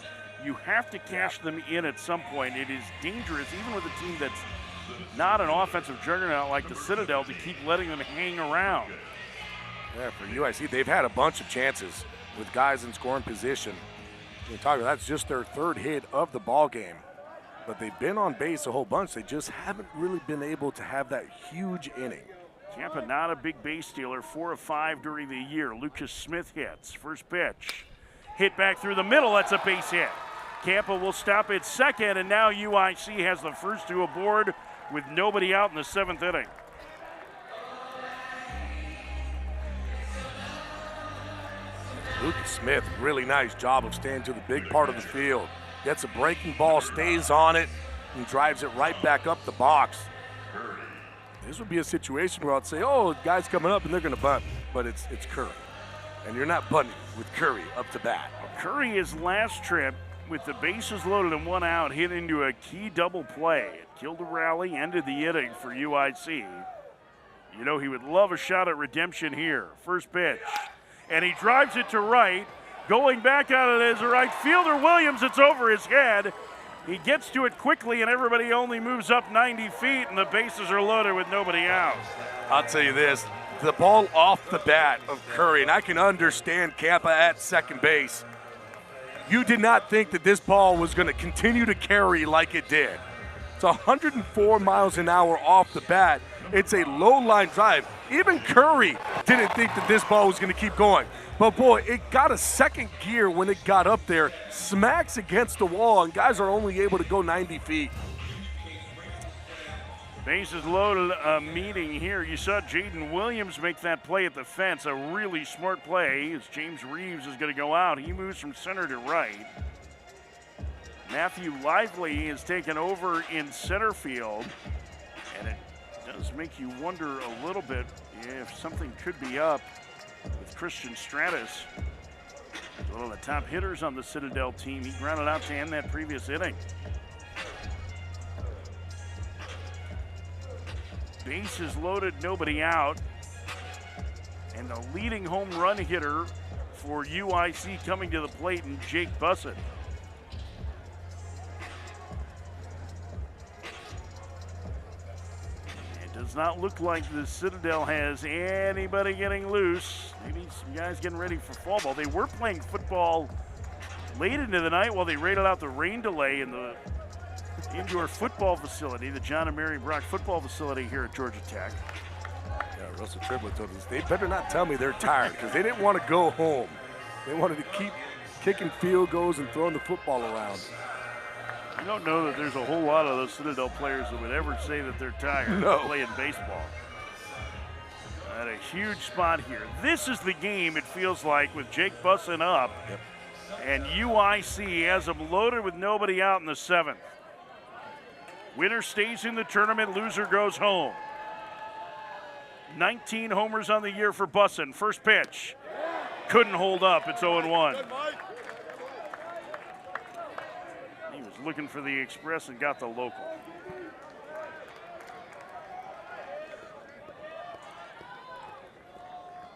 Speaker 1: you have to cash them in at some point. It is dangerous, even with a team that's not an offensive juggernaut like the Citadel, to keep letting them hang around.
Speaker 5: Yeah, for UIC, they've had a bunch of chances with guys in scoring position. You're talking, that's just their 3rd hit of the ball game. But they've been on base a whole bunch. They just haven't really been able to have that huge inning.
Speaker 1: Campa not a big base stealer, 4 of 5 during the year. Lucas Smith hits. First pitch. Hit back through the middle, that's a base hit. Campa will stop at second, and now UIC has the first 2 aboard with nobody out in the 7th inning.
Speaker 5: Lucas Smith, really nice job of staying to the big part of the field. Gets a breaking ball, stays on it, and drives it right back up the box. This would be a situation where I'd say, oh, guy's coming up and they're going to bunt, but it's Curry. And you're not bunting with Curry up to bat.
Speaker 1: Curry, his last trip, with the bases loaded and 1 out, hit into a key double play. It killed a rally, ended the inning for UIC. You know, he would love a shot at redemption here. First pitch. And he drives it to right. Going back at it as a right fielder, Williams, it's over his head. He gets to it quickly, and everybody only moves up 90 feet, and the bases are loaded with nobody out.
Speaker 5: I'll tell you this, the ball off the bat of Curry, and I can understand Campa at second base. You did not think that this ball was going to continue to carry like it did. It's 104 miles an hour off the bat. It's a low-line drive. Even Curry didn't think that this ball was going to keep going. But, boy, it got a second gear when it got up there, smacks against the wall, and guys are only able to go 90 feet.
Speaker 1: Bases loaded, a meeting here. You saw Jaden Williams make that play at the fence, a really smart play as James Reeves is going to go out. He moves from center to right. Matthew Lively has taken over in center field, and it does make you wonder a little bit if something could be up with Christian Stratus. One of the top hitters on the Citadel team. He grounded out to end that previous inning. Bases loaded, nobody out. And the leading home run hitter for UIC coming to the plate in Jake Bussin. It does not look like the Citadel has anybody getting loose. Maybe some guys getting ready for fall ball. They were playing football late into the night while they raided out the rain delay in the indoor football facility, the John and Mary Brock football facility here at Georgia Tech.
Speaker 5: Yeah, Russell Triplett told us they better not tell me they're tired because they didn't want to go home. They wanted to keep kicking field goals and throwing the football around.
Speaker 1: I don't know that there's a whole lot of those Citadel players that would ever say that they're tired playing baseball. At a huge spot here. This is the game, it feels like, with Jake Bussin up.
Speaker 5: Yep.
Speaker 1: And UIC has them loaded with nobody out in the 7th. Winner stays in the tournament, loser goes home. 19 homers on the year for Bussin. First pitch. Couldn't hold up. It's 0-1. He was looking for the express and got the local.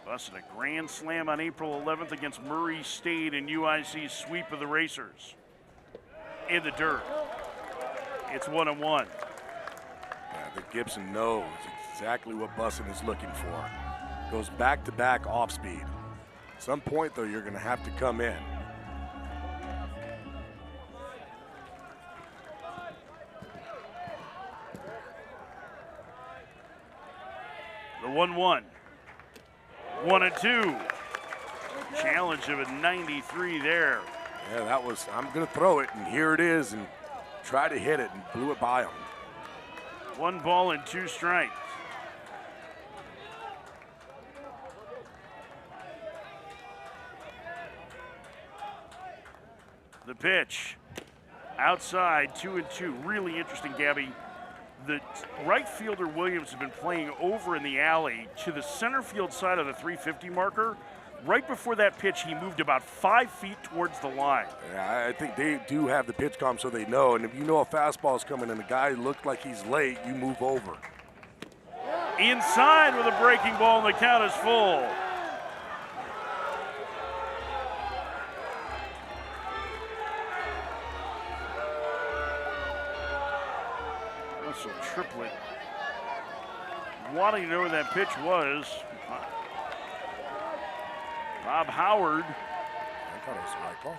Speaker 1: Bussin a grand slam on April 11th against Murray State in UIC's sweep of the Racers. In the dirt. It's 1-1.
Speaker 5: Yeah, the Gibson knows exactly what Bussin is looking for. Goes back-to-back off speed. At some point, though, you're going to have to come in.
Speaker 1: The 1-1. 1-2. Challenge of a 93 there.
Speaker 5: Yeah, that was, I'm going to throw it, and here it is, and try to hit it, and blew it by him.
Speaker 1: 1 ball and 2 strikes. The pitch. Outside, 2-2. Really interesting, Gabby. The right fielder Williams has been playing over in the alley to the center field side of the 350 marker. Right before that pitch, he moved about 5 feet towards the line.
Speaker 5: Yeah, I think they do have the pitch comm so they know. And if you know a fastball is coming and the guy looked like he's late, you move over.
Speaker 1: Inside with a breaking ball, and the count is full. Russell Triplett wanting to know where that pitch was. Bob Howard
Speaker 5: I thought it was the right call.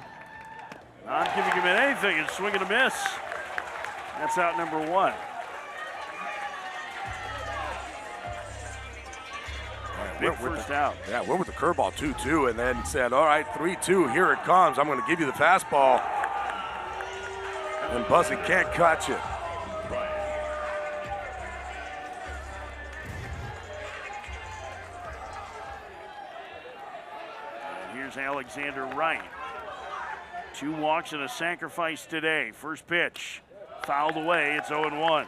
Speaker 1: not giving him anything and swinging a miss. That's out number 1. Big first out.
Speaker 5: Yeah, went with the curveball 2-2 and then said, all right, 3-2, here it comes. I'm going to give you the fastball. And Bussin can't catch it.
Speaker 1: And here's Alexander Wright. 2 walks and a sacrifice today. First pitch, fouled away. It's 0-1.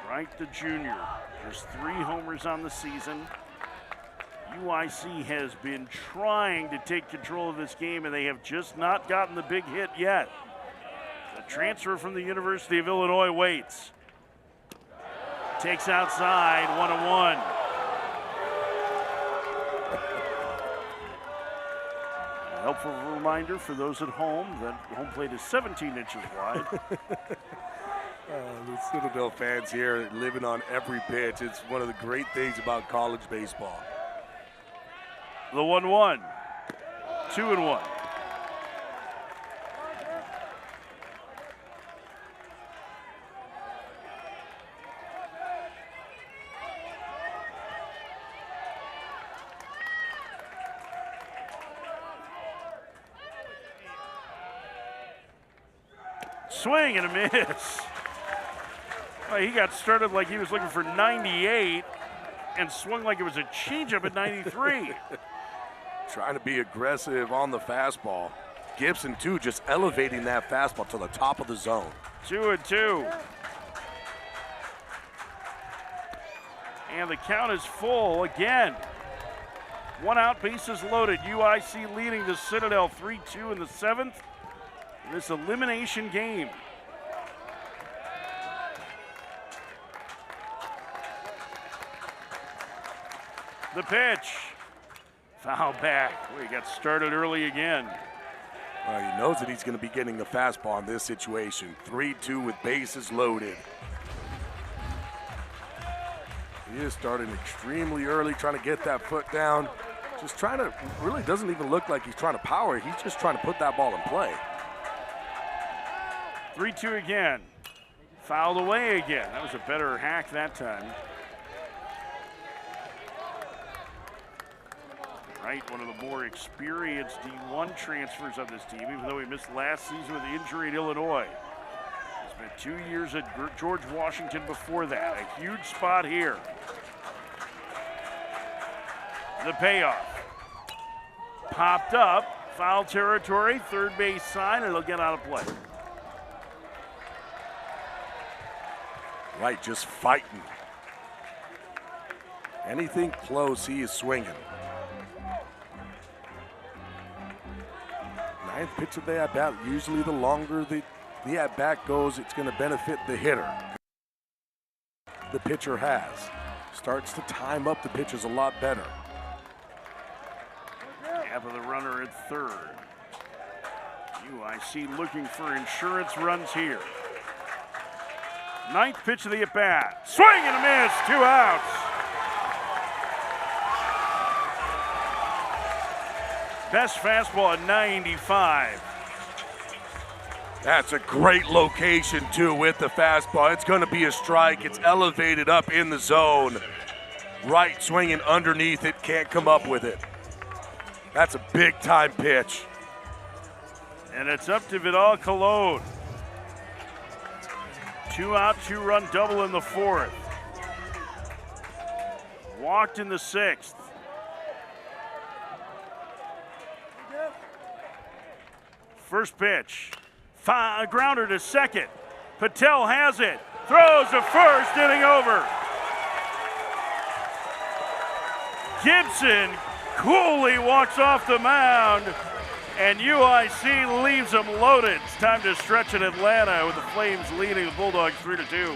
Speaker 1: Wright, the junior, just 3 homers on the season. UIC has been trying to take control of this game, and they have just not gotten the big hit yet. The transfer from the University of Illinois waits. Takes outside, 1-1. A helpful reminder for those at home that home plate is 17 inches wide.
Speaker 5: The Citadel fans here living on every pitch. It's one of the great things about college baseball.
Speaker 1: The 1-1, 2-1. Swing and a miss. Well, he got started like he was looking for 98 and swung like it was a changeup at 93.
Speaker 5: Trying to be aggressive on the fastball. Gibson, too, just elevating that fastball to the top of the zone.
Speaker 1: 2-2. And the count is full again. 1 out, bases loaded. UIC leading the Citadel 3-2 in the 7th. This elimination game. The pitch. Foul back. He got started early again.
Speaker 5: He knows that he's going to be getting a fastball in this situation. 3-2 with bases loaded. He is starting extremely early, trying to get that foot down. Just trying to, really doesn't even look like he's trying to power. He's just trying to put that ball in play.
Speaker 1: 3-2 again. Fouled away again. That was a better hack that time. Right, one of the more experienced D1 transfers of this team, even though he missed last season with the injury at Illinois. He spent 2 years at George Washington before that. A huge spot here. The payoff. Popped up, foul territory, third base sign, and it'll get out of play.
Speaker 5: Right, just fighting. Anything close, he is swinging. 9th pitch of the at-bat. Usually the longer the at-bat goes, it's going to benefit the hitter. The pitcher has. Starts to time up the pitches a lot better.
Speaker 1: Half of the runner at third. UIC looking for insurance runs here. 9th pitch of the at-bat. Swing and a miss, 2 outs. Best fastball at 95.
Speaker 5: That's a great location, too, with the fastball. It's going to be a strike. It's elevated up in the zone. Right, swinging underneath it, can't come up with it. That's a big-time pitch.
Speaker 1: And it's up to Vidal Colon. 2 out, 2-run double in the 4th. Walked in the 6th. First pitch. Grounder to second. Patel has it. Throws to first, inning over. Gibson coolly walks off the mound, and UIC leaves them loaded. It's time to stretch in Atlanta with the Flames leading the Bulldogs 3-2.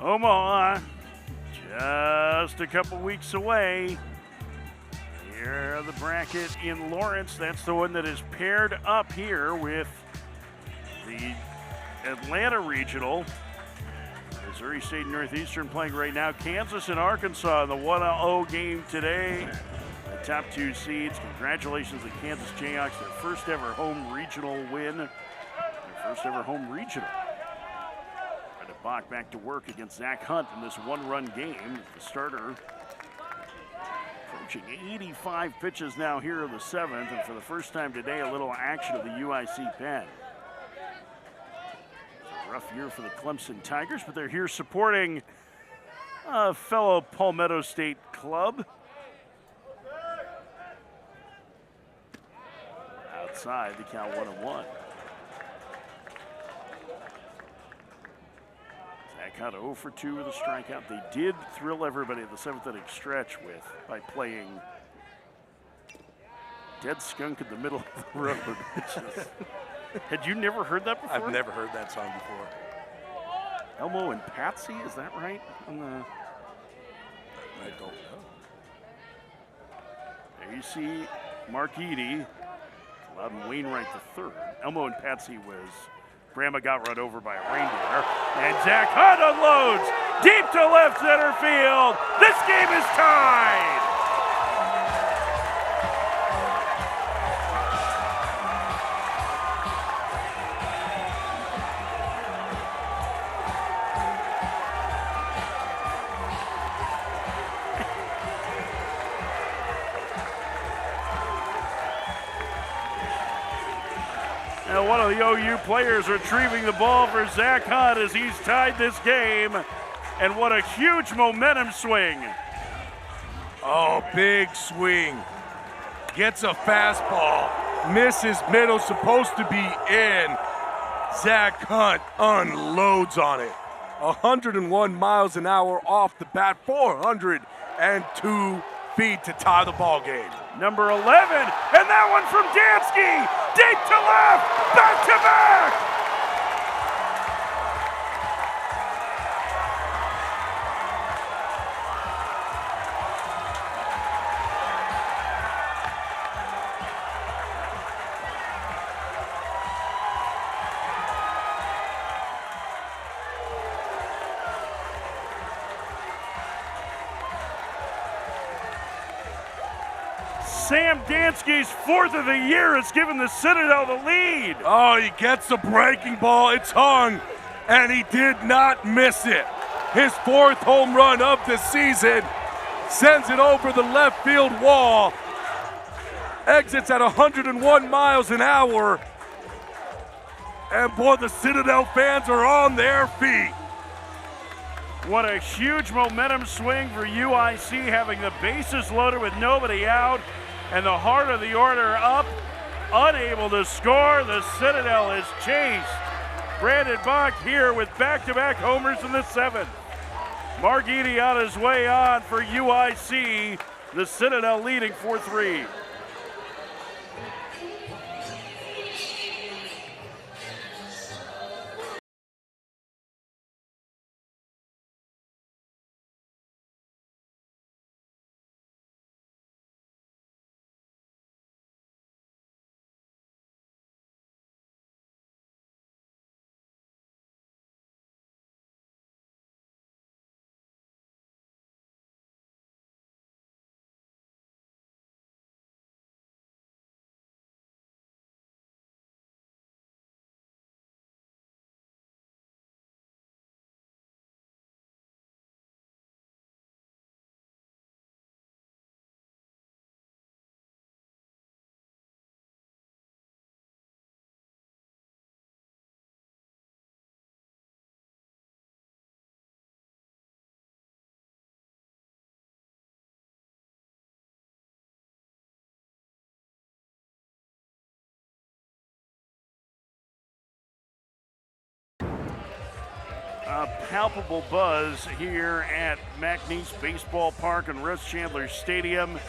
Speaker 1: Omaha, just a couple weeks away. Here, the bracket in Lawrence. That's the one that is paired up here with the Atlanta Regional. Missouri State and Northeastern playing right now. Kansas and Arkansas in the 1-0 game today. top 2 seeds. Congratulations to Kansas Jayhawks, their first ever home regional win. Their first ever home regional. Brandon Bach back to work against Zach Hunt in this one-run game. The starter approaching 85 pitches now here in the 7th, and for the first time today, a little action of the UIC pen. It's a rough year for the Clemson Tigers, but they're here supporting a fellow Palmetto State club. Outside the count 1-1. Zach Hunt 0 for 2 with a strikeout. They did thrill everybody at the 7th inning stretch by playing Dead Skunk in the middle of the road. Had you never heard that before?
Speaker 5: I've never heard that song before.
Speaker 1: Elmo and Patsy, is that right?
Speaker 5: I don't know.
Speaker 1: There you see Mark Eady, Loudon Wainwright III. Elmo and Patsy was Grandma got run over by a reindeer. And Zach Hunt unloads deep to left center field. This game is tied. Now one of the OU players retrieving the ball for Zach Hunt as he's tied this game. And what a huge momentum swing.
Speaker 5: Oh, big swing. Gets a fastball. Misses middle, supposed to be in. Zach Hunt unloads on it. 101 miles an hour off the bat, 402 feet to tie the ball game.
Speaker 1: Number 11, and that one from Dansky, deep to left, back to back. Sam Dansky's 4th of the year has given the Citadel the lead.
Speaker 5: Oh, he gets the breaking ball. It's hung, and he did not miss it. His 4th home run of the season. Sends it over the left field wall. Exits at 101 miles an hour. And boy, the Citadel fans are on their feet.
Speaker 1: What a huge momentum swing for UIC, having the bases loaded with nobody out. And the heart of the order up, unable to score. The Citadel is chased. Brandon Bach here with back-to-back homers in the 7th. Mark Eady on his way on for UIC. The Citadel leading 4-3. A palpable buzz here at McNeese Baseball Park and Russ Chandler Stadium.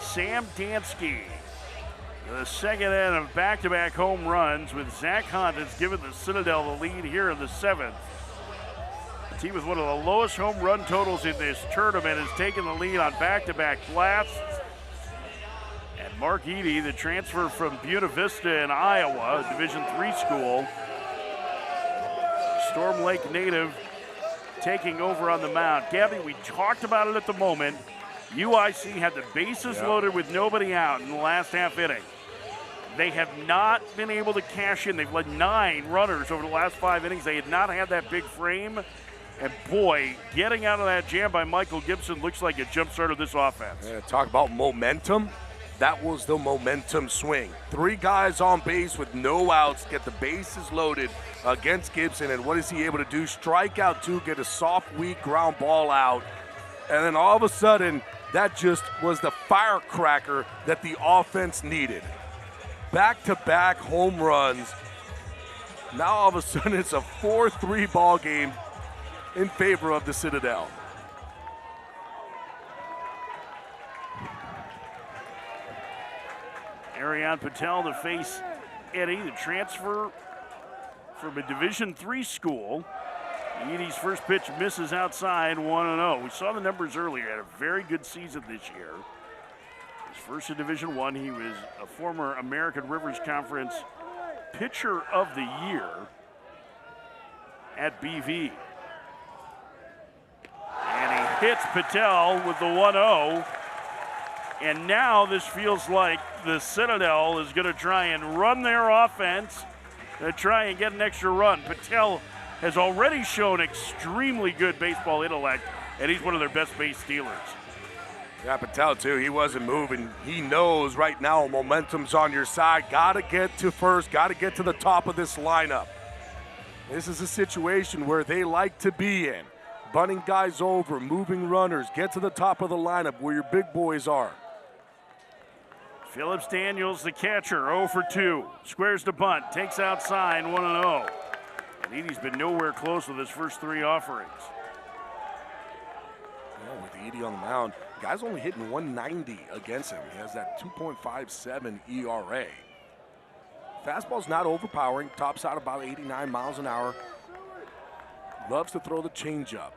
Speaker 1: Sam Dansky, the 2nd in of back-to-back home runs with Zach Hunt, has given the Citadel the lead here in the 7th. The team with one of the lowest home run totals in this tournament has taken the lead on back-to-back blasts. And Mark Eady, the transfer from Buena Vista in Iowa, a Division III school, Storm Lake native, taking over on the mound. Gabby, we talked about it at the moment. UIC had the bases loaded with nobody out in the last half inning. They have not been able to cash in. They've led 9 runners over the last 5 innings. They had not had that big frame. And boy, getting out of that jam by Michael Gibson looks like it jump-started this offense.
Speaker 5: Yeah, talk about momentum. That was the momentum swing. 3 guys on base with no outs, get the bases loaded against Gibson. And what is he able to do? Strike out 2, get a soft, weak ground ball out. And then all of a sudden, that just was the firecracker that the offense needed. Back-to-back home runs. Now all of a sudden it's a 4-3 ball game in favor of the Citadel.
Speaker 1: Ariane Patel to face Eddie, the transfer from a Division III school. Edie's first pitch misses outside, 1-0. We saw the numbers earlier. He had a very good season this year. His first in Division I, he was a former American Rivers Conference Pitcher of the Year at BV. And he hits Patel with the 1-0. And now this feels like the Citadel is going to try and run their offense to try and get an extra run. Patel has already shown extremely good baseball intellect, and he's one of their best base stealers.
Speaker 5: Yeah, Patel too, he wasn't moving. He knows right now momentum's on your side. Got to get to first, got to get to the top of this lineup. This is a situation where they like to be in. Bunting guys over, moving runners, get to the top of the lineup where your big boys are.
Speaker 1: Phillips Daniels, the catcher, 0 for 2. Squares to bunt, takes outside, 1-0. And Edie's been nowhere close with his first 3 offerings.
Speaker 5: Yeah, with Edie on the mound, guy's only hitting 190 against him. He has that 2.57 ERA. Fastball's not overpowering, tops out about 89 miles an hour. Loves to throw the changeup.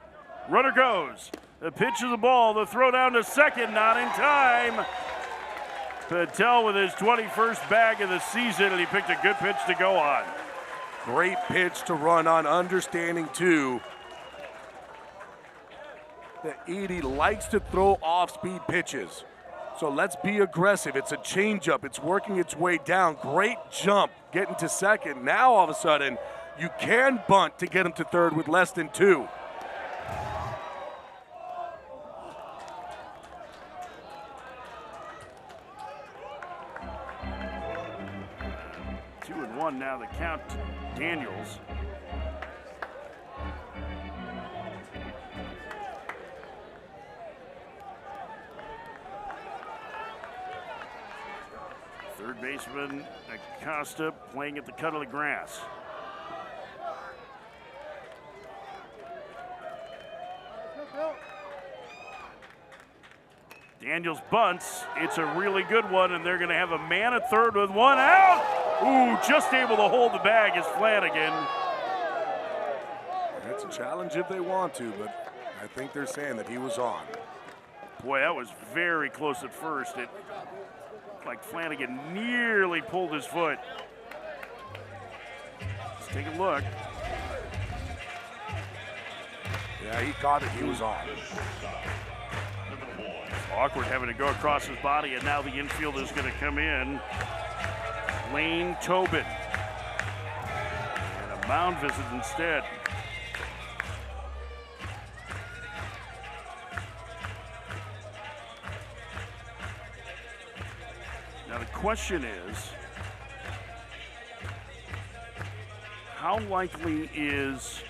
Speaker 1: Runner goes. The pitch is the ball. The throw down to second, not in time. Patel with his 21st bag of the season, and he picked a good pitch to go on.
Speaker 5: Great pitch to run on, understanding too that Edie likes to throw off-speed pitches. So let's be aggressive. It's a changeup. It's working its way down. Great jump getting to second. Now all of a sudden, you can bunt to get him to third with less than 2.
Speaker 1: 2-1 now the count to Daniels. Third baseman Acosta playing at the cut of the grass. Daniels bunts. It's a really good one, and they're going to have a man at third with 1 out. Ooh, just able to hold the bag is Flanagan.
Speaker 5: It's a challenge if they want to, but I think they're saying that he was on.
Speaker 1: Boy, that was very close at first. It like Flanagan nearly pulled his foot. Let's take a look.
Speaker 5: Yeah, he caught it. He was on.
Speaker 1: Awkward having to go across his body, and now the infield is going to come in. Lane Tobin. And a mound visit instead. Now the question is, how likely is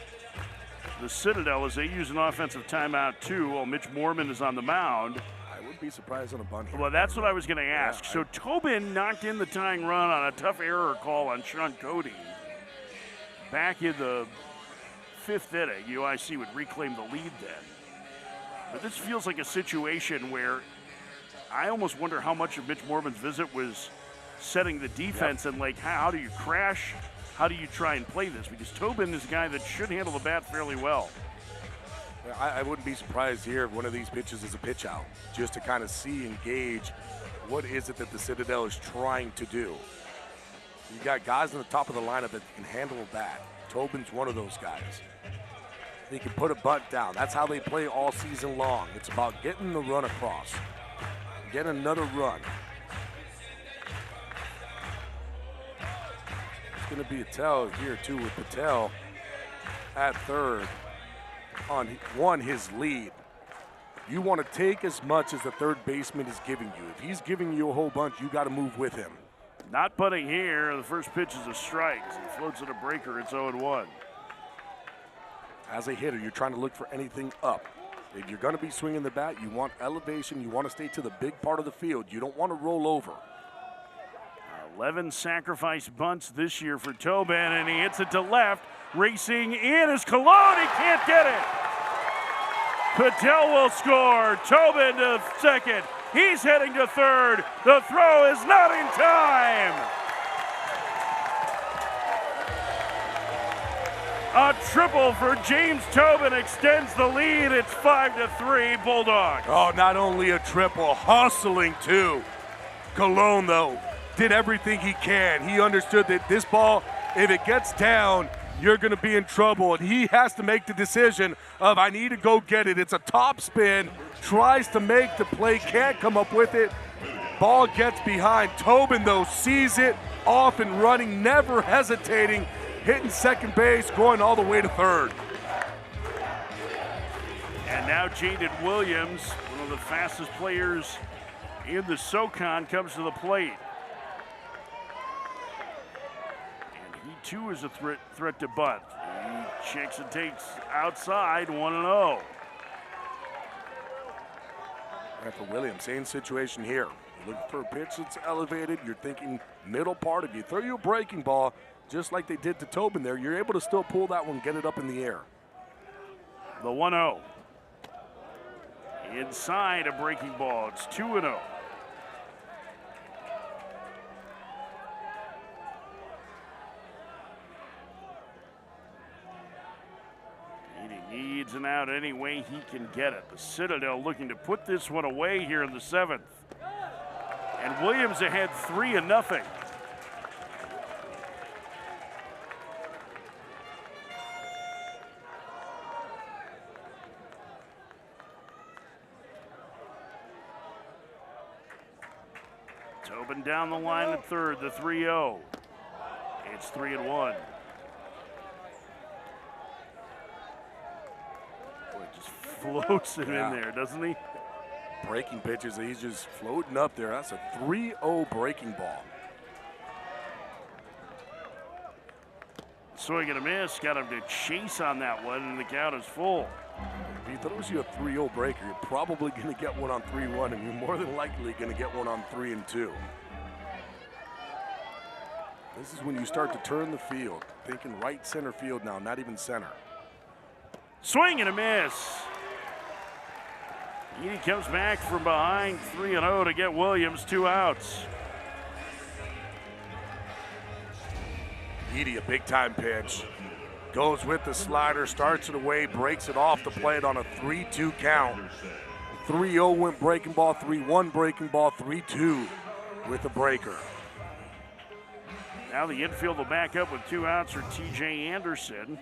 Speaker 1: the Citadel, as they use an offensive timeout too, while Mitch Mormon is on the mound?
Speaker 5: I would be surprised on a bunt here.
Speaker 1: Well, that's what I was going to ask.
Speaker 5: Yeah,
Speaker 1: So Tobin knocked in the tying run on a tough error call on Sean Cody. Back in the 5th inning, UIC would reclaim the lead then. But this feels like a situation where I almost wonder how much of Mitch Mormon's visit was setting the defense and like how do you crash? How do you try and play this? Because Tobin is a guy that should handle the bat fairly well.
Speaker 5: I wouldn't be surprised here if one of these pitches is a pitch out, just to kind of see and gauge what is it that the Citadel is trying to do. You got guys on the top of the lineup that can handle that. Tobin's one of those guys. He can put a bunt down. That's how they play all season long. It's about getting the run across. Get another run. It's going to be a tell here, too, with Patel at third on his lead. You want to take as much as the third baseman is giving you. If he's giving you a whole bunch, you got to move with him.
Speaker 1: Not bunting here. The first pitch is a strike. He floats at a breaker. It's 0-1.
Speaker 5: As a hitter, you're trying to look for anything up. If you're going to be swinging the bat, you want elevation. You want to stay to the big part of the field. You don't want to roll over.
Speaker 1: 11 sacrifice bunts this year for Tobin, and he hits it to left. Racing in is Cologne. He can't get it. Patel will score. Tobin to second. He's heading to third. The throw is not in time. A triple for James Tobin extends the lead. It's 5-3 Bulldogs.
Speaker 5: Oh, not only a triple, hustling too. Cologne, though, did everything he can. He understood that this ball, if it gets down, you're going to be in trouble. And he has to make the decision of, I need to go get it. It's a top spin. Tries to make the play, can't come up with it. Ball gets behind. Tobin, though, sees it, off and running, never hesitating. Hitting second base, going all the way to third.
Speaker 1: And now Jaden Williams, one of the fastest players in the SoCon, comes to the plate. And he too is a threat to bunt. He checks and takes outside, 1-0.
Speaker 5: And for Williams, same situation here. You're looking for a pitch that's elevated. You're thinking middle part. If you throw you a breaking ball, just like they did to Tobin there, you're able to still pull that one, get it up in the air.
Speaker 1: The 1-0. Inside a breaking ball. It's 2-0. He needs an out any way he can get it. The Citadel looking to put this one away here in the 7th. And Williams ahead 3-0. Tobin down the line at third, the 3-0. It's 3-1. Boy, just floats it in there, doesn't he?
Speaker 5: Breaking pitches, he's just floating up there. That's a 3-0 breaking ball.
Speaker 1: Swing and a miss, got him to chase on that one, and the count is full.
Speaker 5: If he throws you a 3-0 breaker, you're probably going to get one on 3-1, and you're more than likely going to get one on 3-2. This is when you start to turn the field, thinking right center field now, not even center.
Speaker 1: Swing and a miss. He comes back from behind 3-0 to get Williams 2 outs.
Speaker 5: Edie, a big-time pitch. Goes with the slider, starts it away, breaks it off the plate on a 3-2 count. 3-0 went breaking ball, 3-1 breaking ball, 3-2 with the breaker.
Speaker 1: Now the infield will back up with 2 outs for TJ Anderson.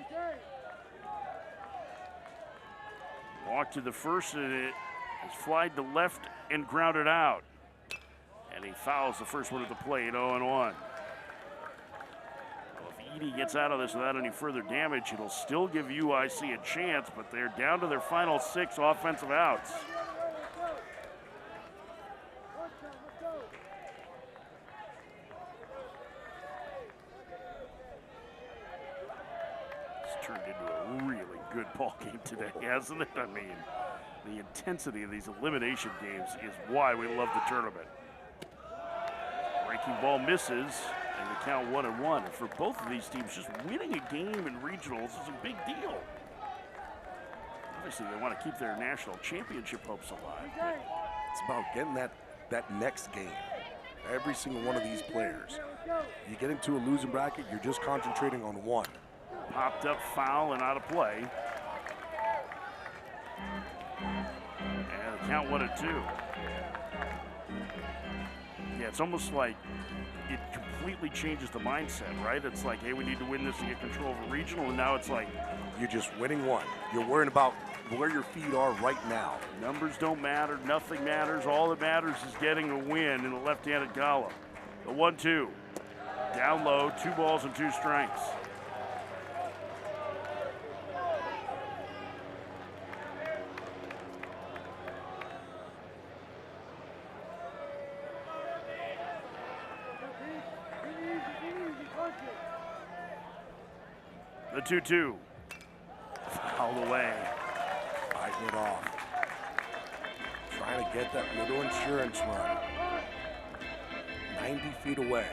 Speaker 1: Walk to the first, and it is flied to left and grounded out. And he fouls the first one at the plate, 0-1. Edie gets out of this without any further damage, it'll still give UIC a chance, but they're down to their final 6 offensive outs. It's turned into a really good ball game today, hasn't it? I mean, the intensity of these elimination games is why we love the tournament. Breaking ball misses. And the count 1-1. And for both of these teams, just winning a game in regionals is a big deal. Obviously, they want to keep their national championship hopes alive.
Speaker 5: It's about getting that next game. Every single one of these players. You get into a losing bracket, you're just concentrating on one.
Speaker 1: Popped up, foul, and out of play. And the count 1-2. Yeah, it's almost like it completely completely changes the mindset, right? It's like, hey, we need to win this to get control of a regional, and now it's like,
Speaker 5: You're just winning one. You're worrying about where your feet are right now.
Speaker 1: numbers don't matter, nothing matters. All that matters is getting a win in the left-handed column. The 1-2. Down low, 2 balls and 2 strikes. The 2-2. Fouled away.
Speaker 5: Fighting it off. Trying to get that little insurance run. 90 feet away.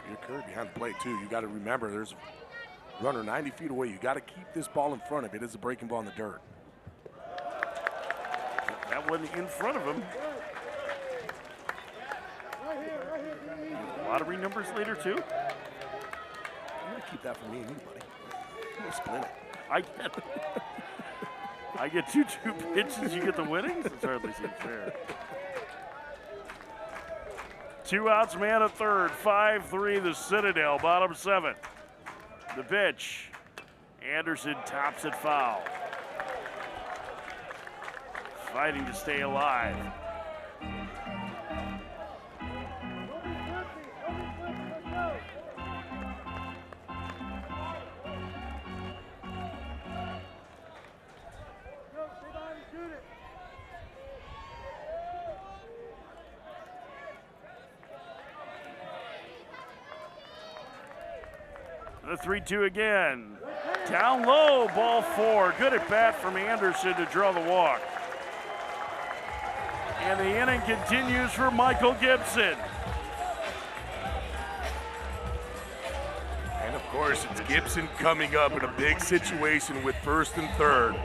Speaker 5: You're curved behind the plate, too. You got to remember there's a runner 90 feet away. You got to keep this ball in front of it. It's a breaking ball in the dirt.
Speaker 1: That one in front of him. Lottery numbers later, too.
Speaker 5: I'm going to keep that for me and you, buddy. I'm going to split it.
Speaker 1: I get 2 pitches, you get the winnings? It hardly seems fair. 2 outs, man at third. 5-3, the Citadel, bottom 7. The pitch. Anderson tops it foul. Fighting to stay alive. The 3-2 again. Down low, ball 4. Good at bat from Anderson to draw the walk. And the inning continues for Michael Gibson.
Speaker 5: And of course, it's Gibson coming up in a big situation with first and third.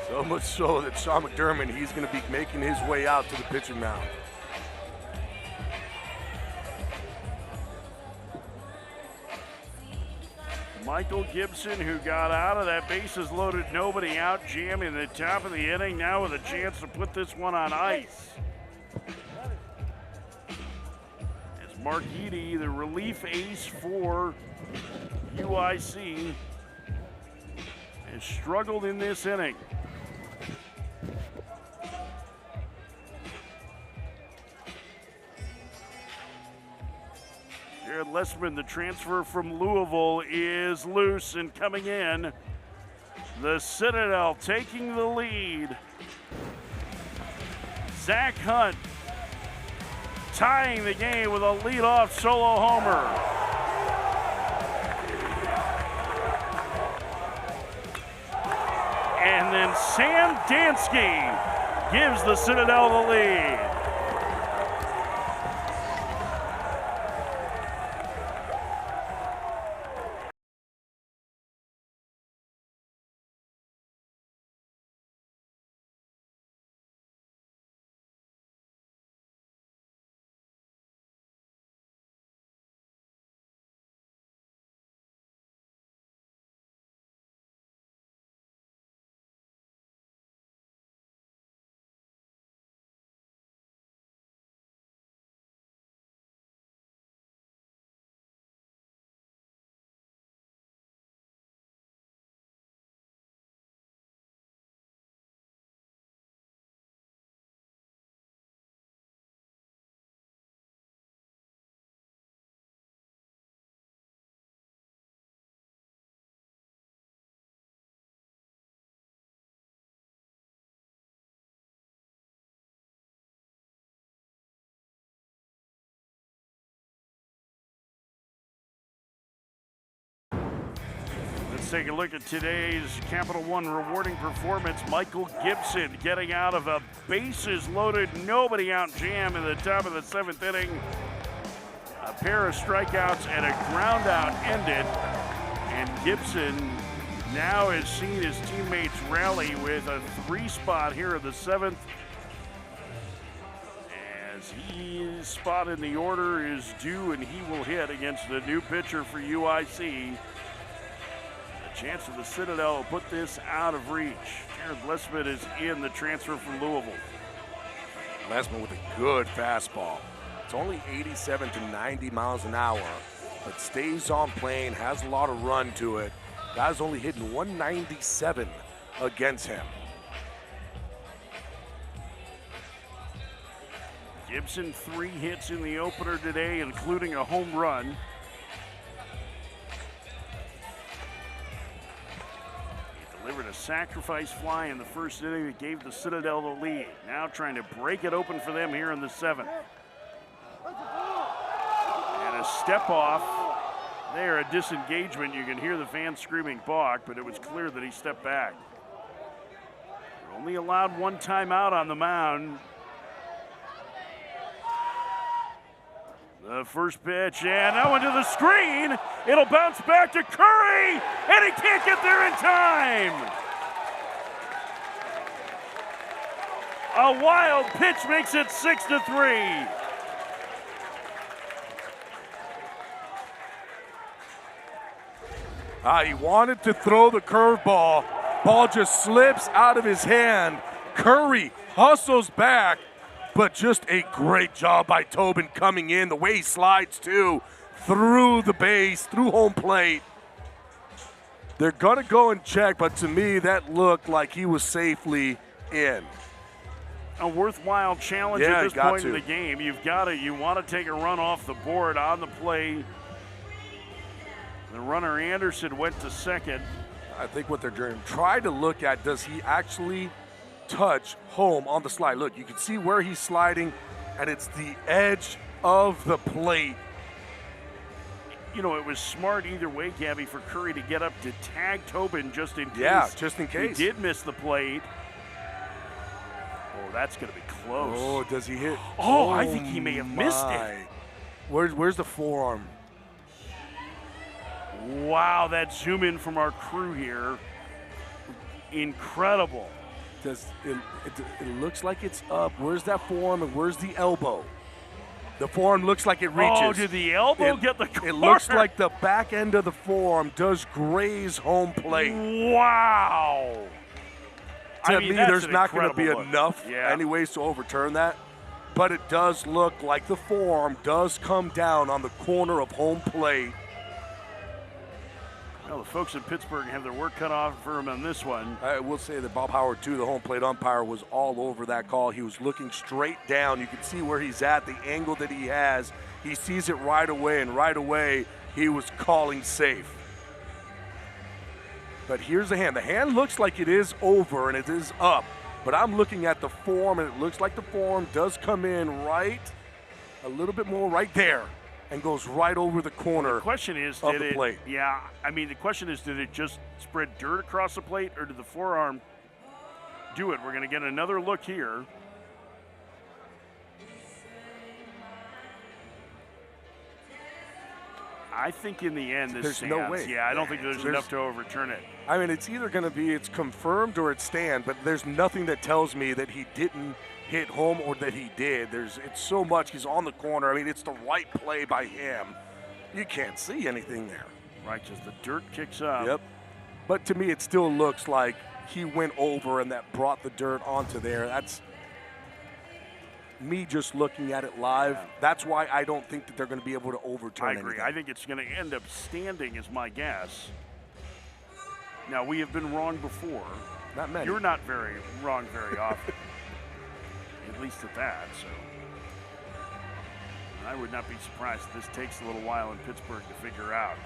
Speaker 5: So much so that Sean McDermott, he's going to be making his way out to the pitcher mound.
Speaker 1: Michael Gibson, who got out of that bases loaded, nobody out, jamming the top of the inning, now with a chance to put this one on ice. As Mark Eady, the relief ace for UIC, has struggled in this inning. Jared Lessman, the transfer from Louisville, is loose and coming in. The Citadel taking the lead. Zach Hunt tying the game with a leadoff solo homer. And then Sam Dansky gives the Citadel the lead. Let's take a look at today's Capital One rewarding performance. Michael Gibson getting out of a bases loaded, nobody out jam in the top of the 7th inning. A pair of strikeouts and a ground out ended. And Gibson now has seen his teammates rally with a 3 spot here in the 7th. As his spot in the order is due and he will hit against the new pitcher for UIC. Chance of the Citadel will put this out of reach. Jared Blessman is in, the transfer from Louisville.
Speaker 5: Lesman with a good fastball. It's only 87 to 90 miles an hour, but stays on plane, has a lot of run to it. Guy's only hitting 197 against him.
Speaker 1: Gibson 3 hits in the opener today, including a home run. He delivered a sacrifice fly in the first inning that gave the Citadel the lead. Now trying to break it open for them here in the 7th. And a step off. There, a disengagement. You can hear the fans screaming balk, but it was clear that he stepped back. They're only allowed 1 timeout on the mound. The first pitch, and that one to the screen. It'll bounce back to Curry, and he can't get there in time. A wild pitch makes it 6-3.
Speaker 5: He wanted to throw the curveball. Ball just slips out of his hand. Curry hustles back, but just a great job by Tobin coming in. The way he slides, too, through the base, through home plate. They're going to go and check, but to me, that looked like he was safely in.
Speaker 1: A worthwhile challenge at this point in the game. You want to take a run off the board on the play. The runner Anderson went to second.
Speaker 5: I think what they're doing, try to look at, does he actually touch home on the slide? Look, you can see where he's sliding, and it's the edge of the plate.
Speaker 1: You know, it was smart either way, Gabby, for Curry to get up to tag Tobin just in case.
Speaker 5: Yeah, just in case.
Speaker 1: He did miss the plate. Oh, that's going to be close.
Speaker 5: Oh, does he hit?
Speaker 1: Oh, I think he may have missed it.
Speaker 5: Where's the forearm?
Speaker 1: Wow, that zoom in from our crew here. Incredible.
Speaker 5: It looks like it's up. Where's that forearm and where's the elbow? The forearm looks like it reaches.
Speaker 1: Oh, did the elbow get the corner?
Speaker 5: It looks like the back end of the forearm does graze home plate.
Speaker 1: Wow.
Speaker 5: To me, there's not going to be
Speaker 1: look.
Speaker 5: enough anyways to overturn that. But it does look like the forearm does come down on the corner of home plate.
Speaker 1: Well, the folks in Pittsburgh have their work cut off for him on this one.
Speaker 5: I will say that Bob Howard, too, the home plate umpire, was all over that call. He was looking straight down. You can see where he's at, the angle that he has. He sees it right away, and right away he was calling safe. But here's the hand. The hand looks like it is over, and it is up. But I'm looking at the form, and it looks like the form does come in right, a little bit more right there, and goes right over the corner.
Speaker 1: The question is,
Speaker 5: of the plate.
Speaker 1: Yeah, I mean, the question is, did it just spread dirt across the plate, or did the forearm do it? We're going to get another look here. I think in the end this
Speaker 5: There's
Speaker 1: stands.
Speaker 5: no way.
Speaker 1: Yeah, I don't think there's enough to overturn it.
Speaker 5: I mean, it's either going to be it's confirmed or it's stand, but there's nothing that tells me that he didn't hit home or that he did. It's so much. He's on the corner. I mean, it's the right play by him. You can't see anything there.
Speaker 1: Right, because the dirt kicks up.
Speaker 5: Yep. But to me, it still looks like he went over and that brought the dirt onto there. That's me just looking at it live.
Speaker 1: Yeah.
Speaker 5: That's why I don't think that they're going to be able to overturn
Speaker 1: I agree.
Speaker 5: anything.
Speaker 1: I think it's going to end up standing is my guess. Now, we have been wrong before.
Speaker 5: Not many.
Speaker 1: You're not very wrong very often, at least at that. So I would not be surprised if this takes a little while in Pittsburgh to figure out.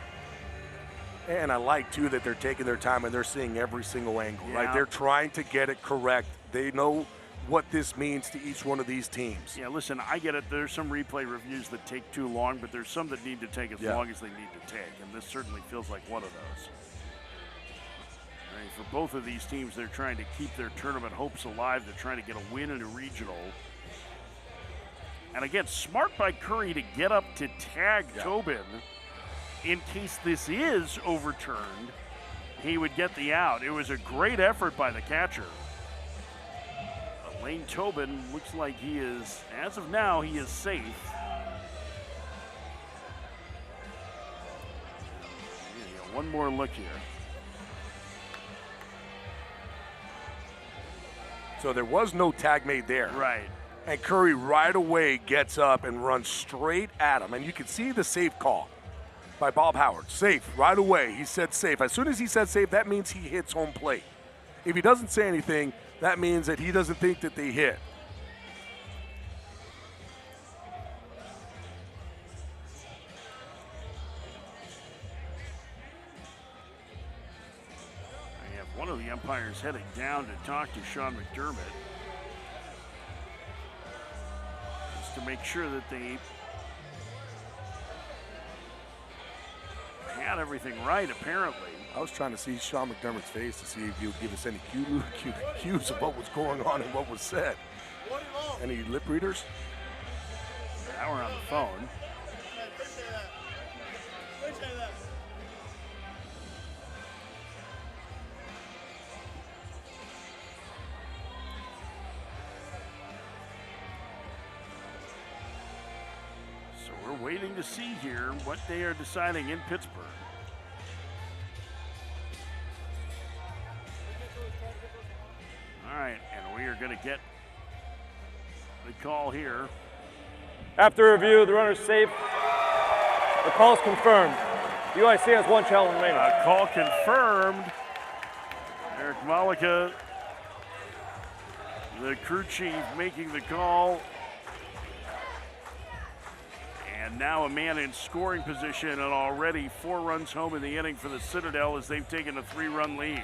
Speaker 5: And I like, too, that they're taking their time and they're seeing every single angle, right? They're trying to get it correct. They know what this means to each one of these teams.
Speaker 1: Yeah, listen, I get it. There's some replay reviews that take too long, but there's some that need to take as long as they need to take, and this certainly feels like one of those. Right, for both of these teams, they're trying to keep their tournament hopes alive. They're trying to get a win in a regional. And again, smart by Curry to get up to tag Tobin. In case this is overturned, he would get the out. It was a great effort by the catcher. Lane Tobin looks like he is, as of now, he is safe. One more look here.
Speaker 5: So there was no tag made there.
Speaker 1: Right.
Speaker 5: And Curry right away gets up and runs straight at him. And you can see the safe call by Bob Howard. Safe, right away. He said safe. As soon as he said safe, that means he hits home plate. If he doesn't say anything, that means that he doesn't think that they hit.
Speaker 1: I have one of the umpires heading down to talk to Sean McDermott, just to make sure that they had everything right, apparently.
Speaker 5: I was trying to see Sean McDermott's face to see if he would give us any cues of what was going on and what was said. Any lip readers?
Speaker 1: Now we're on the phone. So we're waiting to see here what they are deciding in Pittsburgh. All right, and we are going to get the call here.
Speaker 7: After review, the runner's safe. The call is confirmed. UIC has one challenge remaining.
Speaker 1: Call confirmed. Eric Malika, the crew chief, making the call. And now a man in scoring position, and already 4 runs home in the inning for the Citadel as they've taken a 3-run lead.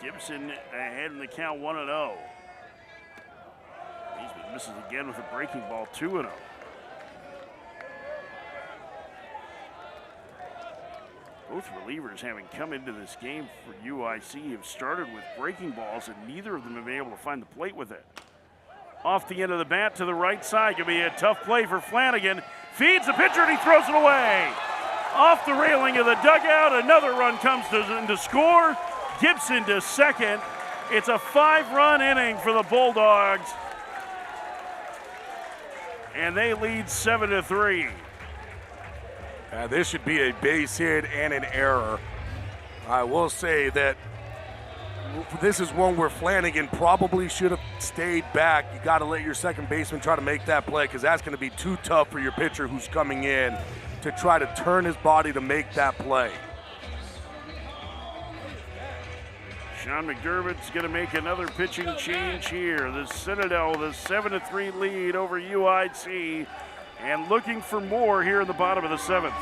Speaker 1: Gibson ahead in the count 1-0. He's misses again with a breaking ball, 2-0. Both relievers, having come into this game for UIC, have started with breaking balls, and neither of them have been able to find the plate with it. Off the end of the bat to the right side, could be a tough play for Flanagan. Feeds the pitcher and he throws it away. Off the railing of the dugout, another run comes to score. Gibson to second. It's a 5-run inning for the Bulldogs. And they lead 7-3.
Speaker 5: This should be a base hit and an error. I will say that this is one where Flanagan probably should have stayed back. You got to let your second baseman try to make that play, because that's going to be too tough for your pitcher who's coming in to try to turn his body to make that play.
Speaker 1: Sean McDermott's going to make another pitching change here. The Citadel with a 7-3 lead over UIC, and looking for more here in the bottom of the 7th.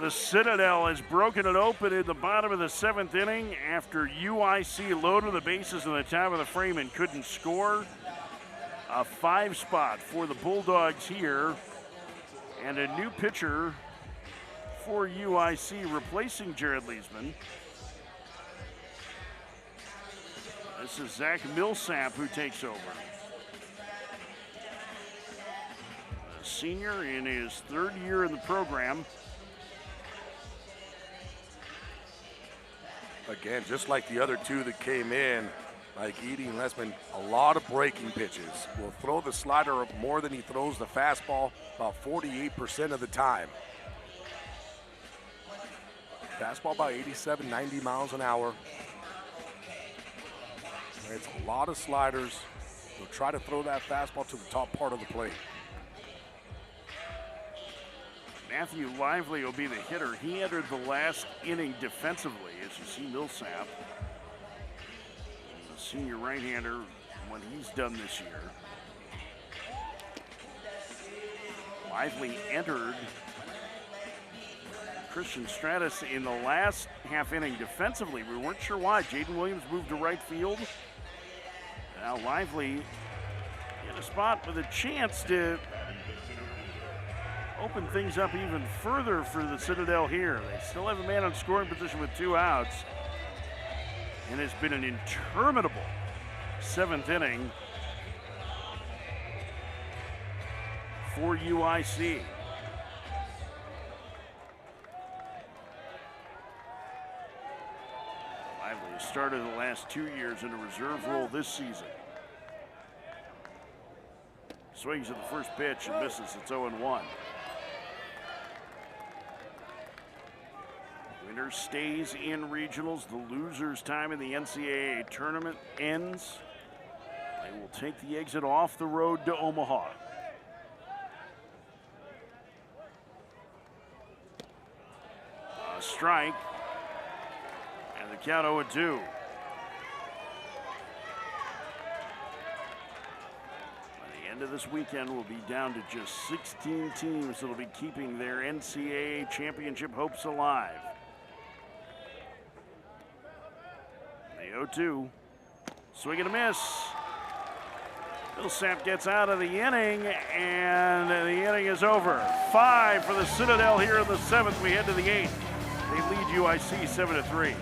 Speaker 1: The Citadel has broken it open in the bottom of the 7th inning after UIC loaded the bases in the top of the frame and couldn't score. A 5 spot for the Bulldogs here, and a new pitcher for UIC replacing Jared Leesman. This is Zach Millsap who takes over. A senior in his 3rd year in the program.
Speaker 5: Again, just like the other 2 that came in, like Edie and Lesman, a lot of breaking pitches. Will throw the slider up more than he throws the fastball, about 48% of the time. Fastball about 87, 90 miles an hour. It's a lot of sliders. They'll try to throw that fastball to the top part of the plate.
Speaker 1: Matthew Lively will be the hitter. He entered the last inning defensively, as you see Millsap, the senior right-hander, what he's done this year. Lively entered Christian Stratus in the last half inning defensively. We weren't sure why. Jaden Williams moved to right field. Now Lively in a spot with a chance to open things up even further for the Citadel here. They still have a man on scoring position with 2 outs. And it's been an interminable 7th inning for UIC. Lively has started the last 2 years in a reserve role this season. Swings at the first pitch and misses. It's 0-1. Winner stays in regionals. The loser's time in the NCAA tournament ends. They will take the exit off the road to Omaha. A strike. And the count 0-2. End of this weekend, we'll be down to just 16 teams that will be keeping their NCAA championship hopes alive. The 0-2, swing and a miss. Millsap gets out of the inning, and the inning is over. 5 for the Citadel here in the 7th. We head to the 8th. They lead UIC 7-3.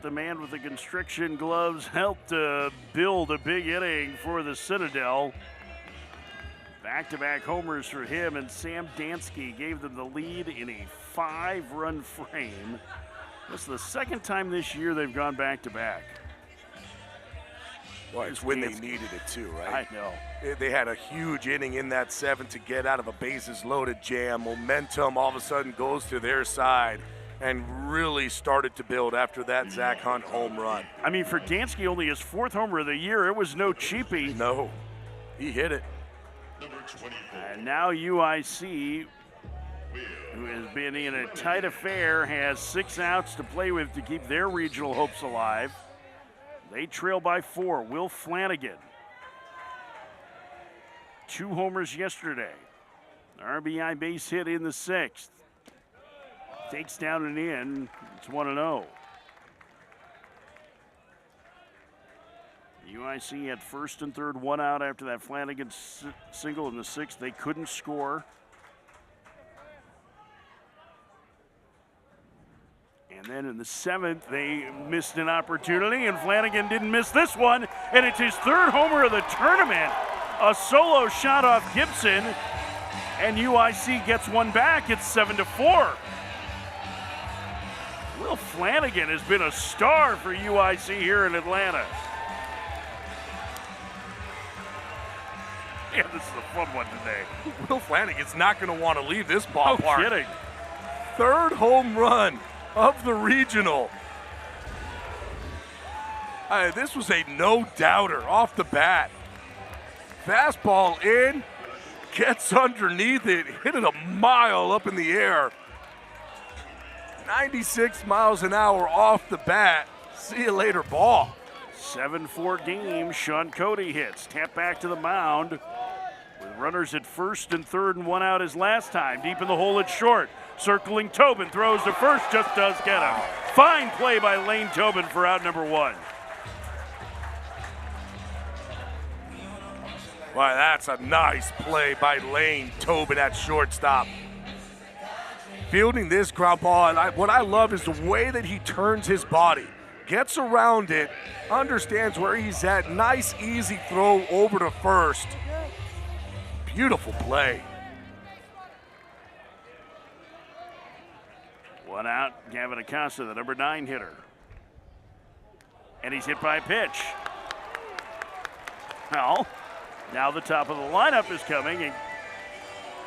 Speaker 1: The man with the constriction gloves helped build a big inning for the Citadel. Back-to-back homers for him, and Sam Dansky gave them the lead in a 5-run frame. This is the second time this year they've gone back-to-back.
Speaker 5: Well, it's when they needed it too, right?
Speaker 1: I know.
Speaker 5: They had a huge inning in that 7th to get out of a bases-loaded jam. Momentum all of a sudden goes to their side, and really started to build after that Zach Hunt home run.
Speaker 1: I mean, for Dansky, only his 4th homer of the year. It was no cheapie.
Speaker 5: No, he hit it.
Speaker 1: And now UIC, who has been in a tight affair, has 6 outs to play with to keep their regional hopes alive. They trail by 4. Will Flanagan, 2 homers yesterday. RBI base hit in the 6th. Takes down and in. It's 1-0. UIC had 1st and 3rd, 1 out after that Flanagan single in the 6th. They couldn't score. And then in the 7th, they missed an opportunity, and Flanagan didn't miss this one. And it's his 3rd homer of the tournament. A solo shot off Gibson, and UIC gets one back. It's 7-4. Will Flanagan has been a star for UIC here in Atlanta. Yeah, this is a fun one today.
Speaker 5: Will Flanagan's not going to want to leave this
Speaker 1: No
Speaker 5: ballpark.
Speaker 1: kidding.
Speaker 5: Third home run of the regional. This was a no-doubter off the bat. Fastball in, gets underneath it, hit it a mile up in the air. 96 miles an hour off the bat. See you later, ball.
Speaker 1: 7-4 game. Sean Cody hits. Tap back to the mound. With runners at first and third and one out as last time. Deep in the hole at short. Circling Tobin. Throws to first. Just does get him. Fine play by Lane Tobin for out number one.
Speaker 5: Why, that's a nice play by Lane Tobin at shortstop. Fielding this ground ball, and what I love is the way that he turns his body. Gets around it, understands where he's at. Nice, easy throw over to first. Beautiful play.
Speaker 1: One out, Gavin Acosta, the number 9 hitter. And he's hit by a pitch. Well, now the top of the lineup is coming, and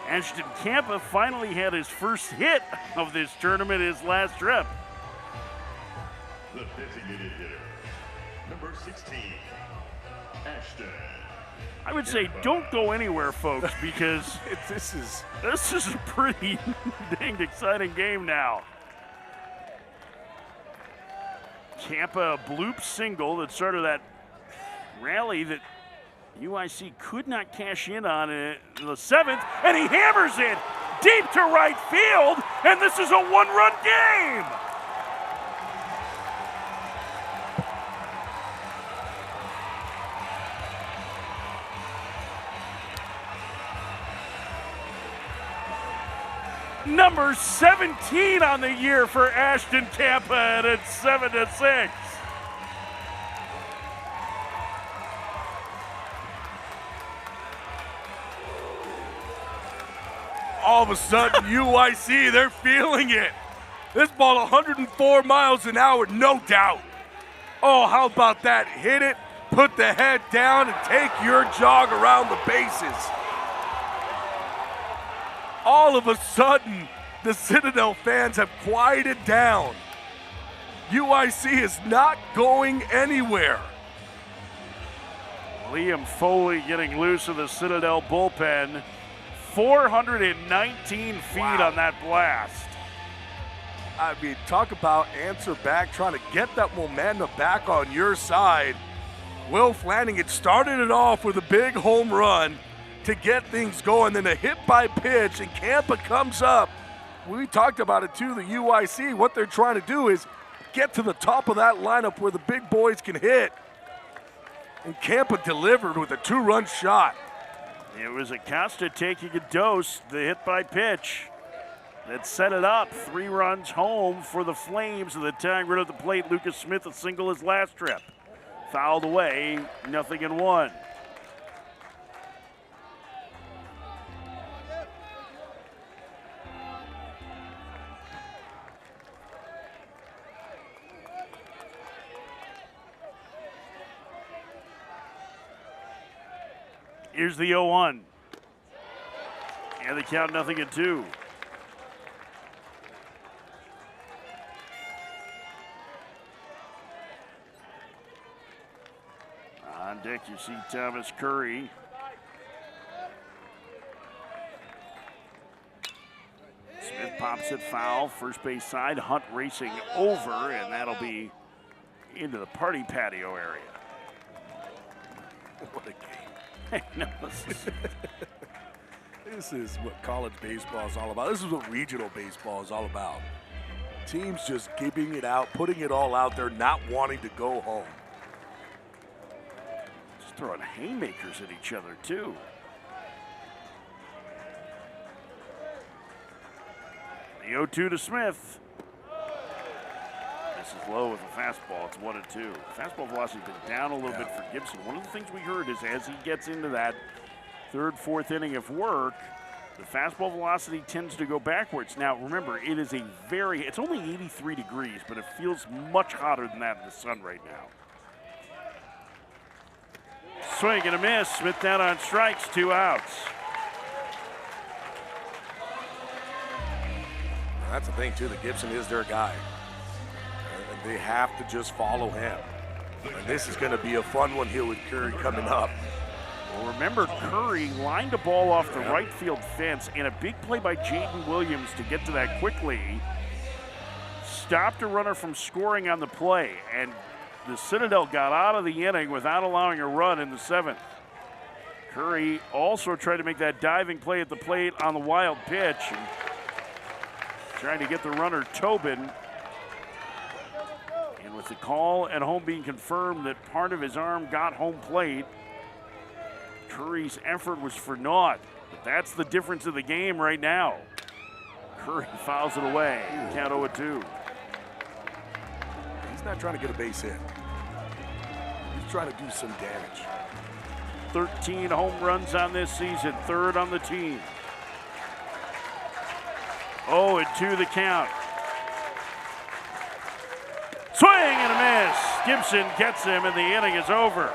Speaker 1: Ashton Campa finally had his first hit of this tournament his last trip.
Speaker 6: The designated hitter, number 16, Ashton.
Speaker 1: I would say don't go anywhere, folks, because
Speaker 5: This is
Speaker 1: a pretty dang exciting game now. Campa, a bloop single that started that rally that UIC could not cash in on in the 7th, and he hammers it deep to right field, and this is a one-run game. Number 17 on the year for Ashton Campa, and it's 7-6.
Speaker 5: all of a sudden, UIC, they're feeling it. This ball 104 miles an hour, no doubt. Oh, how about that? Hit it, put the head down, and take your jog around the bases. All of a sudden, the Citadel fans have quieted down. UIC is not going anywhere.
Speaker 1: Liam Foley getting loose of the Citadel bullpen. 419 feet on that blast.
Speaker 5: I mean, talk about answer back, trying to get that momentum back on your side. Will Flanagan started it off with a big home run to get things going, then a hit by pitch, and Campa comes up. We talked about it too, the UIC. What they're trying to do is get to the top of that lineup where the big boys can hit. And Campa delivered with a two-run shot.
Speaker 1: It was Acosta taking a dose, the hit by pitch that set it up. 3 runs home for the Flames, and the tying run at the plate. Lucas Smith a single his last trip. Fouled away, 0-1. Here's the 0-1. And the count 0-2. On deck, you see Thomas Curry. Smith pops it foul, first base side. Hunt racing over, and that'll be into the party patio area.
Speaker 5: What a game.
Speaker 1: No,
Speaker 5: This is what college baseball is all about. This is what regional baseball is all about. Teams just giving it out, putting it all out there, not wanting to go home.
Speaker 1: just throwing haymakers at each other, too. The 0-2 to Smith. This is low with a fastball. It's 1-2. Fastball velocity has been down a little bit for Gibson. One of the things we heard is as he gets into that third, fourth inning of work, the fastball velocity tends to go backwards. Now, remember, it's only 83 degrees, but it feels much hotter than that in the sun right now. Swing and a miss. Smith down on strikes, 2 outs.
Speaker 5: That's the thing, too, that Gibson is their guy. And they have to just follow him. And this is going to be a fun one here with Curry coming up.
Speaker 1: Well, remember, Curry lined a ball off the right field fence, and a big play by Jaden Williams to get to that quickly stopped a runner from scoring on the play, and the Citadel got out of the inning without allowing a run in the 7th. Curry also tried to make that diving play at the plate on the wild pitch, and trying to get the runner Tobin. And with the call at home being confirmed that part of his arm got home plate, Curry's effort was for naught. But that's the difference of the game right now. Curry fouls it away. Count 0-2.
Speaker 5: He's not trying to get a base hit. He's trying to do some damage.
Speaker 1: 13 home runs on this season, 3rd on the team. 0-2 the count. Swing and a miss. Gibson gets him, and the inning is over.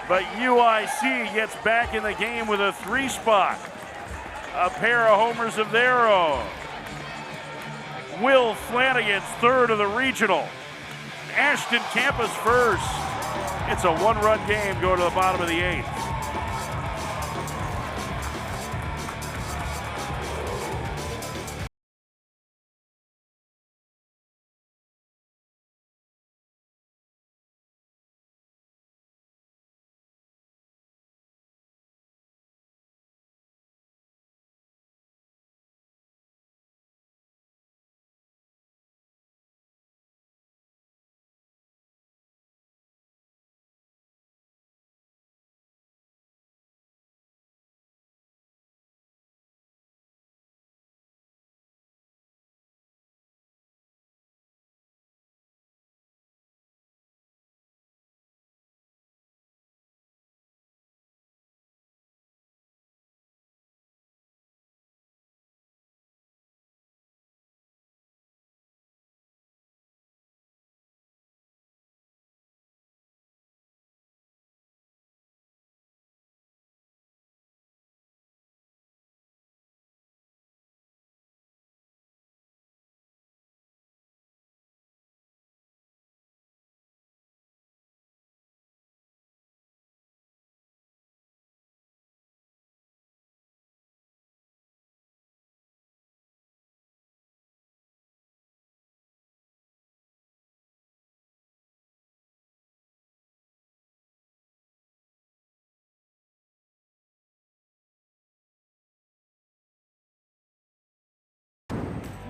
Speaker 1: But UIC gets back in the game with a 3 spot. A pair of homers of their own. Will Flanagan's 3rd of the regional. Ashton Campus 1st. It's a 1-run game going to the bottom of the 8th.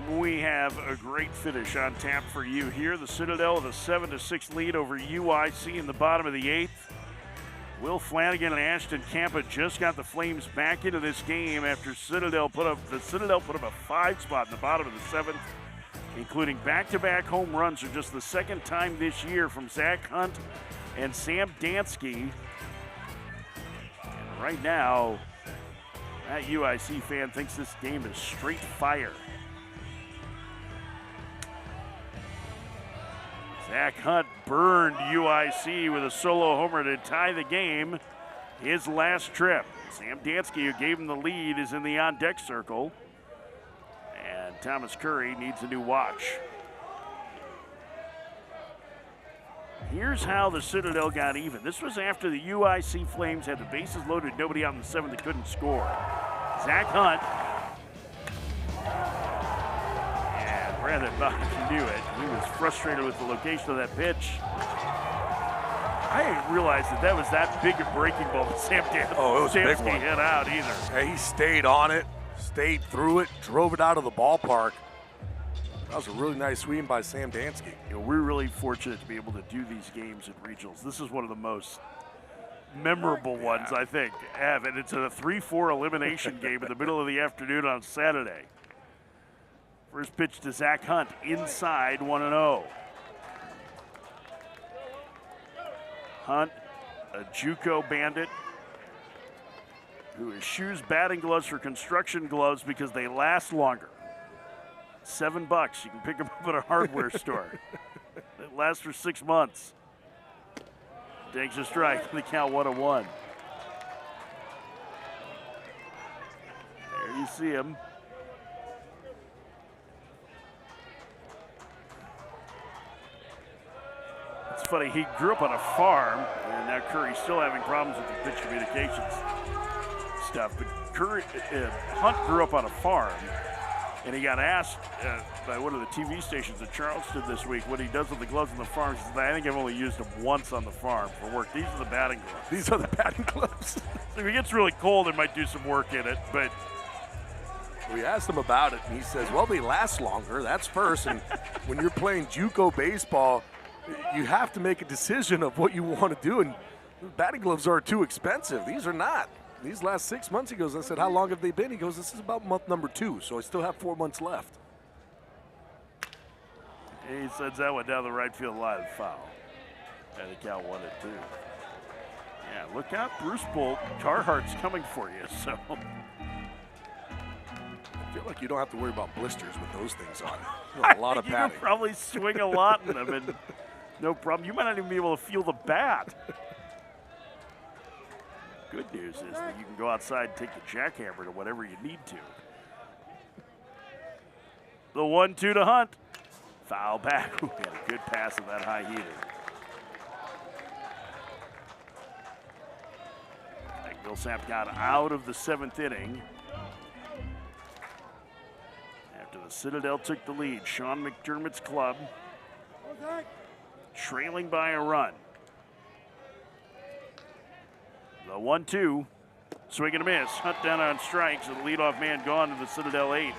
Speaker 1: We have a great finish on tap for you here. The Citadel with a 7-6 lead over UIC in the bottom of the 8th. Will Flanagan and Ashton Campa just got the Flames back into this game after the Citadel put up a 5 spot in the bottom of the 7th, including back-to-back home runs for just the 2nd time this year from Zach Hunt and Sam Dansky. And right now, that UIC fan thinks this game is straight fire. Zach Hunt burned UIC with a solo homer to tie the game his last trip. Sam Dansky, who gave him the lead, is in the on-deck circle. And Thomas Curry needs a new watch. Here's how the Citadel got even. This was after the UIC Flames had the bases loaded, nobody out in the 7th that couldn't score. Zach Hunt. Brandon Bach knew it. He was frustrated with the location of that pitch. I didn't realize that was that big a breaking ball that Sam Dansky hit out either.
Speaker 5: Hey, he stayed on it, stayed through it, drove it out of the ballpark. That was a really nice swing by Sam Dansky.
Speaker 1: We're really fortunate to be able to do these games at regionals. This is one of the most memorable ones, I think, and it's a 3-4 elimination game in the middle of the afternoon on Saturday. First pitch to Zach Hunt, inside 1-0. Hunt, a JUCO bandit, who eschews batting gloves for construction gloves because they last longer. $7. You can pick them up at a hardware store. It lasts for 6 months. Takes a strike. The count 1-1. There you see him. It's funny, he grew up on a farm, and now Curry's still having problems with the pitch communications stuff. But Hunt grew up on a farm, and he got asked by one of the TV stations at Charleston this week what he does with the gloves on the farm. He said, I think I've only used them once on the farm for work. These are the batting gloves.
Speaker 5: These are the batting gloves.
Speaker 1: So if it gets really cold, it might do some work in it, but
Speaker 5: we asked him about it, and he says, well, they last longer. That's first. And when you're playing JUCO baseball, you have to make a decision of what you want to do. And batting gloves are too expensive. These are not. These last 6 months, he goes, I said, how long have they been? He goes, this is about month number 2, so I still have 4 months left.
Speaker 1: He sends that one down the right field line, foul. And the count 1-2. Yeah, look out, Bruce Bolt. Carhartt's coming for you, so.
Speaker 5: I feel like you don't have to worry about blisters with those things on. A lot of
Speaker 1: You
Speaker 5: padding.
Speaker 1: can probably swing a lot in them, and no problem. You might not even be able to feel the bat. Good news is that you can go outside and take the jackhammer to whatever you need to. The 1-2 to Hunt. Foul back. Ooh, had a good pass of that high heater. Millsap got out of the 7th inning after the Citadel took the lead. Sean McDermott's club trailing by a run. The 1-2, swing and a miss. Hunt down on strikes, and the leadoff man gone to the Citadel 8th.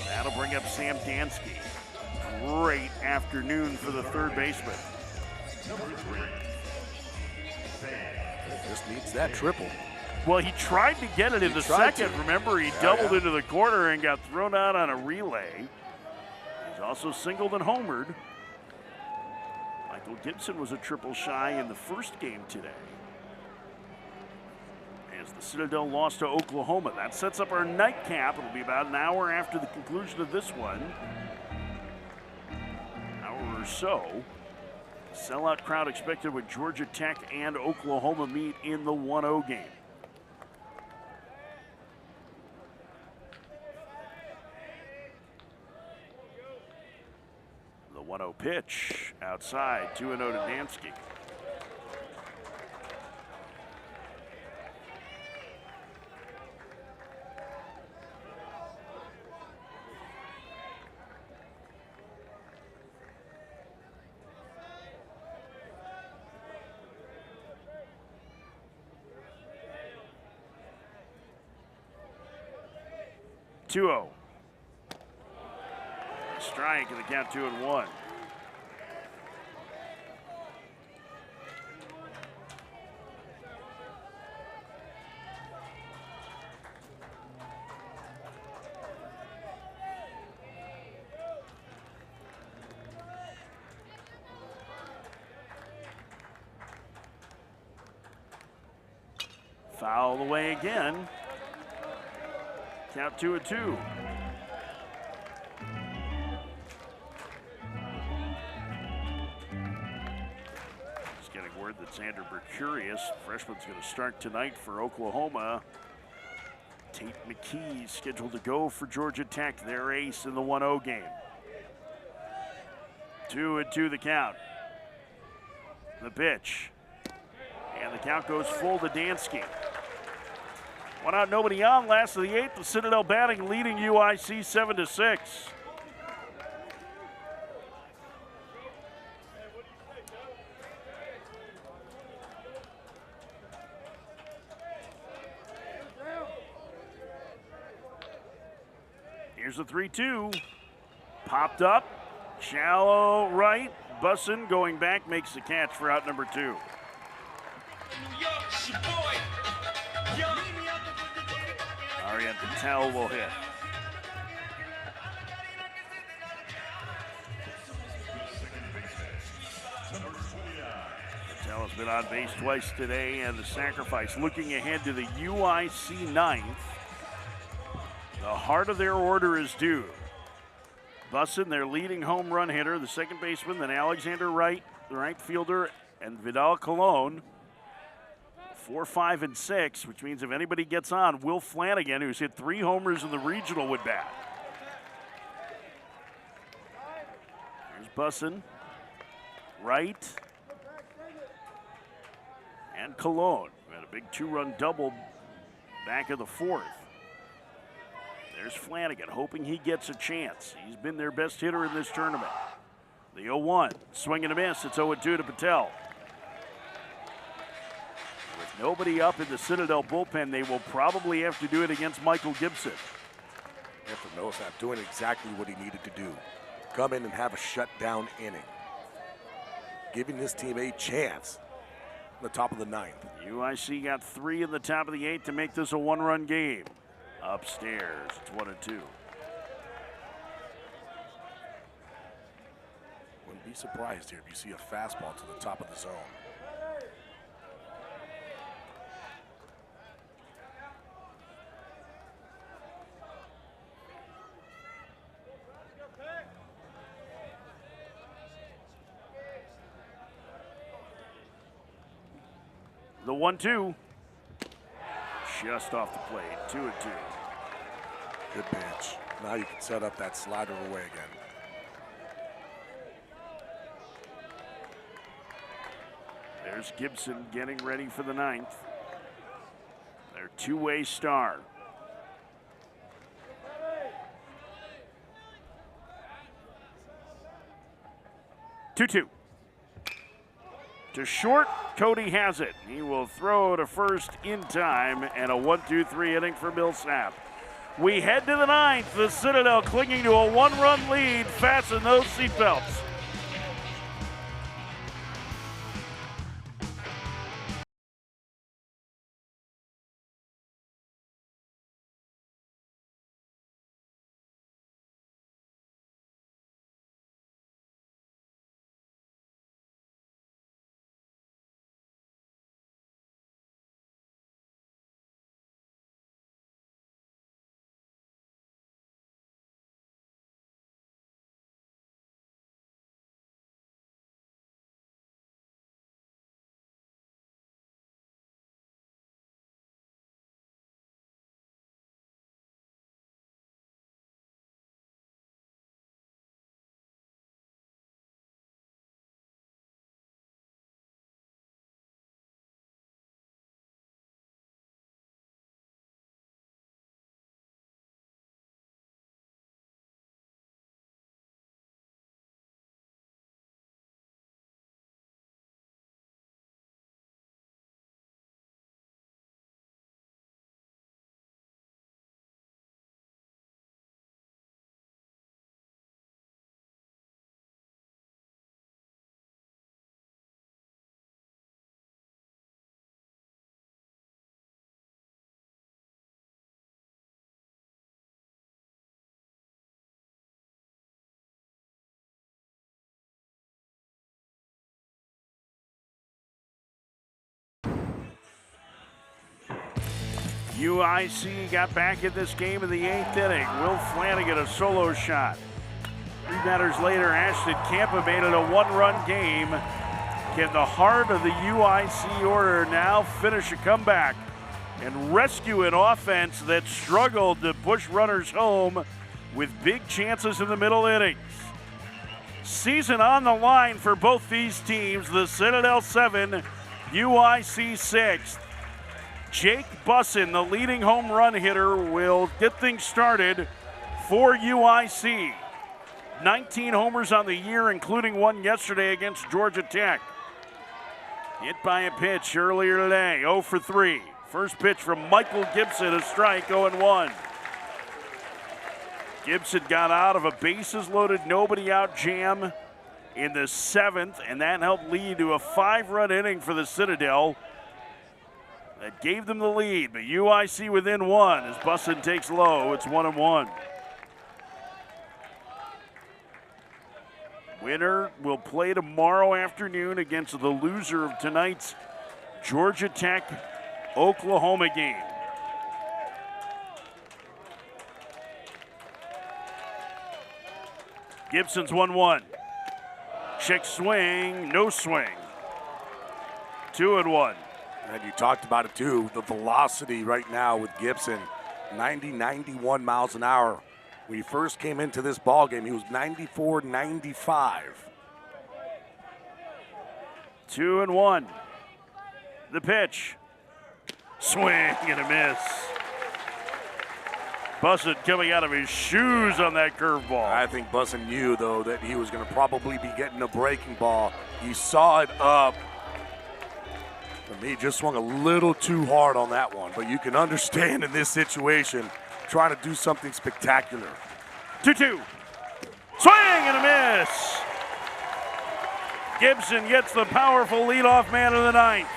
Speaker 1: That'll bring up Sam Dansky. Great afternoon for the third baseman.
Speaker 5: Just needs that triple.
Speaker 1: Well, he tried to get it in the second. Remember, he doubled into the corner and got thrown out on a relay. He's also singled and homered. Michael Gibson was a triple shy in the first game today, as the Citadel lost to Oklahoma. That sets up our nightcap. It'll be about an hour after the conclusion of this one. An hour or so. Sellout crowd expected when Georgia Tech and Oklahoma meet in the 1-0 game. The 1-0 pitch outside, 2-0 to Dansky. Strike, and the count 2-1. Foul away again. Count 2-2. Just getting word that Xander Mercurius, freshman's going to start tonight for Oklahoma. Tate McKee scheduled to go for Georgia Tech, their ace in the 1-0 game. 2-2 the count. The pitch. And the count goes full to Dansky. 1 out, nobody on. Last of the 8th. The Citadel batting, leading UIC 7-6. Here's the 3-2. Popped up. Shallow right. Bussin going back makes the catch for out number 2. Arian Patel will hit. Patel Bell's been on base twice today, and the sacrifice. Looking ahead to the UIC ninth. The heart of their order is due. Bussin, their leading home run hitter, the second baseman, then Alexander Wright, the right fielder, and Vidal Colon. 4, 5, and 6, which means if anybody gets on, Will Flanagan, who's hit 3 homers in the regional, would bat. Here's Bussin, Wright, and Colon. We had a big 2-run double back of the 4th. There's Flanagan, hoping he gets a chance. He's been their best hitter in this tournament. The 0-1, swing and a miss. It's 0-2 to Patel. With nobody up in the Citadel bullpen, they will probably have to do it against Michael Gibson.
Speaker 5: After Millsap doing exactly what he needed to do. Come in and have a shutdown inning. Giving this team a chance in the top of the 9th.
Speaker 1: UIC got 3 in the top of the 8th to make this a 1-run game. Upstairs, it's 1-2.
Speaker 5: Wouldn't be surprised here if you see a fastball to the top of the zone.
Speaker 1: The 1-2. Just off the plate, 2-2.
Speaker 5: Good pitch. Now you can set up that slider away again.
Speaker 1: There's Gibson getting ready for the 9th. Their two-way star. Two-two. To short, Cody has it. He will throw to first in time, and a 1-2-3 inning for Millsap. We head to the 9th. The Citadel clinging to a 1-run lead. Fasten those seatbelts. UIC got back in this game in the 8th inning. Will Flanagan, a solo shot. 3 batters later, Ashton Campa made it a 1-run game. Can the heart of the UIC order now finish a comeback and rescue an offense that struggled to push runners home with big chances in the middle innings? Season on the line for both these teams. The Citadel 7, UIC 6. Jake Bussin, the leading home run hitter, will get things started for UIC. 19 homers on the year, including one yesterday against Georgia Tech. Hit by a pitch earlier today, 0 for 3. First pitch from Michael Gibson, a strike, 0-1. Gibson got out of a bases-loaded, nobody-out jam in the 7th, and that helped lead to a 5-run inning for the Citadel. That gave them the lead, but UIC within 1 as Bussin takes low. It's 1-1. Winner will play tomorrow afternoon against the loser of tonight's Georgia Tech Oklahoma game. Gibson's 1-1. Check swing, no swing. 2-1.
Speaker 5: And you talked about it too, the velocity right now with Gibson, 90, 91 miles an hour. When he first came into this ball game, he was 94, 95.
Speaker 1: 2-1. The pitch. Swing and a miss. Bussin coming out of his shoes on that curveball.
Speaker 5: I think Bussin knew, though, that he was going to probably be getting a breaking ball. He saw it up. For me, just swung a little too hard on that one. But you can understand in this situation, trying to do something spectacular.
Speaker 1: 2-2. Swing and a miss. Gibson gets the powerful leadoff man of the ninth.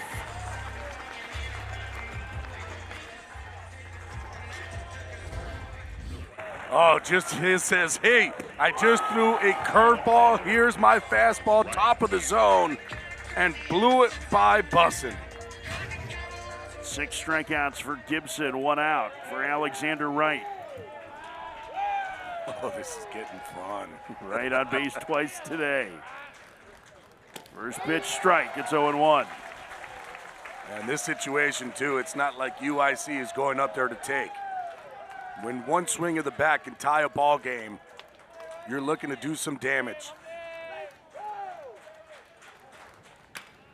Speaker 5: Oh, just his says, hey, I just threw a curveball. Here's my fastball, top of the zone, and blew it by Bussin.
Speaker 1: 6 strikeouts for Gibson, 1 out for Alexander Wright.
Speaker 5: Oh, this is getting fun.
Speaker 1: Right on base twice today. First pitch strike, it's 0-1.
Speaker 5: And this situation, too, it's not like UIC is going up there to take. When one swing of the bat can tie a ball game, you're looking to do some damage.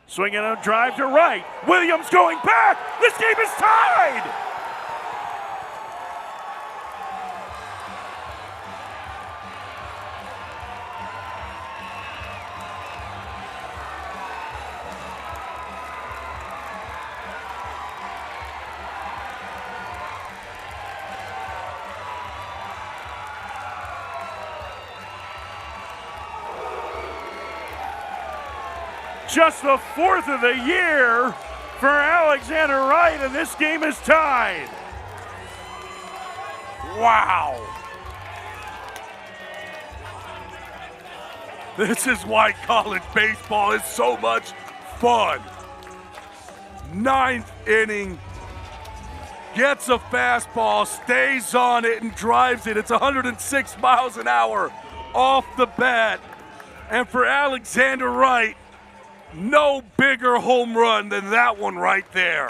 Speaker 1: Swinging a drive to right. Williams going back. This game is tied. Just the 4th of the year for Alexander Wright, and this game is tied.
Speaker 5: Wow. This is why college baseball is so much fun. 9th inning, gets a fastball, stays on it, and drives it. It's 106 miles an hour off the bat. And for Alexander Wright, no bigger home run than that one right there.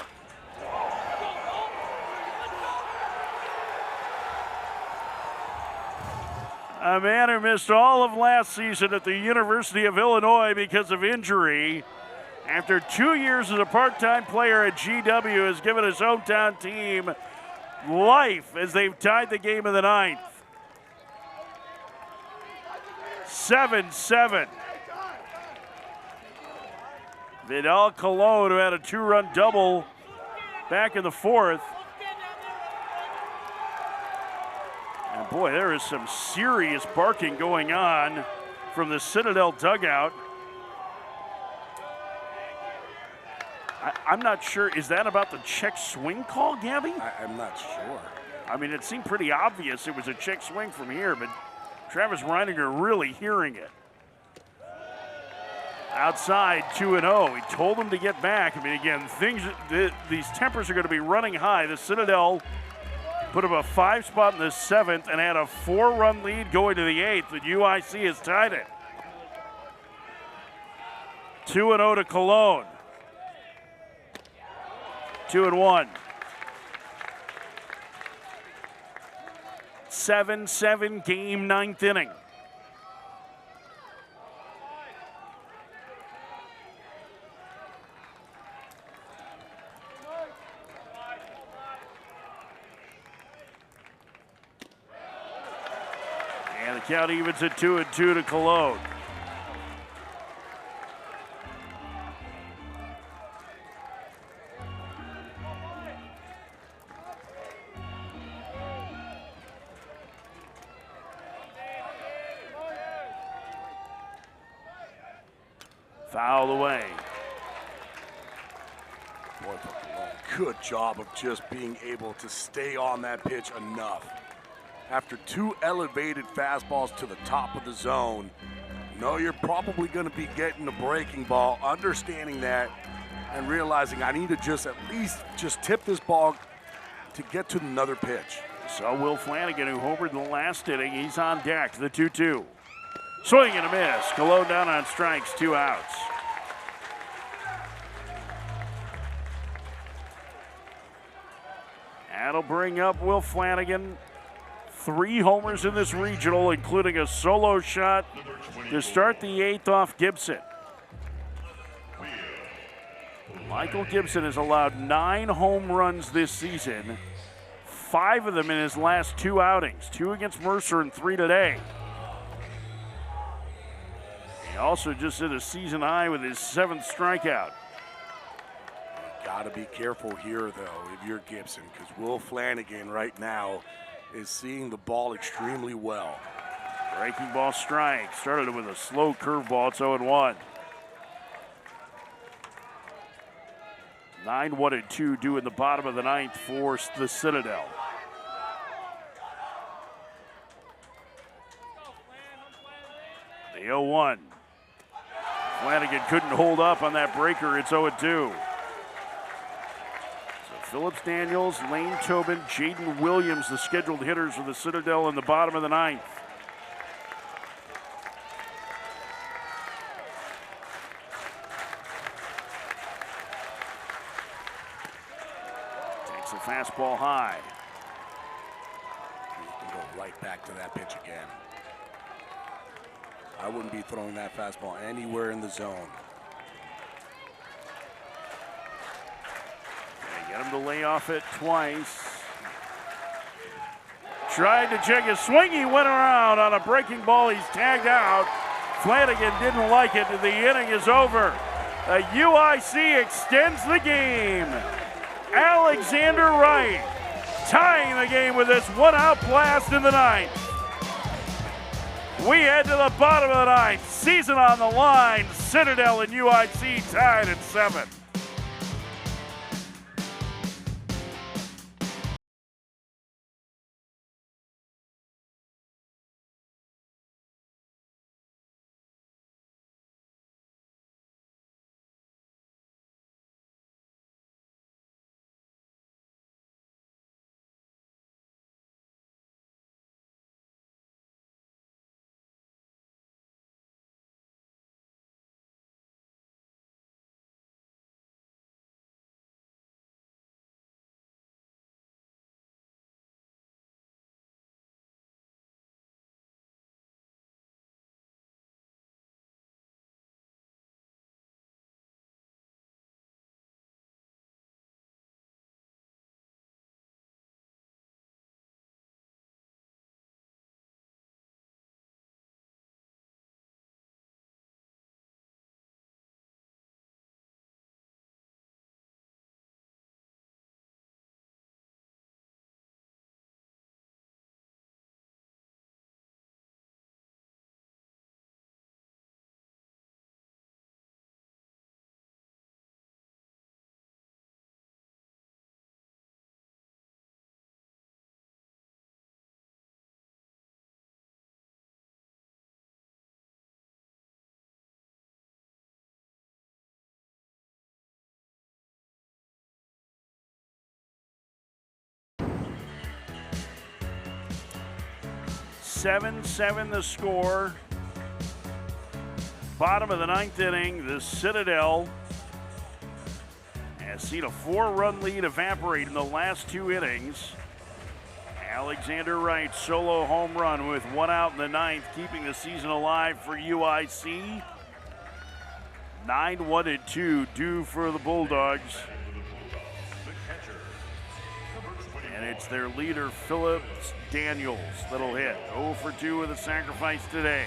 Speaker 1: A man who missed all of last season at the University of Illinois because of injury, after 2 years as a part-time player at GW, has given his hometown team life as they've tied the game in the 9th. 7-7. Vidal Colon, who had a 2-run double back in the 4th. And boy, there is some serious barking going on from the Citadel dugout. I'm not sure, is that about the check swing call, Gabby?
Speaker 5: I'm not sure.
Speaker 1: I mean, it seemed pretty obvious it was a check swing from here, but Travis Reininger really hearing it. Outside, 2-0. He told him to get back. I mean, again, these tempers are going to be running high. The Citadel put up a 5 spot in the 7th and had a 4-run lead going to the 8th, and UIC has tied it. 2-0 to Cologne. 2-1. 7-7 game, 9th inning. And the count evens at 2-2 to Cologne. Foul away.
Speaker 5: Boy, good job of just being able to stay on that pitch enough. After 2 elevated fastballs to the top of the zone, No, you're probably going to be getting the breaking ball, understanding that and realizing I need to just at least just tip this ball to get to another pitch.
Speaker 1: So Will Flanagan, who homered in the last inning, he's on deck. The 2-2. Swing and a miss. Cologne down on strikes, 2 outs. That'll bring up Will Flanagan. 3 homers in this regional, including a solo shot to start the 8th off Gibson. Michael Gibson has allowed 9 home runs this season, 5 of them in his last 2 outings, 2 against Mercer and 3 today. He also just hit a season high with his 7th strikeout.
Speaker 5: Got to be careful here, though, if you're Gibson, because Will Flanagan right now is seeing the ball extremely well.
Speaker 1: Breaking ball strike. Started with a slow curveball. It's 0-1. 9-1-2 due in the bottom of the 9th for the Citadel. The 0-1. Flanagan couldn't hold up on that breaker. It's 0-2. So Phillips Daniels, Lane Tobin, Jaden Williams, the scheduled hitters for the Citadel in the bottom of the 9th. Takes a fastball high.
Speaker 5: You can go right back to that pitch again. I wouldn't be throwing that fastball anywhere in the zone.
Speaker 1: Get him to lay off it twice. Tried to check his swing. He went around on a breaking ball. He's tagged out. Flanagan didn't like it. The inning is over. The UIC extends the game. Alexander Wright tying the game with this 1-out blast in the 9th. We head to the bottom of the 9th. Season on the line. Citadel and UIC tied at 7. Seven the score. Bottom of the 9th inning, the Citadel has seen a 4-run lead evaporate in the last 2 innings. Alexander Wright solo home run with 1 out in the 9th, keeping the season alive for UIC. 9-1-2 due for the Bulldogs. And it's their leader, Phillips Daniels, that'll hit. 0 for 2 with a sacrifice today.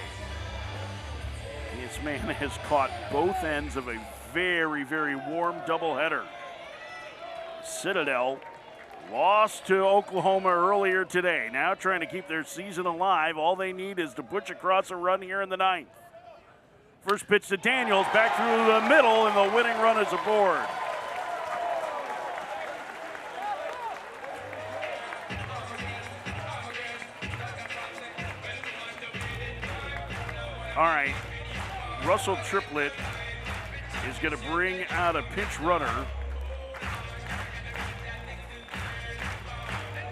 Speaker 1: This man has caught both ends of a very, very warm doubleheader. Citadel lost to Oklahoma earlier today. Now trying to keep their season alive. All they need is to push across a run here in the 9th. First pitch to Daniels, back through the middle, and the winning run is aboard. All right, Russell Triplett is going to bring out a pinch runner.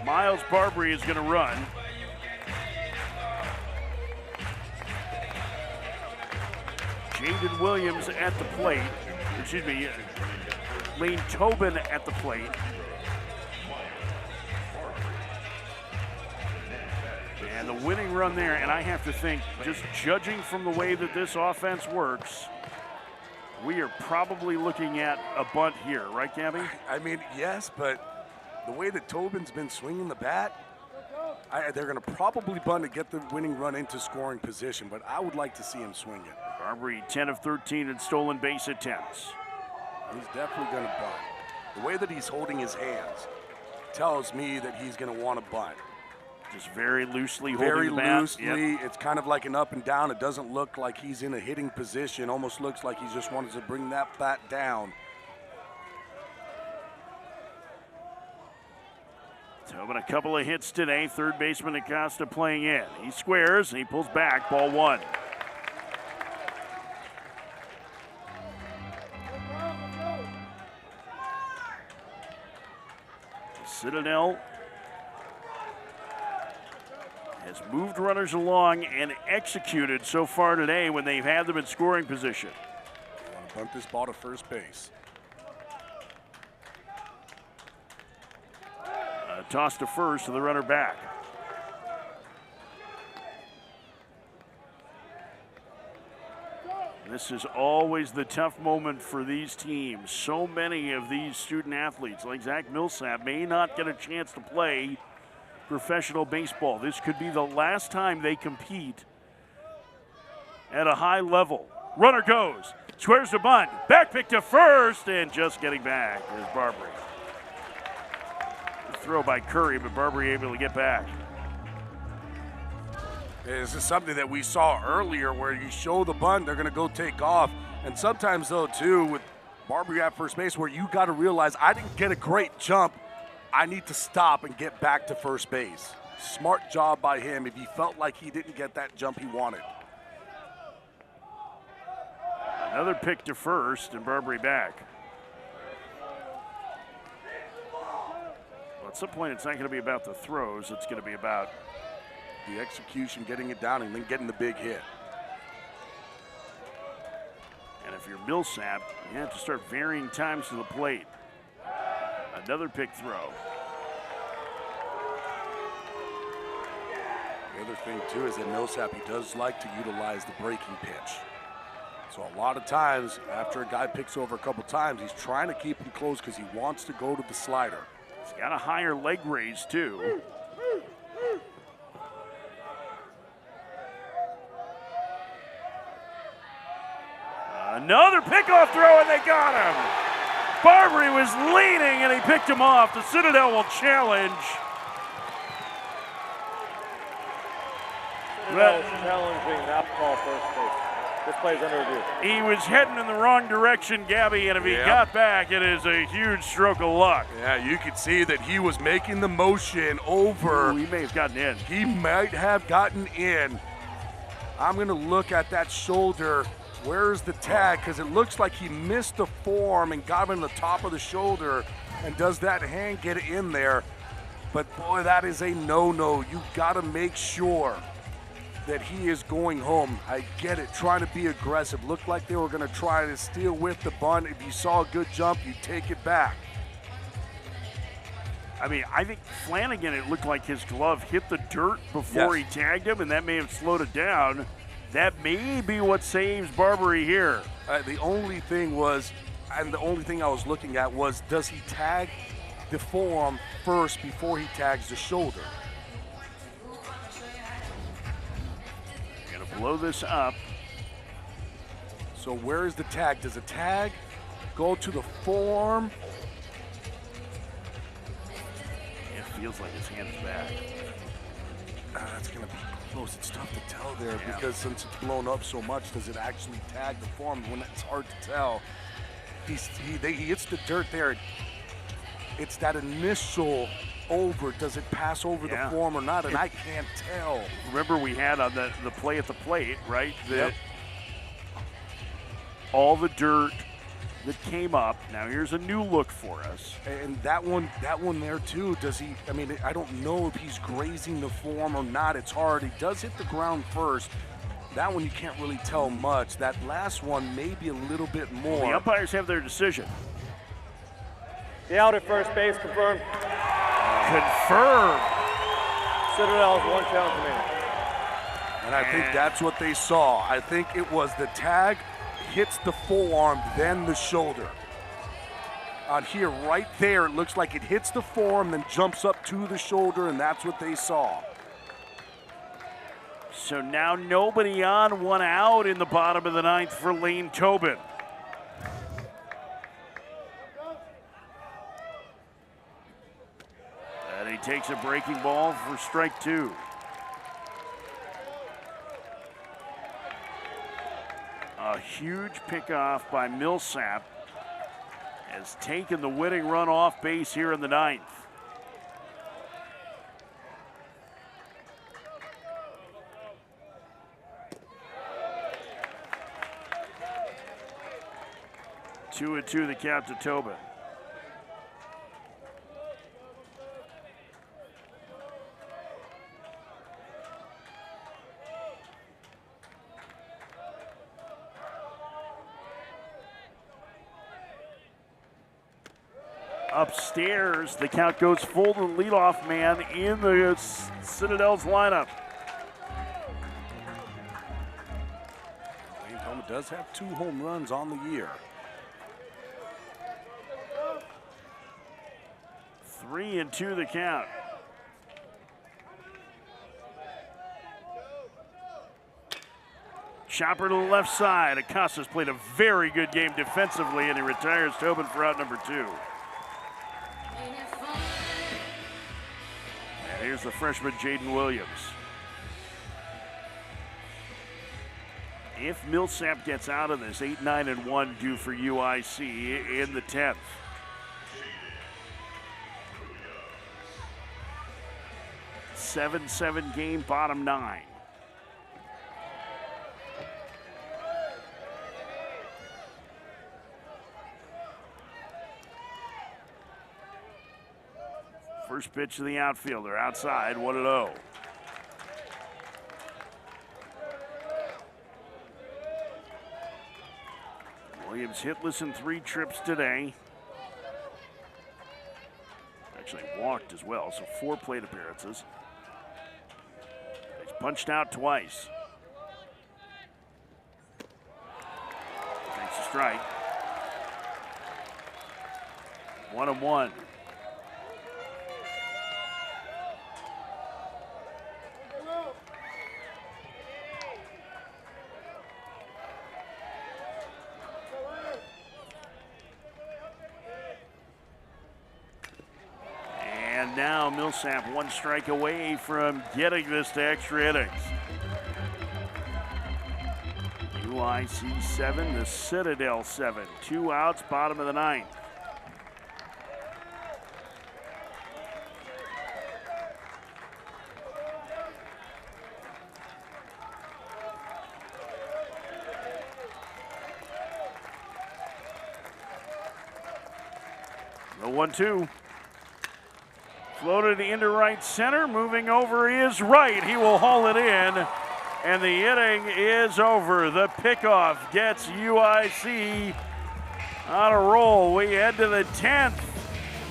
Speaker 1: Miles Barbary is going to run. Jaden Williams at the plate. Excuse me, Lane Tobin at the plate. And the winning run there, and I have to think, just judging from the way that this offense works, we are probably looking at a bunt here, right, Gabby?
Speaker 5: I mean, yes, but the way that Tobin's been swinging the bat, they're going to probably bunt to get the winning run into scoring position, but I would like to see him swing it.
Speaker 1: Barbary 10 of 13 in stolen base attempts.
Speaker 5: He's definitely going to bunt. The way that he's holding his hands tells me that he's going to want to bunt.
Speaker 1: Just very loosely holding
Speaker 5: Very
Speaker 1: the bat.
Speaker 5: loosely.
Speaker 1: Yep.
Speaker 5: It's kind of like an up and down. It doesn't look like he's in a hitting position. Almost looks like he just wanted to bring that bat down.
Speaker 1: Tobin a couple of hits today. Third baseman Acosta playing in. He squares and he pulls back. Ball one. Citadel has moved runners along and executed so far today when they've had them in scoring position.
Speaker 5: They want to bunt this ball to first base.
Speaker 1: Toss to first to the runner back. This is always the tough moment for these teams. So many of these student athletes, like Zach Millsap, may not get a chance to play professional baseball. This could be the last time they compete at a high level. Runner goes, squares the bunt, back pick to first, and just getting back is Barbary. Throw by Curry, but Barbary able to get back.
Speaker 5: This is something that we saw earlier where you show the bunt, they're going to go take off. And sometimes, though, too, with Barbary at first base, where you got to realize I didn't get a great jump. I need to stop and get back to first base. Smart job by him if he felt like he didn't get that jump he wanted.
Speaker 1: Another pick to first, and Barbary back. Well, at some point, it's not going to be about the throws. It's going to be about
Speaker 5: the execution, getting it down, and then getting the big hit.
Speaker 1: And if you're Millsap, you have to start varying times to the plate. Another pick throw.
Speaker 5: The other thing, too, is that Millsap, he does like to utilize the breaking pitch. So a lot of times, after a guy picks over a couple times, he's trying to keep him close because he wants to go to the slider.
Speaker 1: He's got a higher leg raise, too. Another pickoff throw, and they got him. Barbary was leaning, and he picked him off. The Citadel will challenge.
Speaker 7: Citadel challenging that call first base. This play's under review.
Speaker 1: He was heading in the wrong direction, Gabby, and if he got back, it is a huge stroke of luck.
Speaker 5: Yeah, you could see that he was making the motion over.
Speaker 1: Ooh, he may have gotten in.
Speaker 5: He might have gotten in. I'm going to look at that shoulder. Where's the tag? Because it looks like he missed the form and got him in the top of the shoulder. And does that hand get in there? But boy, that is a no-no. You got to make sure that he is going home. I get it, trying to be aggressive. Looked like they were going to try to steal with the bunt. If you saw a good jump, you take it back.
Speaker 1: I mean, I think Flanagan, it looked like his glove hit the dirt before he tagged him, and that may have slowed it down. That may be what saves Barbary here.
Speaker 5: The only thing was, and the only thing I was looking at was, does he tag the forearm first before he tags the shoulder?
Speaker 1: Gonna blow this up.
Speaker 5: So where is the tag? Does a tag go to the forearm?
Speaker 1: It feels like his hand is back.
Speaker 5: That's gonna be close. It's tough to tell there because since it's blown up so much, does it actually tag the form? When it's hard to tell. He hits the dirt there. It's that initial over. Does it pass over the form or not? And I can't tell.
Speaker 1: Remember we had on the play at the plate, right? all the dirt that came up. Now here's a new look for us.
Speaker 5: And that one there too, does he, I mean, I don't know if he's grazing the form or not. It's hard. He does hit the ground first. That one you can't really tell much. That last one maybe a little bit more.
Speaker 1: The umpires have their decision.
Speaker 7: The out at first base confirmed.
Speaker 1: Confirmed.
Speaker 7: Citadel has 1 challenge remaining.
Speaker 5: And I think that's what they saw. I think it was the tag hits the forearm, then the shoulder. On here, right there, it looks like it hits the forearm, then jumps up to the shoulder, and that's what they saw.
Speaker 1: So now nobody on, 1 out in the bottom of the 9th for Lane Tobin. And he takes a breaking ball for strike 2. A huge pickoff by Millsap has taken the winning run off base here in the 9th. Two and two, the count to Tobin. Upstairs, the count goes full to the leadoff man in the Citadel's lineup.
Speaker 5: Lane Tobin does have 2 home runs on the year.
Speaker 1: 3 and 2 the count. Chopper to the left side. Acosta's played a very good game defensively, and he retires Tobin for out number 2. And here's the freshman Jaden Williams. If Millsap gets out of this, 8-9-1 due for UIC in the 10th. Seven game, bottom 9. First pitch to the outfielder, outside, 1-0. Williams hitless in 3 trips today. Actually walked as well, so 4 plate appearances. He's punched out twice. Takes a strike. 1-1. And now Millsap 1 strike away from getting this to extra innings. UIC 7, the Citadel 7. 2 outs, bottom of the 9th. The 1-2. Floated into right center, moving over is right. He will haul it in, and the inning is over. The pickoff gets UIC on a roll. We head to the 10th.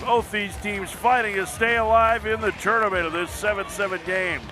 Speaker 1: Both these teams fighting to stay alive in the tournament of this 7-7 game.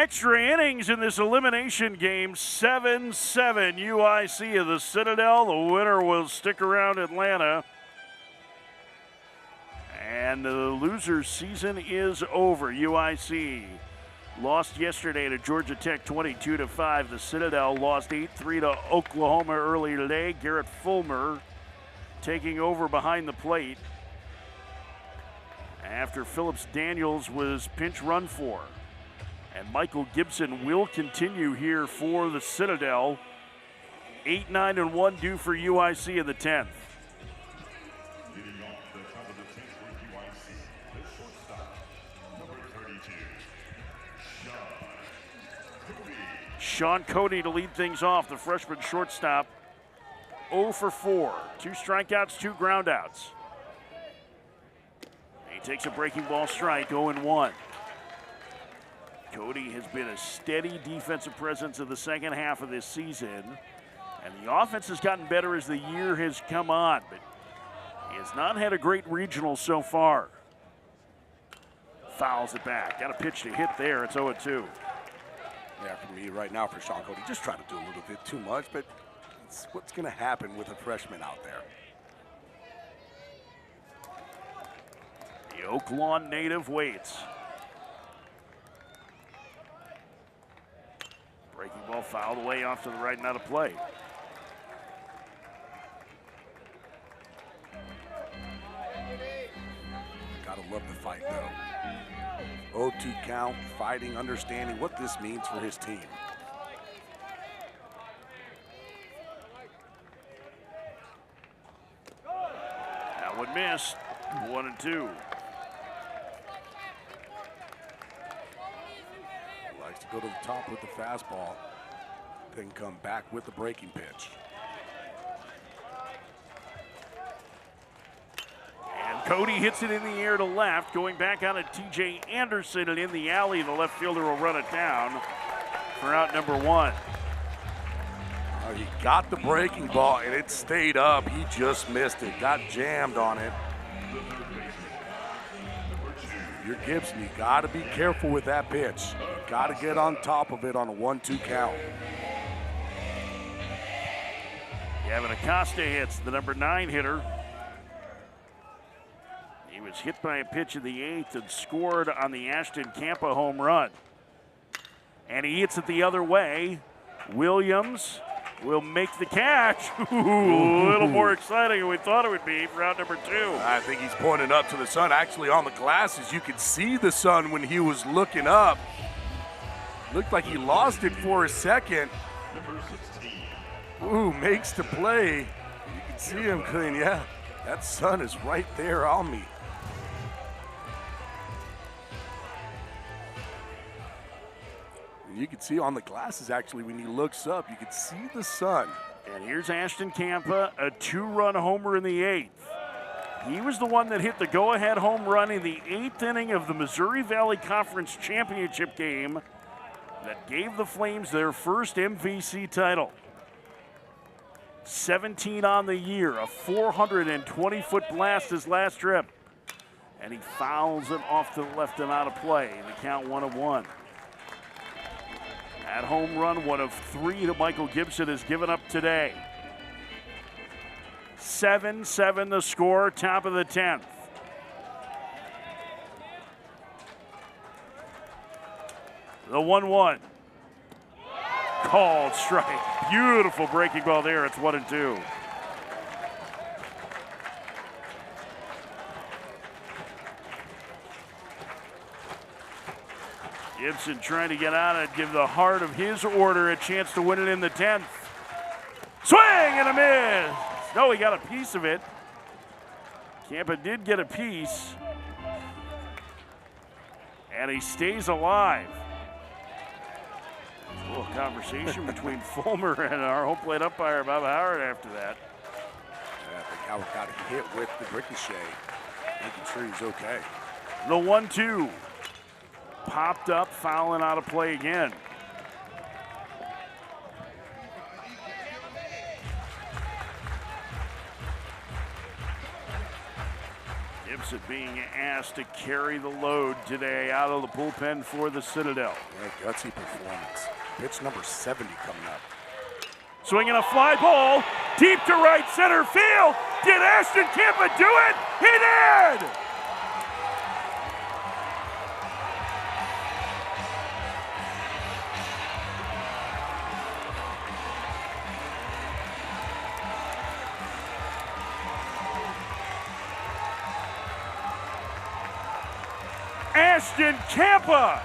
Speaker 1: Extra innings in this elimination game, 7-7 UIC of the Citadel. The winner will stick around Atlanta. And the loser's season is over. UIC lost yesterday to Georgia Tech 22-5. The Citadel lost 8-3 to Oklahoma earlier today. Garrett Fulmer taking over behind the plate after Phillips Daniels was pinch run for. And Michael Gibson will continue here for the Citadel. 8-9-1 due for UIC in the 10th.
Speaker 6: Leading off the top of the 10th for UIC, the shortstop, number 32,
Speaker 1: Sean Cody to lead things off, the freshman shortstop. 0 for 4. 2 strikeouts, 2 groundouts. He takes a breaking ball strike, 0-1. Cody has been a steady defensive presence in the second half of this season, and the offense has gotten better as the year has come on, but he has not had a great regional so far. Fouls it back. Got a pitch to hit there. It's 0-2.
Speaker 5: Yeah, for me right now, for Sean Cody, just try to do a little bit too much, but it's what's going to happen with a freshman out there.
Speaker 1: The Oak Lawn native waits. Breaking ball fouled away off to the right and out of play.
Speaker 5: Gotta love the fight, though. 0-2 count, fighting, understanding what this means for his team.
Speaker 1: That one missed. 1-2.
Speaker 5: Likes to go to the top with the fastball, then come back with the breaking pitch.
Speaker 1: And Cody hits it in the air to left, going back on it TJ Anderson, and in the alley, the left fielder will run it down for out number 1.
Speaker 5: He got the breaking ball, and it stayed up. He just missed it, got jammed on it. You're Gibson, you got to be careful with that pitch. You got to get on top of it on a 1-2 count.
Speaker 1: Gavin Acosta hits, the number 9 hitter. He was hit by a pitch in the 8th and scored on the Ashton Campa home run. And he hits it the other way. Williams will make the catch. Ooh, a little more exciting than we thought it would be for round number 2.
Speaker 5: I think he's pointing up to the sun. Actually, on the glasses, you could see the sun when he was looking up. Looked like he lost it for a second.
Speaker 6: number 16,
Speaker 5: Ooh, makes the play. You can see him clean. Yeah, that sun is right there on me. You can see on the glasses, actually, when he looks up, you can see the sun.
Speaker 1: And here's Ashton Campa, a 2-run homer in the 8th. He was the one that hit the go-ahead home run in the 8th inning of the Missouri Valley Conference Championship game that gave the Flames their first MVC title. 17 on the year, a 420-foot blast his last trip. And he fouls it off to the left and out of play. The count 1-1. That home run, one of 3 that Michael Gibson has given up today. 7-7 the score, top of the 10th. The 1-1. Called strike. Beautiful breaking ball there. It's 1-2. Gibson trying to get out and give the heart of his order a chance to win it in the 10th. Swing and a miss. No, he got a piece of it. Campa did get a piece. And he stays alive. A little conversation between Fulmer and our home plate umpire, Bob Howard, after that.
Speaker 5: Yeah, I think Howard got hit with the ricochet, making sure he's okay.
Speaker 1: The 1-2. Popped up, fouling out of play again. Gibson being asked to carry the load today out of the bullpen for the Citadel.
Speaker 5: Yeah, gutsy performance. Pitch number 70 coming up.
Speaker 1: Swinging a fly ball deep to right center field. Did Ashton Campa do it? He did! Ashton Campa,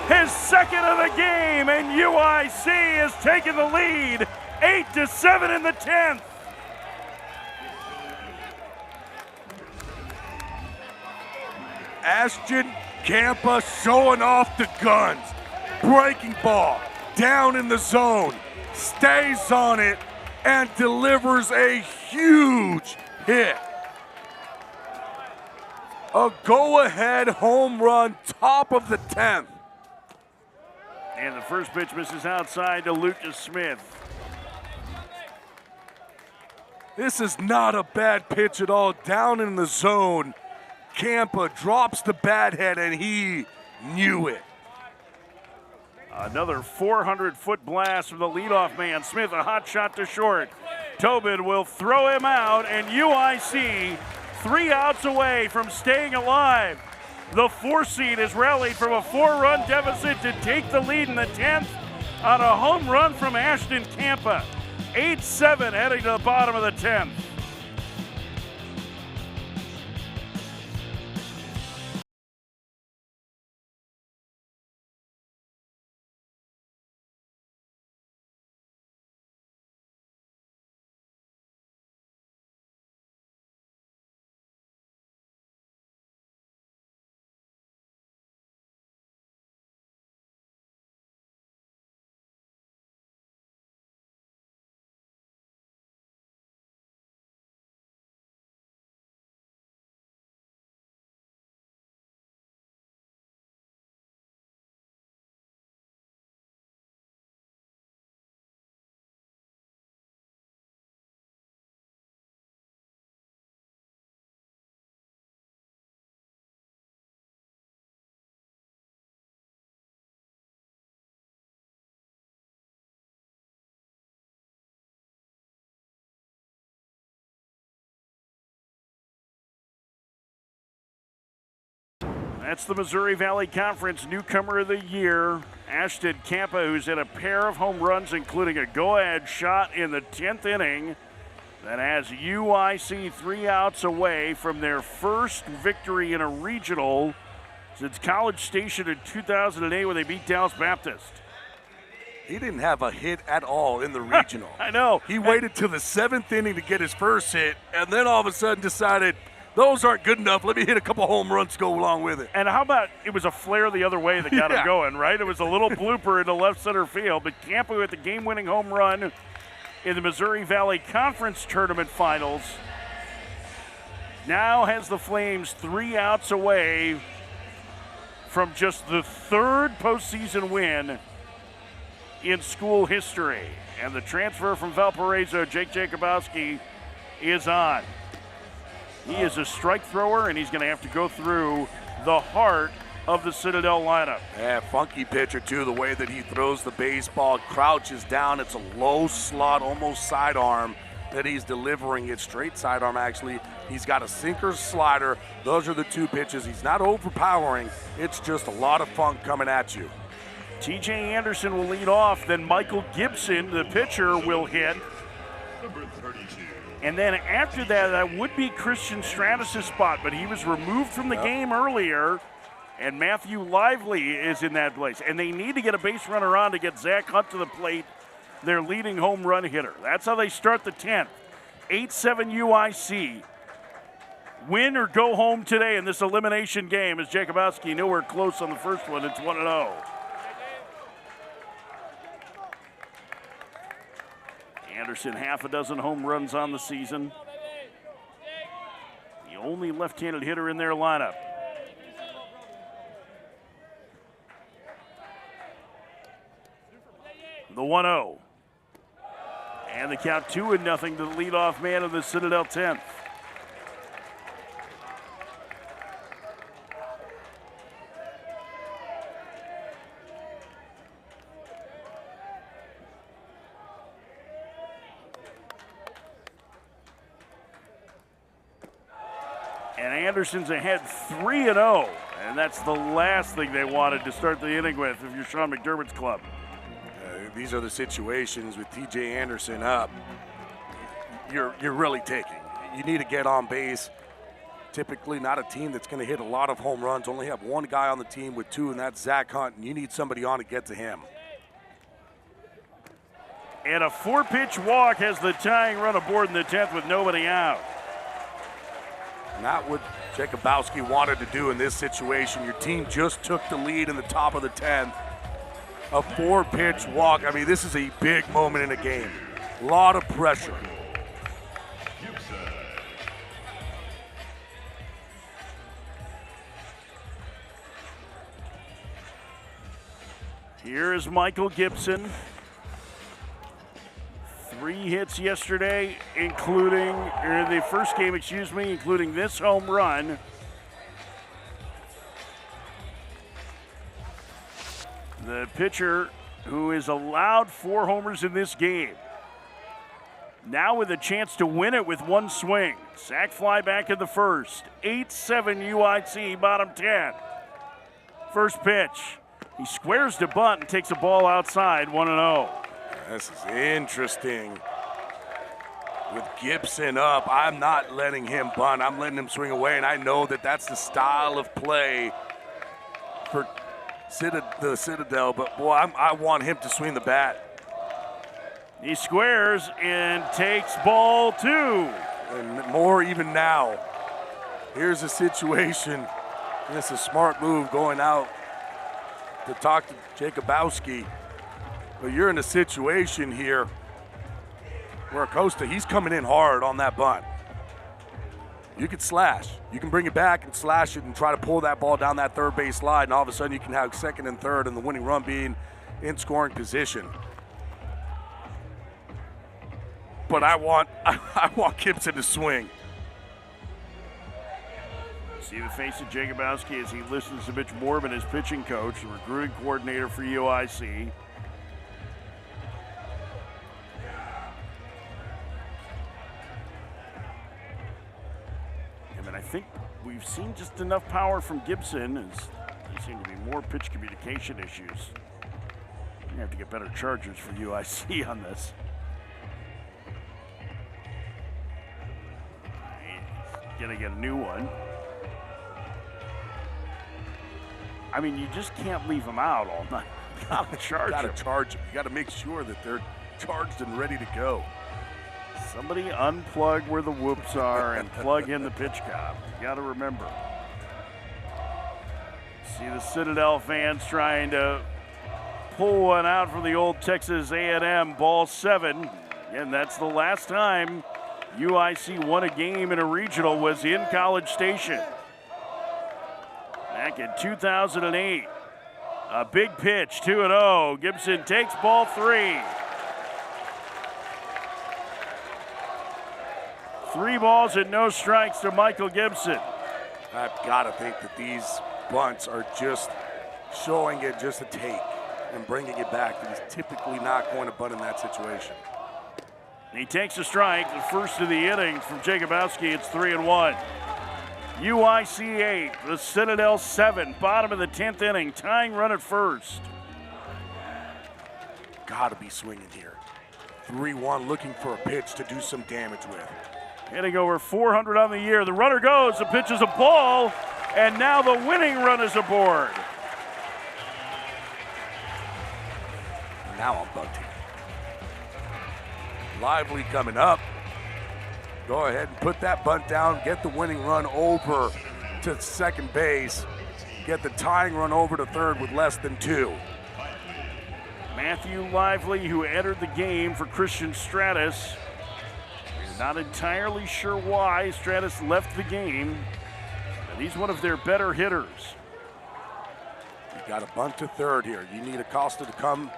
Speaker 1: his second of the game, and UIC has taken the lead 8-7 in the 10th.
Speaker 5: Ashton Campa showing off the guns. Breaking ball down in the zone, stays on it, and delivers a huge hit. A go-ahead home run, top of the 10th.
Speaker 1: And the first pitch misses outside to Lucas Smith.
Speaker 5: This is not a bad pitch at all. Down in the zone, Campa drops the bat head, and he knew it.
Speaker 1: Another 400-foot blast from the leadoff man. Smith, a hot shot to short. Tobin will throw him out, and UIC 3 outs away from staying alive. The 4 seed has rallied from a 4-run deficit to take the lead in the 10th on a home run from Ashton Campa. 8-7 heading to the bottom of the 10th. That's the Missouri Valley Conference Newcomer of the Year, Ashton Campa, who's hit a pair of home runs, including a go-ahead shot in the 10th inning that has UIC 3 outs away from their first victory in a regional since College Station in 2008 when they beat Dallas Baptist.
Speaker 5: He didn't have a hit at all in the regional.
Speaker 1: I know.
Speaker 5: He waited till the 7th inning to get his first hit, and then all of a sudden decided, those aren't good enough. Let me hit a couple home runs to go along with it.
Speaker 1: And how about it was a flare the other way that got him going, right? It was a little blooper into left center field, but Campa with the game-winning home run in the Missouri Valley Conference Tournament Finals now has the Flames 3 outs away from just the 3rd postseason win in school history. And the transfer from Valparaiso, Jake Jakubowski, is on. He is a strike thrower, and he's going to have to go through the heart of the Citadel lineup.
Speaker 5: Yeah, funky pitcher, too, the way that he throws the baseball, crouches down. It's a low slot, almost sidearm that he's delivering. It's straight sidearm, actually. He's got a sinker slider. Those are the 2 pitches. He's not overpowering. It's just a lot of funk coming at you.
Speaker 1: TJ Anderson will lead off. Then Michael Gibson, the pitcher, will hit.
Speaker 6: Number 32.
Speaker 1: And then after that would be Christian Stratus' spot, but he was removed from the game earlier, and Matthew Lively is in that place. And they need to get a base runner on to get Zach Hunt to the plate, their leading home run hitter. That's how they start the 10th. 8-7 UIC. Win or go home today in this elimination game, as Jakubowski nowhere close on the first one. It's 1-0. Anderson, half a dozen home runs on the season. The only left-handed hitter in their lineup. The 1-0. And the count 2-0 to the leadoff man of the Citadel 10th. And Anderson's ahead 3-0. And that's the last thing they wanted to start the inning with if you're Sean McDermott's club.
Speaker 5: These are the situations with TJ Anderson up. You're really taking. You need to get on base. Typically not a team that's going to hit a lot of home runs. Only have one guy on the team with 2, and that's Zach Hunt, and you need somebody on to get to him.
Speaker 1: And a 4-pitch walk has the tying run aboard in the 10th with nobody out.
Speaker 5: Not what Jakubowski wanted to do in this situation. Your team just took the lead in the top of the 10th. A 4-pitch walk. I mean, this is a big moment in a game. A lot of pressure.
Speaker 1: Here is Michael Gibson. 3 hits yesterday, including, or the first game, including this home run. The pitcher who has allowed 4 homers in this game. Now with a chance to win it with 1 swing. Sac fly back in the first. 8-7 UIC, bottom 10. First pitch. He squares to bunt and takes a ball outside, 1-0.
Speaker 5: This is interesting. With Gibson up, I'm not letting him bunt. I'm letting him swing away, and I know that that's the style of play for the Citadel, but boy, I want him to swing the bat.
Speaker 1: He squares and takes ball 2.
Speaker 5: And more even now. Here's a situation. It's a smart move going out to talk to Jakubowski. But you're in a situation here where Acosta, he's coming in hard on that bunt. You can slash. You can bring it back and slash it and try to pull that ball down that third base slide, and all of a sudden you can have second and third and the winning run being in scoring position. But I want Gibson to swing.
Speaker 1: See the face of Jakubowski as he listens to Mitch Morbin, his pitching coach, the recruiting coordinator for UIC. I think we've seen just enough power from Gibson, as there seem to be more pitch communication issues. You have to get better chargers for UIC on this. He's gonna get a new one. I mean, you just can't leave them out all night. You gotta charge them.
Speaker 5: You gotta charge them. You gotta make sure that they're charged and ready to go.
Speaker 1: Somebody unplug where the whoops are and plug in the pitch cob. You got to remember. See the Citadel fans trying to pull one out from the old Texas A&M, ball 7. And that's the last time UIC won a game in a regional was in College Station. Back in 2008. A big pitch, 2-0. Gibson takes ball 3. 3 balls and no strikes to Michael Gibson.
Speaker 5: I've got to think that these bunts are just showing it just a take and bringing it back. He's typically not going to bunt in that situation.
Speaker 1: He takes a strike, the first of the inning from Jakubowski. It's 3-1. UIC 8, the Citadel 7, bottom of the 10th inning, tying run at first.
Speaker 5: Got to be swinging here. 3-1, looking for a pitch to do some damage with.
Speaker 1: Hitting over 400 on the year. The runner goes, the pitch is a ball, and now the winning run is aboard.
Speaker 5: Now I'm bunting. Lively coming up. Go ahead and put that bunt down, get the winning run over to second base, get the tying run over to third with less than 2.
Speaker 1: Matthew Lively, who entered the game for Christian Stratus. Not entirely sure why Stratus left the game, but he's one of their better hitters.
Speaker 5: You got a bunt to third here. You need Acosta to come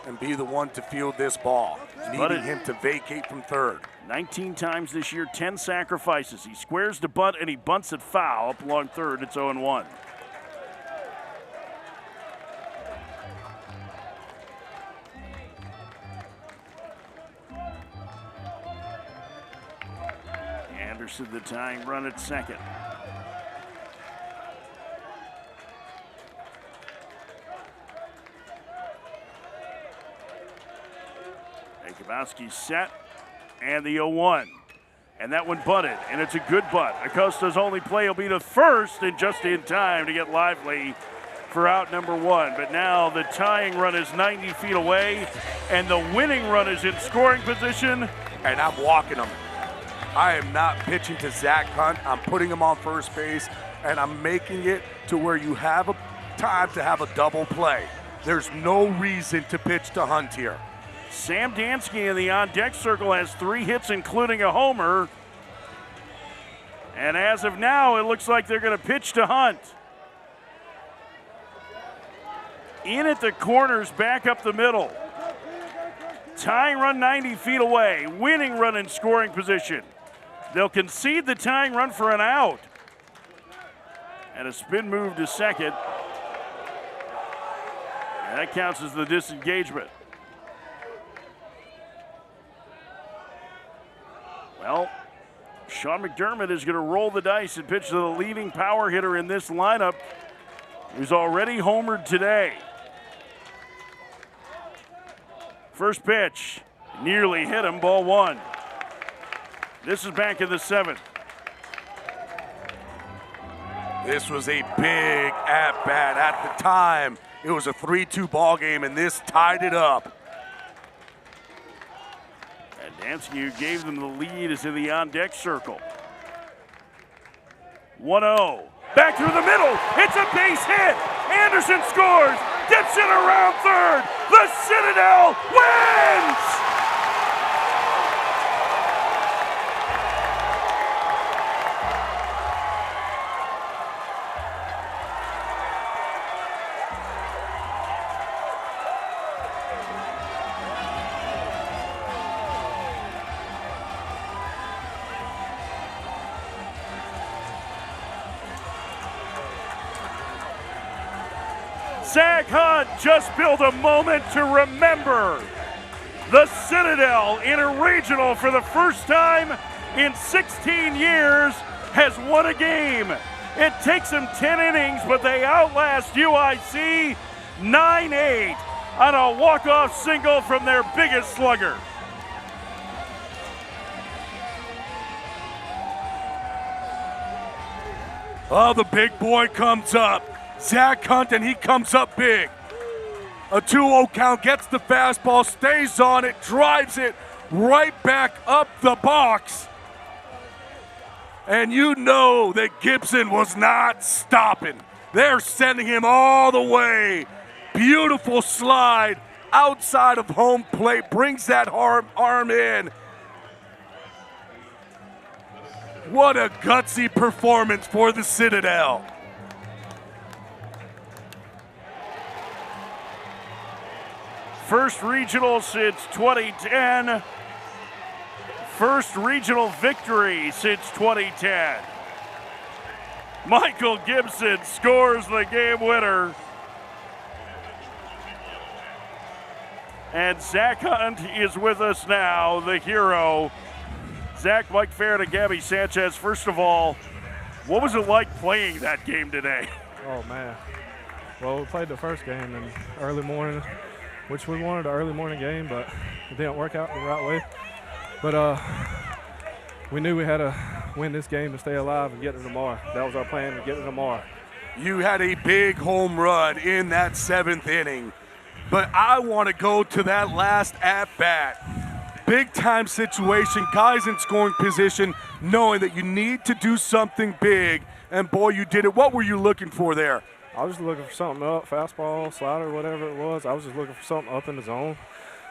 Speaker 5: and be the one to field this ball, needing him to vacate from third.
Speaker 1: 19 times this year, 10 sacrifices. He squares the bunt and he bunts it foul up along third. It's 0-1. Anderson the tying run at second. Kabowski's set, and the 0-1. And that one bunted, and it's a good bunt. Acosta's only play will be the first, and just in time to get Lively for out number one. But now the tying run is 90 feet away, and the winning run is in scoring position.
Speaker 5: And I'm walking him. I am not pitching to Zach Hunt. I'm putting him on first base, and I'm making it to where you have a time to have a double play. There's no reason to pitch to Hunt here.
Speaker 1: Sam Dansky in the on-deck circle has 3 hits, including a homer. And as of now, it looks like they're going to pitch to Hunt. In at the corners, back up the middle. Tying run 90 feet away. Winning run in scoring position. They'll concede the tying run for an out. And a spin move to second. And that counts as the disengagement. Well, Sean McDermott is going to roll the dice and pitch to the leading power hitter in this lineup, who's already homered today. First pitch, nearly hit him, ball 1. This is back in the 7th.
Speaker 5: This was a big at-bat. At the time, it was a 3-2 ball game, and this tied it up.
Speaker 1: Dansky, who gave them the lead, is in the on-deck circle. 1-0. Back through the middle. It's a base hit. Anderson scores. Dips it around third. The Citadel wins! Zach Hunt just built a moment to remember. The Citadel in a regional for the first time in 16 years has won a game. It takes them 10 innings, but they outlast UIC 9-8 on a walk-off single from their biggest slugger.
Speaker 5: Oh, the big boy comes up. Zach Hunt, and he comes up big. A 2-0 count, gets the fastball, stays on it, drives it right back up the box. And you know that Gibson was not stopping. They're sending him all the way. Beautiful slide outside of home plate, brings that arm in. What a gutsy performance for the Citadel.
Speaker 1: First regional since 2010. First regional victory since 2010. Michael Gibson scores the game winner. And Zach Hunt is with us now, the hero. Zach, Mike Farron, and Gabby Sanchez, first of all, what was it like playing that game today?
Speaker 8: Oh, man. Well, we played the first game in early morning, which we wanted an early morning game, but it didn't work out the right way. But we knew we had to win this game to stay alive and get to tomorrow. That was our plan, to get to tomorrow.
Speaker 5: You had a big home run in that 7th inning, but I want to go to that last at-bat. Big-time situation, guys in scoring position, knowing that you need to do something big, and boy, you did it. What were you looking for there?
Speaker 8: I was just looking for something up, fastball, slider, whatever it was. I was just looking for something up in the zone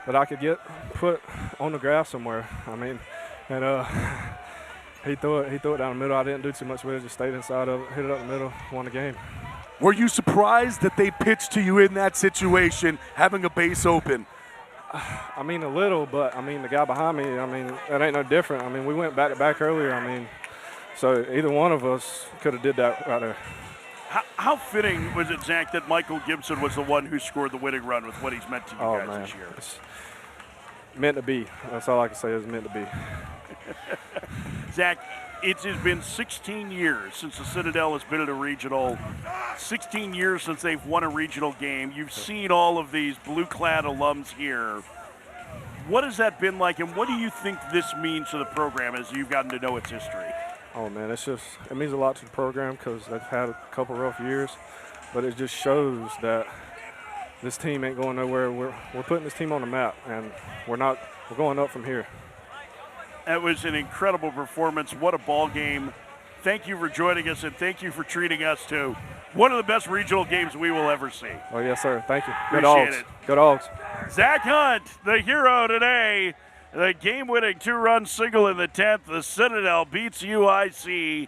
Speaker 8: that I could put on the grass somewhere. I mean, and he threw it down the middle. I didn't do too much with it, just stayed inside of it, hit it up the middle, won the game.
Speaker 5: Were you surprised that they pitched to you in that situation, having a base open?
Speaker 8: I mean, a little, but I mean, the guy behind me, I mean, that ain't no different. I mean, we went back to back earlier. I mean, so either one of us could have did that right there.
Speaker 1: How fitting was it, Zach, that Michael Gibson was the one who scored the winning run with what he's meant to you guys
Speaker 8: Man.
Speaker 1: this year?
Speaker 8: It's meant to be. That's all I can say is meant to be.
Speaker 1: Zach, it has been 16 years since the Citadel has been at a regional, 16 years since they've won a regional game. You've seen all of these blue-clad alums here. What has that been like, and what do you think this means to the program as you've gotten to know its history?
Speaker 8: Oh, man, it means a lot to the program because they've had a couple rough years, but it just shows that this team ain't going nowhere. We're putting this team on the map, and we're going up from here.
Speaker 1: That was an incredible performance. What a ball game. Thank you for joining us, and thank you for treating us to one of the best regional games we will ever see.
Speaker 8: Oh, yes, sir. Thank you. Go
Speaker 1: Appreciate
Speaker 8: Dogs.
Speaker 1: it.
Speaker 8: Go Dogs.
Speaker 1: Zach Hunt, the hero today. The game-winning two-run single in the 10th. The Citadel beats UIC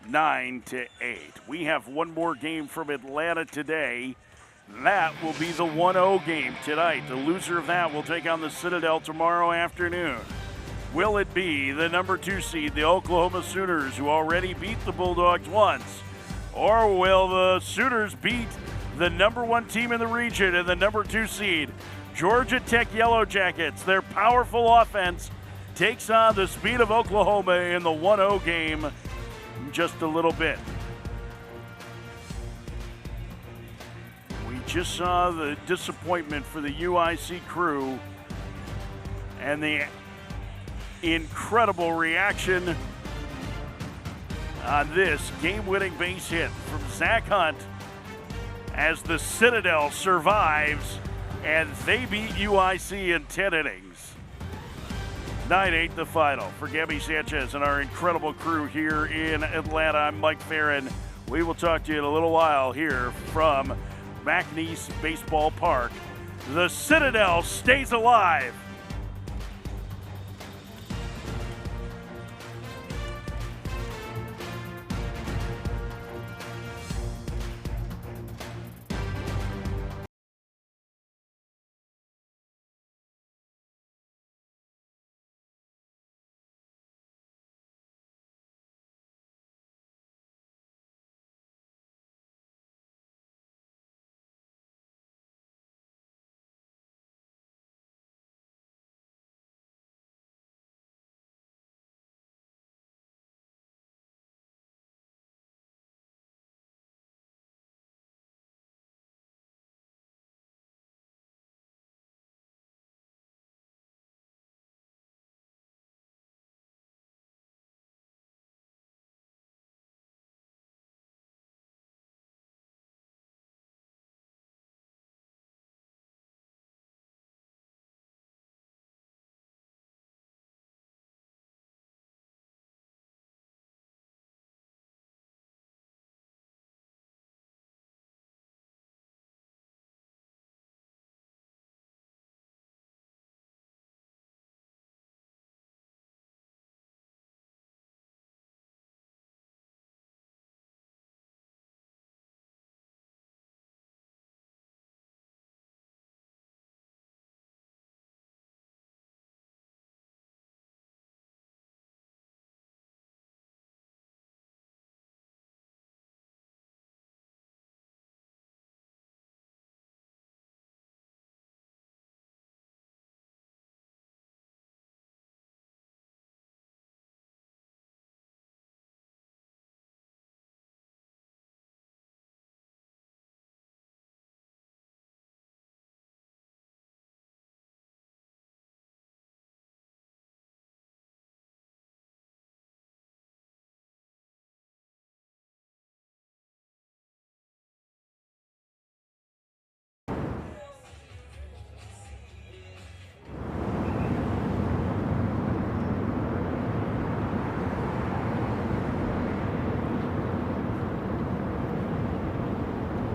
Speaker 1: 9-8. We have one more game from Atlanta today. That will be the 1-0 game tonight. The loser of that will take on the Citadel tomorrow afternoon. Will it be the number 2 seed, the Oklahoma Sooners, who already beat the Bulldogs once? Or will the Sooners beat the number 1 team in the region and the number 2 seed, Georgia Tech Yellow Jackets? Their powerful offense takes on the speed of Oklahoma in the 1-0 game in just a little bit. We just saw the disappointment for the UIC crew and the incredible reaction on this game-winning base hit from Zach Hunt as the Citadel survives and they beat UIC in 10 innings. 9-8 the final. For Gabby Sanchez and our incredible crew here in Atlanta, I'm Mike Farron. We will talk to you in a little while here from McNeese Baseball Park. The Citadel stays alive.